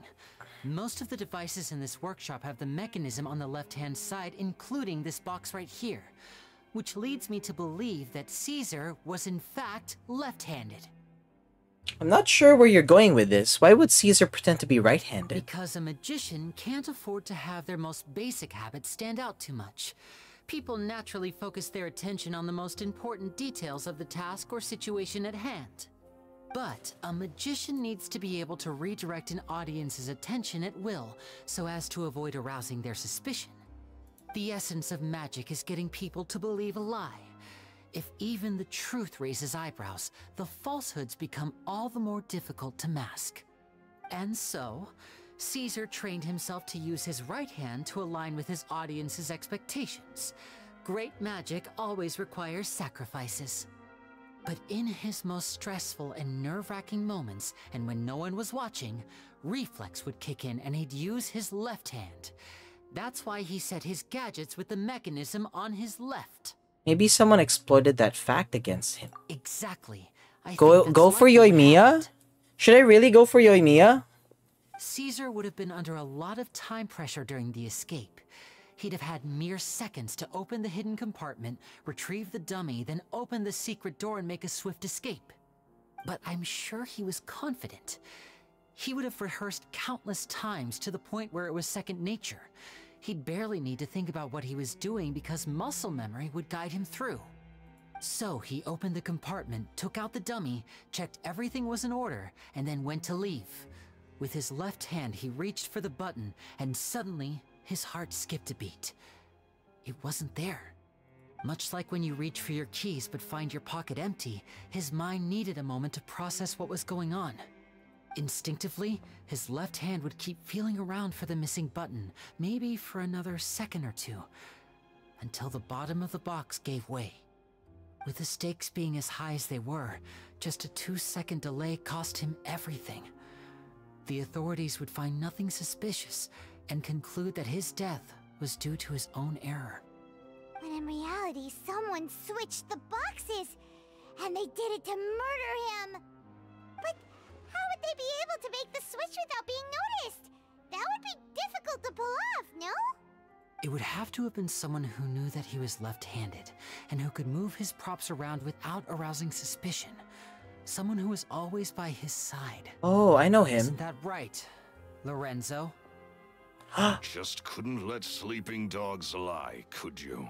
Most of the devices in this workshop have the mechanism on the left-hand side, including this box right here, which leads me to believe that Caesar was in fact left-handed. I'm not sure where you're going with this. Why would Caesar pretend to be right-handed? Because a magician can't afford to have their most basic habits stand out too much. People naturally focus their attention on the most important details of the task or situation at hand. But a magician needs to be able to redirect an audience's attention at will, so as to avoid arousing their suspicion. The essence of magic is getting people to believe a lie. If even the truth raises eyebrows, the falsehoods become all the more difficult to mask. And so, Caesar trained himself to use his right hand to align with his audience's expectations. Great magic always requires sacrifices. But in his most stressful and nerve-wracking moments, and when no one was watching, reflex would kick in and he'd use his left hand. That's why he set his gadgets with the mechanism on his left. Maybe someone exploited that fact against him. Exactly. Go for Yoimiya? Should I really go for Yoimiya? Caesar would have been under a lot of time pressure during the escape. He'd have had mere seconds to open the hidden compartment, retrieve the dummy, then open the secret door and make a swift escape. But I'm sure he was confident. He would have rehearsed countless times to the point where it was second nature. He'd barely need to think about what he was doing because muscle memory would guide him through. So he opened the compartment, took out the dummy, checked everything was in order, and then went to leave. With his left hand, he reached for the button, and suddenly, his heart skipped a beat. It wasn't there. Much like when you reach for your keys but find your pocket empty, his mind needed a moment to process what was going on. Instinctively, his left hand would keep feeling around for the missing button, maybe for another second or two, until the bottom of the box gave way. With the stakes being as high as they were, just a 2-second delay cost him everything. The authorities would find nothing suspicious and conclude that his death was due to his own error. When in reality, someone switched the boxes, and they did it to murder him. But how would they be able to make the switch without being noticed? That would be difficult to pull off, no? It would have to have been someone who knew that he was left-handed, and who could move his props around without arousing suspicion. Someone who was always by his side. Oh, I know him. Isn't that right, Lorenzo? Just couldn't let sleeping dogs lie, could you?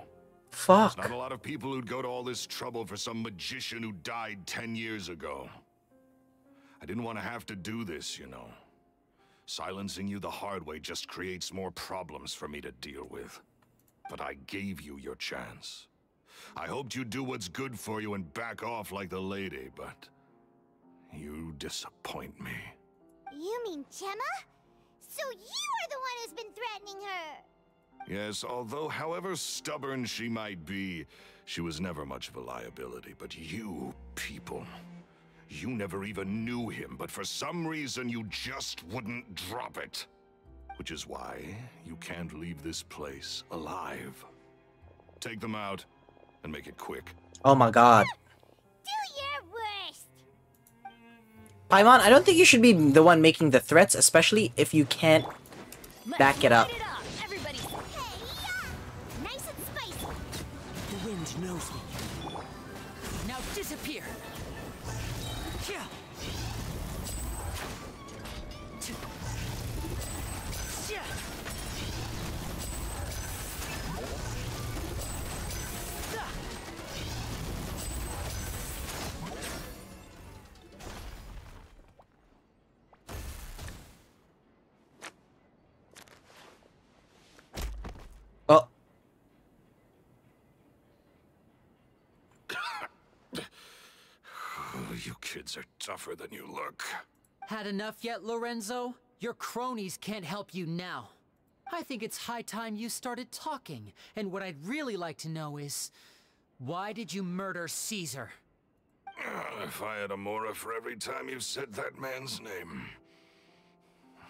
Fuck. There's not a lot of people who'd go to all this trouble for some magician who died 10 years ago. I didn't want to have to do this, you know. Silencing you the hard way just creates more problems for me to deal with. But I gave you your chance. I hoped you'd do what's good for you and back off like the lady, but you disappoint me. You mean Gemma? So you are the one who's been threatening her! Yes, although however stubborn she might be, she was never much of a liability. But you people, you never even knew him, but for some reason you just wouldn't drop it. Which is why you can't leave this place alive. Take them out, and make it quick. Oh my god. Do your worst! Paimon, I don't think you should be the one making the threats, especially if you can't back it up. Everybody! Hey, nice and spicy! The wind knows me. Now disappear! Yeah. Oh. You kids are tougher than you look. Had enough yet, Lorenzo? Your cronies can't help you now. I think it's high time you started talking. And what I'd really like to know is, why did you murder Caesar? If I had a Mora for every time you said that man's name.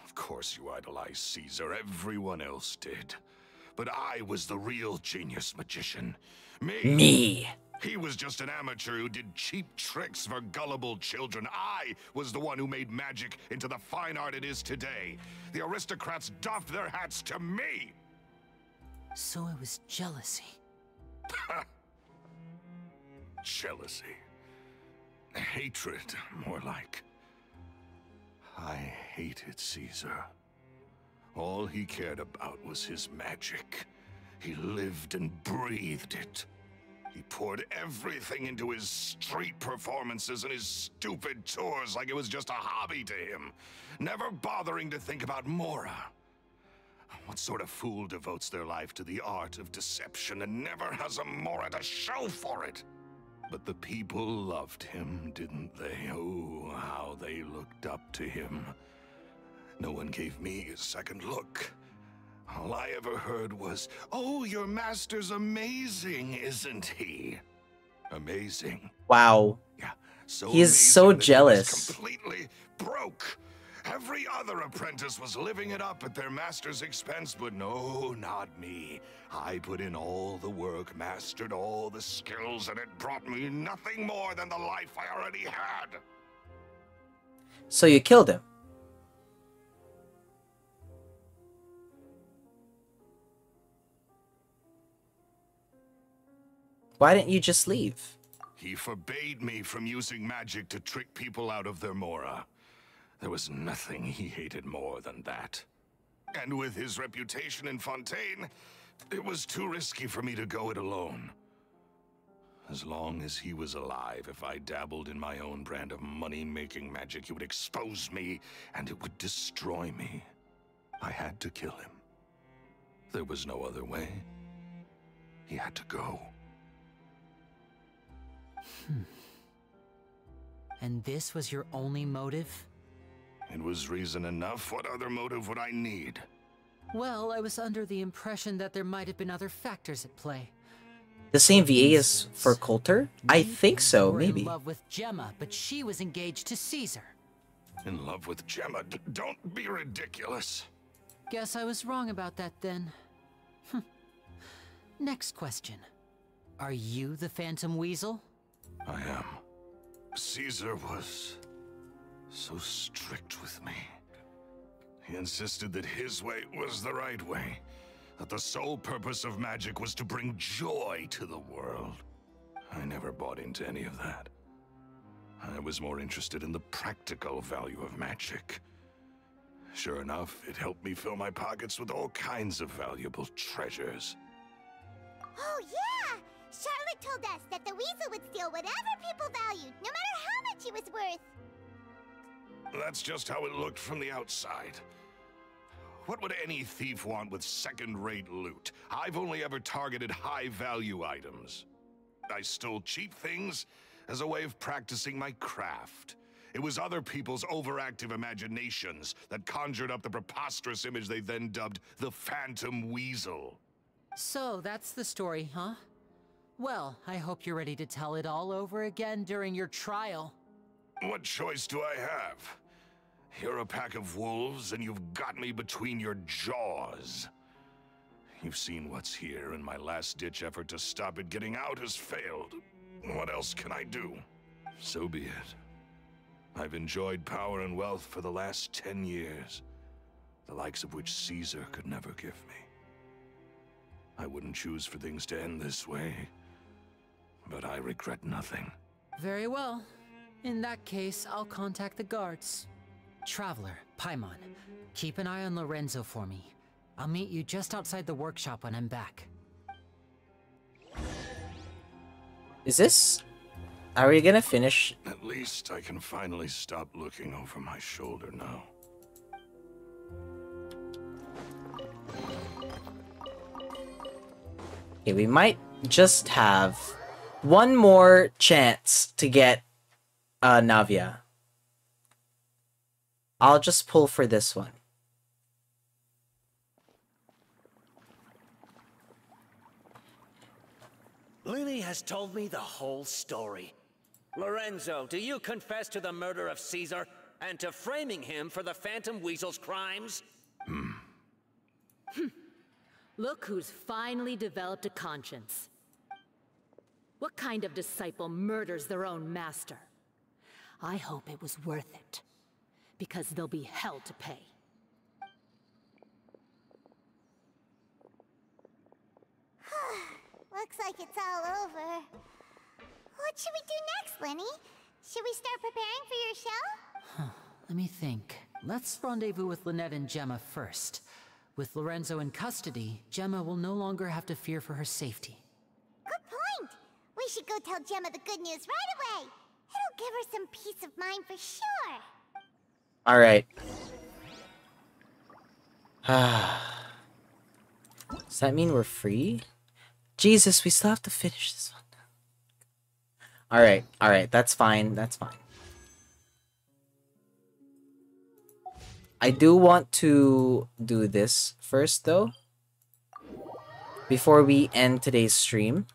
Of course you idolized Caesar, everyone else did. But I was the real genius magician. Me. He was just an amateur who did cheap tricks for gullible children. I was the one who made magic into the fine art it is today. The aristocrats doffed their hats to me. So it was jealousy. Jealousy. Hatred, more like. I hated Caesar. All he cared about was his magic. He lived and breathed it. He poured everything into his street performances and his stupid tours like it was just a hobby to him, never bothering to think about Mora. What sort of fool devotes their life to the art of deception and never has a Mora to show for it? But the people loved him, didn't they? Oh, how they looked up to him. No one gave me a second look. All I ever heard was, "Oh, your master's amazing, isn't he?" Amazing. Wow. Yeah, so he is so amazing that he was jealous. Completely broke. Every other apprentice was living it up at their master's expense, but no, not me. I put in all the work, mastered all the skills, and it brought me nothing more than the life I already had. So you killed him. Why didn't you just leave? He forbade me from using magic to trick people out of their Mora. There was nothing he hated more than that. And with his reputation in Fontaine, it was too risky for me to go it alone. As long as he was alive, if I dabbled in my own brand of money-making magic, he would expose me, and it would destroy me. I had to kill him. There was no other way. He had to go. And this was your only motive? It was reason enough. What other motive would I need? Well, I was under the impression that there might have been other factors at play. The same VA is for Coulter? I think so, You were maybe. in love with Gemma, but she was engaged to Caesar. In love with Gemma? Don't be ridiculous. Guess I was wrong about that then. Next question. Are you the Phantom Weasel? I am. Caesar was so strict with me. He insisted that his way was the right way. that the sole purpose of magic was to bring joy to the world. I never bought into any of that. I was more interested in the practical value of magic. Sure enough, it helped me fill my pockets with all kinds of valuable treasures. Oh yeah! Charlotte told us that the weasel would steal whatever people valued, no matter how much it was worth. That's just how it looked from the outside. What would any thief want with second-rate loot? I've only ever targeted high-value items. I stole cheap things as a way of practicing my craft. It was other people's overactive imaginations that conjured up the preposterous image they then dubbed the Phantom Weasel. So that's the story, huh? Well, I hope you're ready to tell it all over again during your trial. What choice do I have? You're a pack of wolves, and you've got me between your jaws. You've seen what's here, and my last-ditch effort to stop it getting out has failed. What else can I do? So be it. I've enjoyed power and wealth for the last 10 years, the likes of which Caesar could never give me. I wouldn't choose for things to end this way, but I regret nothing. Very well. In that case, I'll contact the guards. Traveler, Paimon, keep an eye on Lorenzo for me. I'll meet you just outside the workshop when I'm back. Is this... Are we gonna finish? At least I can finally stop looking over my shoulder now. Okay, we might just have one more chance to get Navia. I'll just pull for this one. Lily has told me the whole story. Lorenzo, do you confess to the murder of Caesar and to framing him for the Phantom Weasel's crimes? Look who's finally developed a conscience. What kind of disciple murders their own master? I hope it was worth it, because there'll be hell to pay. Looks like it's all over. What should we do next, Lenny? Should we start preparing for your show? Let me think. Let's rendezvous with Lynette and Gemma first. With Lorenzo in custody, Gemma will no longer have to fear for her safety. Good point! We should go tell Gemma the good news right away. It'll give her some peace of mind for sure. Alright. Does that mean we're free? Jesus, we still have to finish this one. Alright, that's fine, that's fine. I do want to do this first, though, before we end today's stream.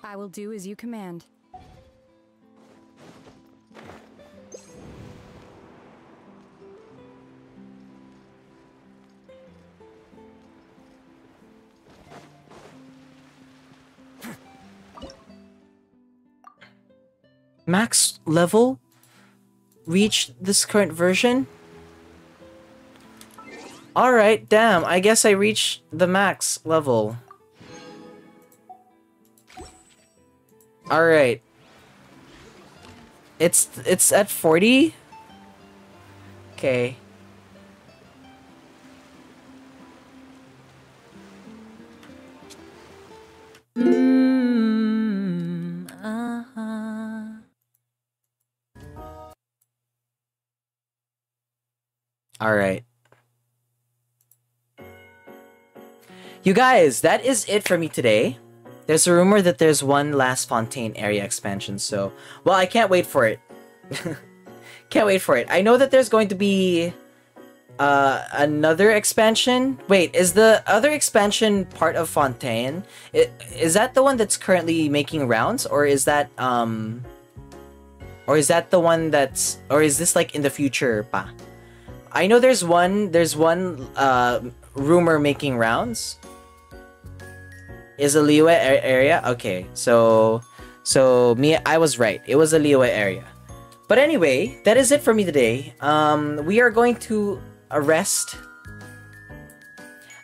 I will do as you command. Max level? Reach this current version? Alright, damn, I guess I reached the max level. Alright. It's at 40? Okay. Alright. You guys, that is it for me today. There's a rumor that there's one last Fontaine area expansion, so... Well, I can't wait for it. Can't wait for it. I know that there's going to be... another expansion? Wait, is the other expansion part of Fontaine? Is that the one that's currently making rounds? Or is that, Or is that the one that's... Or is this, like, in the future pa? I know there's one rumor making rounds. Is a Liyue area? Okay, so I was right. It was a Liyue area. But anyway, that is it for me today. We are going to arrest.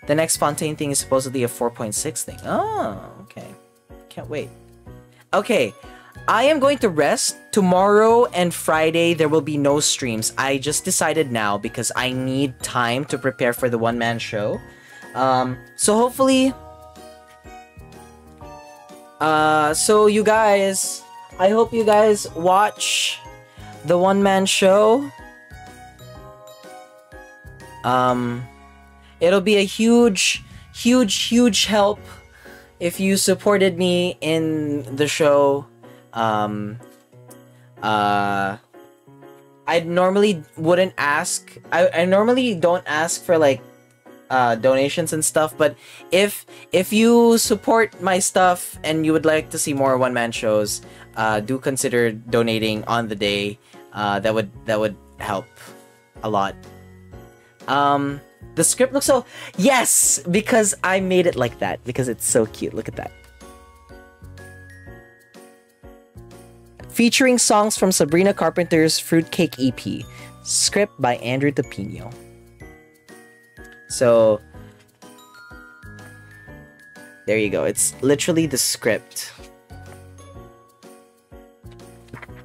The next Fontaine thing is supposedly a 4.6 thing. Oh, okay. Can't wait. Okay, I am going to rest. Tomorrow and Friday, there will be no streams. I just decided now because I need time to prepare for the one-man show. So hopefully... so you guys... I hope you guys watch the one-man show. It'll be a huge help if you supported me in the show. I normally wouldn't ask. I normally don't ask for like donations and stuff, but if you support my stuff and you would like to see more one-man shows, do consider donating on the day. That would help a lot. The script looks so... Yes! Because I made it like that. Because it's so cute. Look at that. Featuring songs from Sabrina Carpenter's Fruitcake EP. Script by Andrew Tapino. So... there you go. It's literally the script.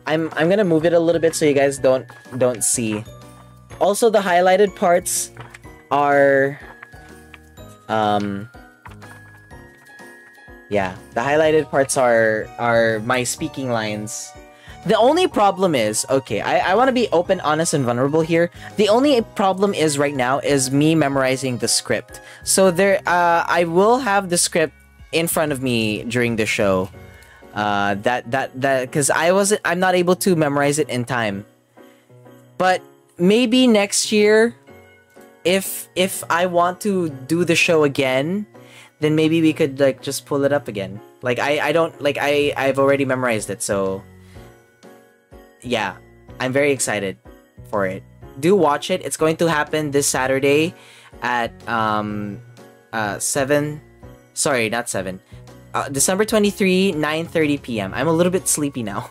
I'm gonna move it a little bit so you guys don't see. Also, the highlighted parts are yeah, the highlighted parts are my speaking lines. The only problem is, okay, I want to be open, honest, and vulnerable here. The only problem is right now is me memorizing the script. So there, I will have the script in front of me during the show. Because I'm not able to memorize it in time. But maybe next year, if I want to do the show again, then maybe we could like just pull it up again. Like I've already memorized it, so yeah, I'm very excited for it. Do watch it. It's going to happen this Saturday at 7. Sorry, not 7. December 23, 9:30 p.m. I'm a little bit sleepy now.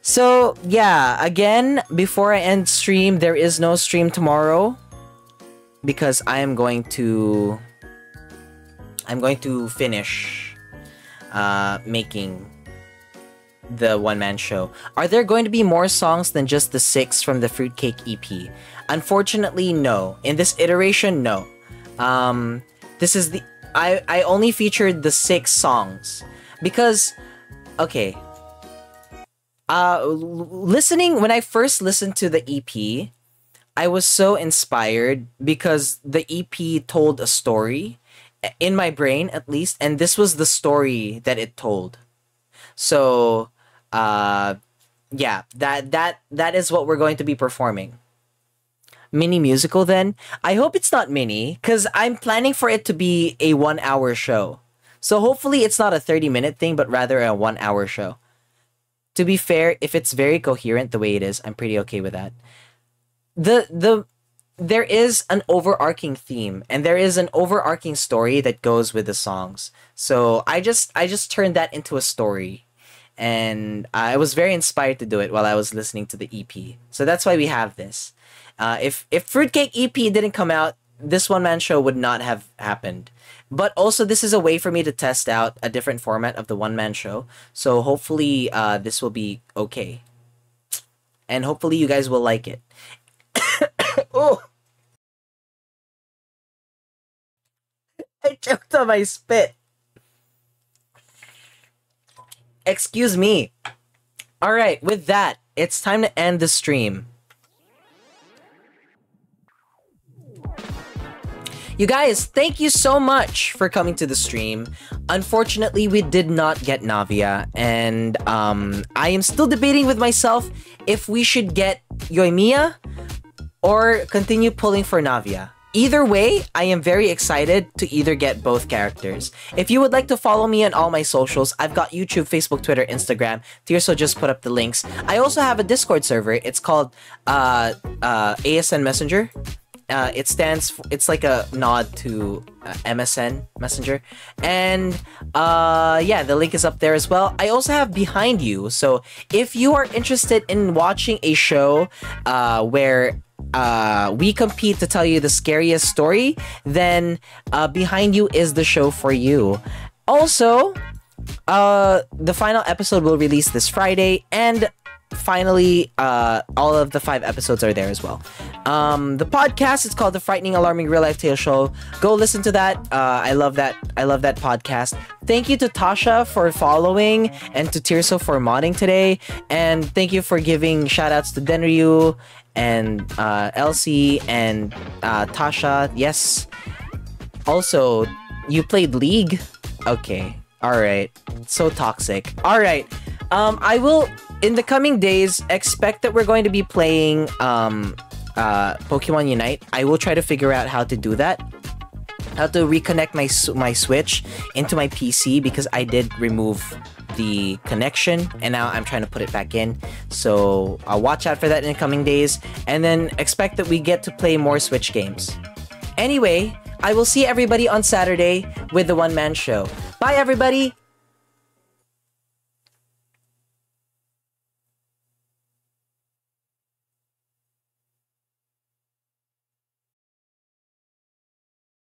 So, yeah, again, before I end stream, there is no stream tomorrow because I am going to finish making the one-man show. Are there going to be more songs than just the 6 from the Fruitcake EP? Unfortunately, no. In this iteration, no. This is the... I only featured the 6 songs because... Okay. When I first listened to the EP, I was so inspired because the EP told a story, in my brain at least, and this was the story that it told. So, yeah, that is what we're going to be performing. Mini musical then? I hope it's not mini, because I'm planning for it to be a 1-hour show. So hopefully it's not a 30-minute thing, but rather a 1-hour show. To be fair, if it's very coherent the way it is, I'm pretty okay with that. There is an overarching theme, and there is an overarching story that goes with the songs. So I just turned that into a story. And I was very inspired to do it while I was listening to the EP. So that's why we have this. If Fruitcake EP didn't come out, this one-man show would not have happened. But also, this is a way for me to test out a different format of the one-man show. So hopefully, this will be okay. And hopefully you guys will like it. Oh! I choked on my spit. Excuse me. Alright, with that, it's time to end the stream. You guys, thank you so much for coming to the stream. Unfortunately, we did not get Navia, and I am still debating with myself if we should get Yoimiya or continue pulling for Navia. Either way, I am very excited to either get both characters. If you would like to follow me on all my socials, I've got YouTube, Facebook, Twitter, Instagram. Tierso just put up the links. I also have a Discord server. It's called ASN Messenger. It's like a nod to MSN Messenger, and yeah, the link is up there as well. I also have Behind You, so if you are interested in watching a show where we compete to tell you the scariest story, then Behind You is the show for you. Also, the final episode will release this Friday, and finally, all of the 5 episodes are there as well. The podcast, it's called The Frightening Alarming Real Life Tale Show. Go listen to that. I love that podcast. Thank you to Tasha for following, and to Tirso for modding today. And thank you for giving shoutouts to Denryu and Elsie and Tasha. Yes. Also, you played League? Okay. Alright. So toxic. Alright. I will, in the coming days, expect that we're going to be playing Pokemon Unite. I will try to figure out how to do that. How to reconnect my Switch into my PC, because I did remove the connection and now I'm trying to put it back in. So I'll watch out for that in the coming days, and then expect that we get to play more Switch games. Anyway, I will see everybody on Saturday with the one-man show. Bye, everybody!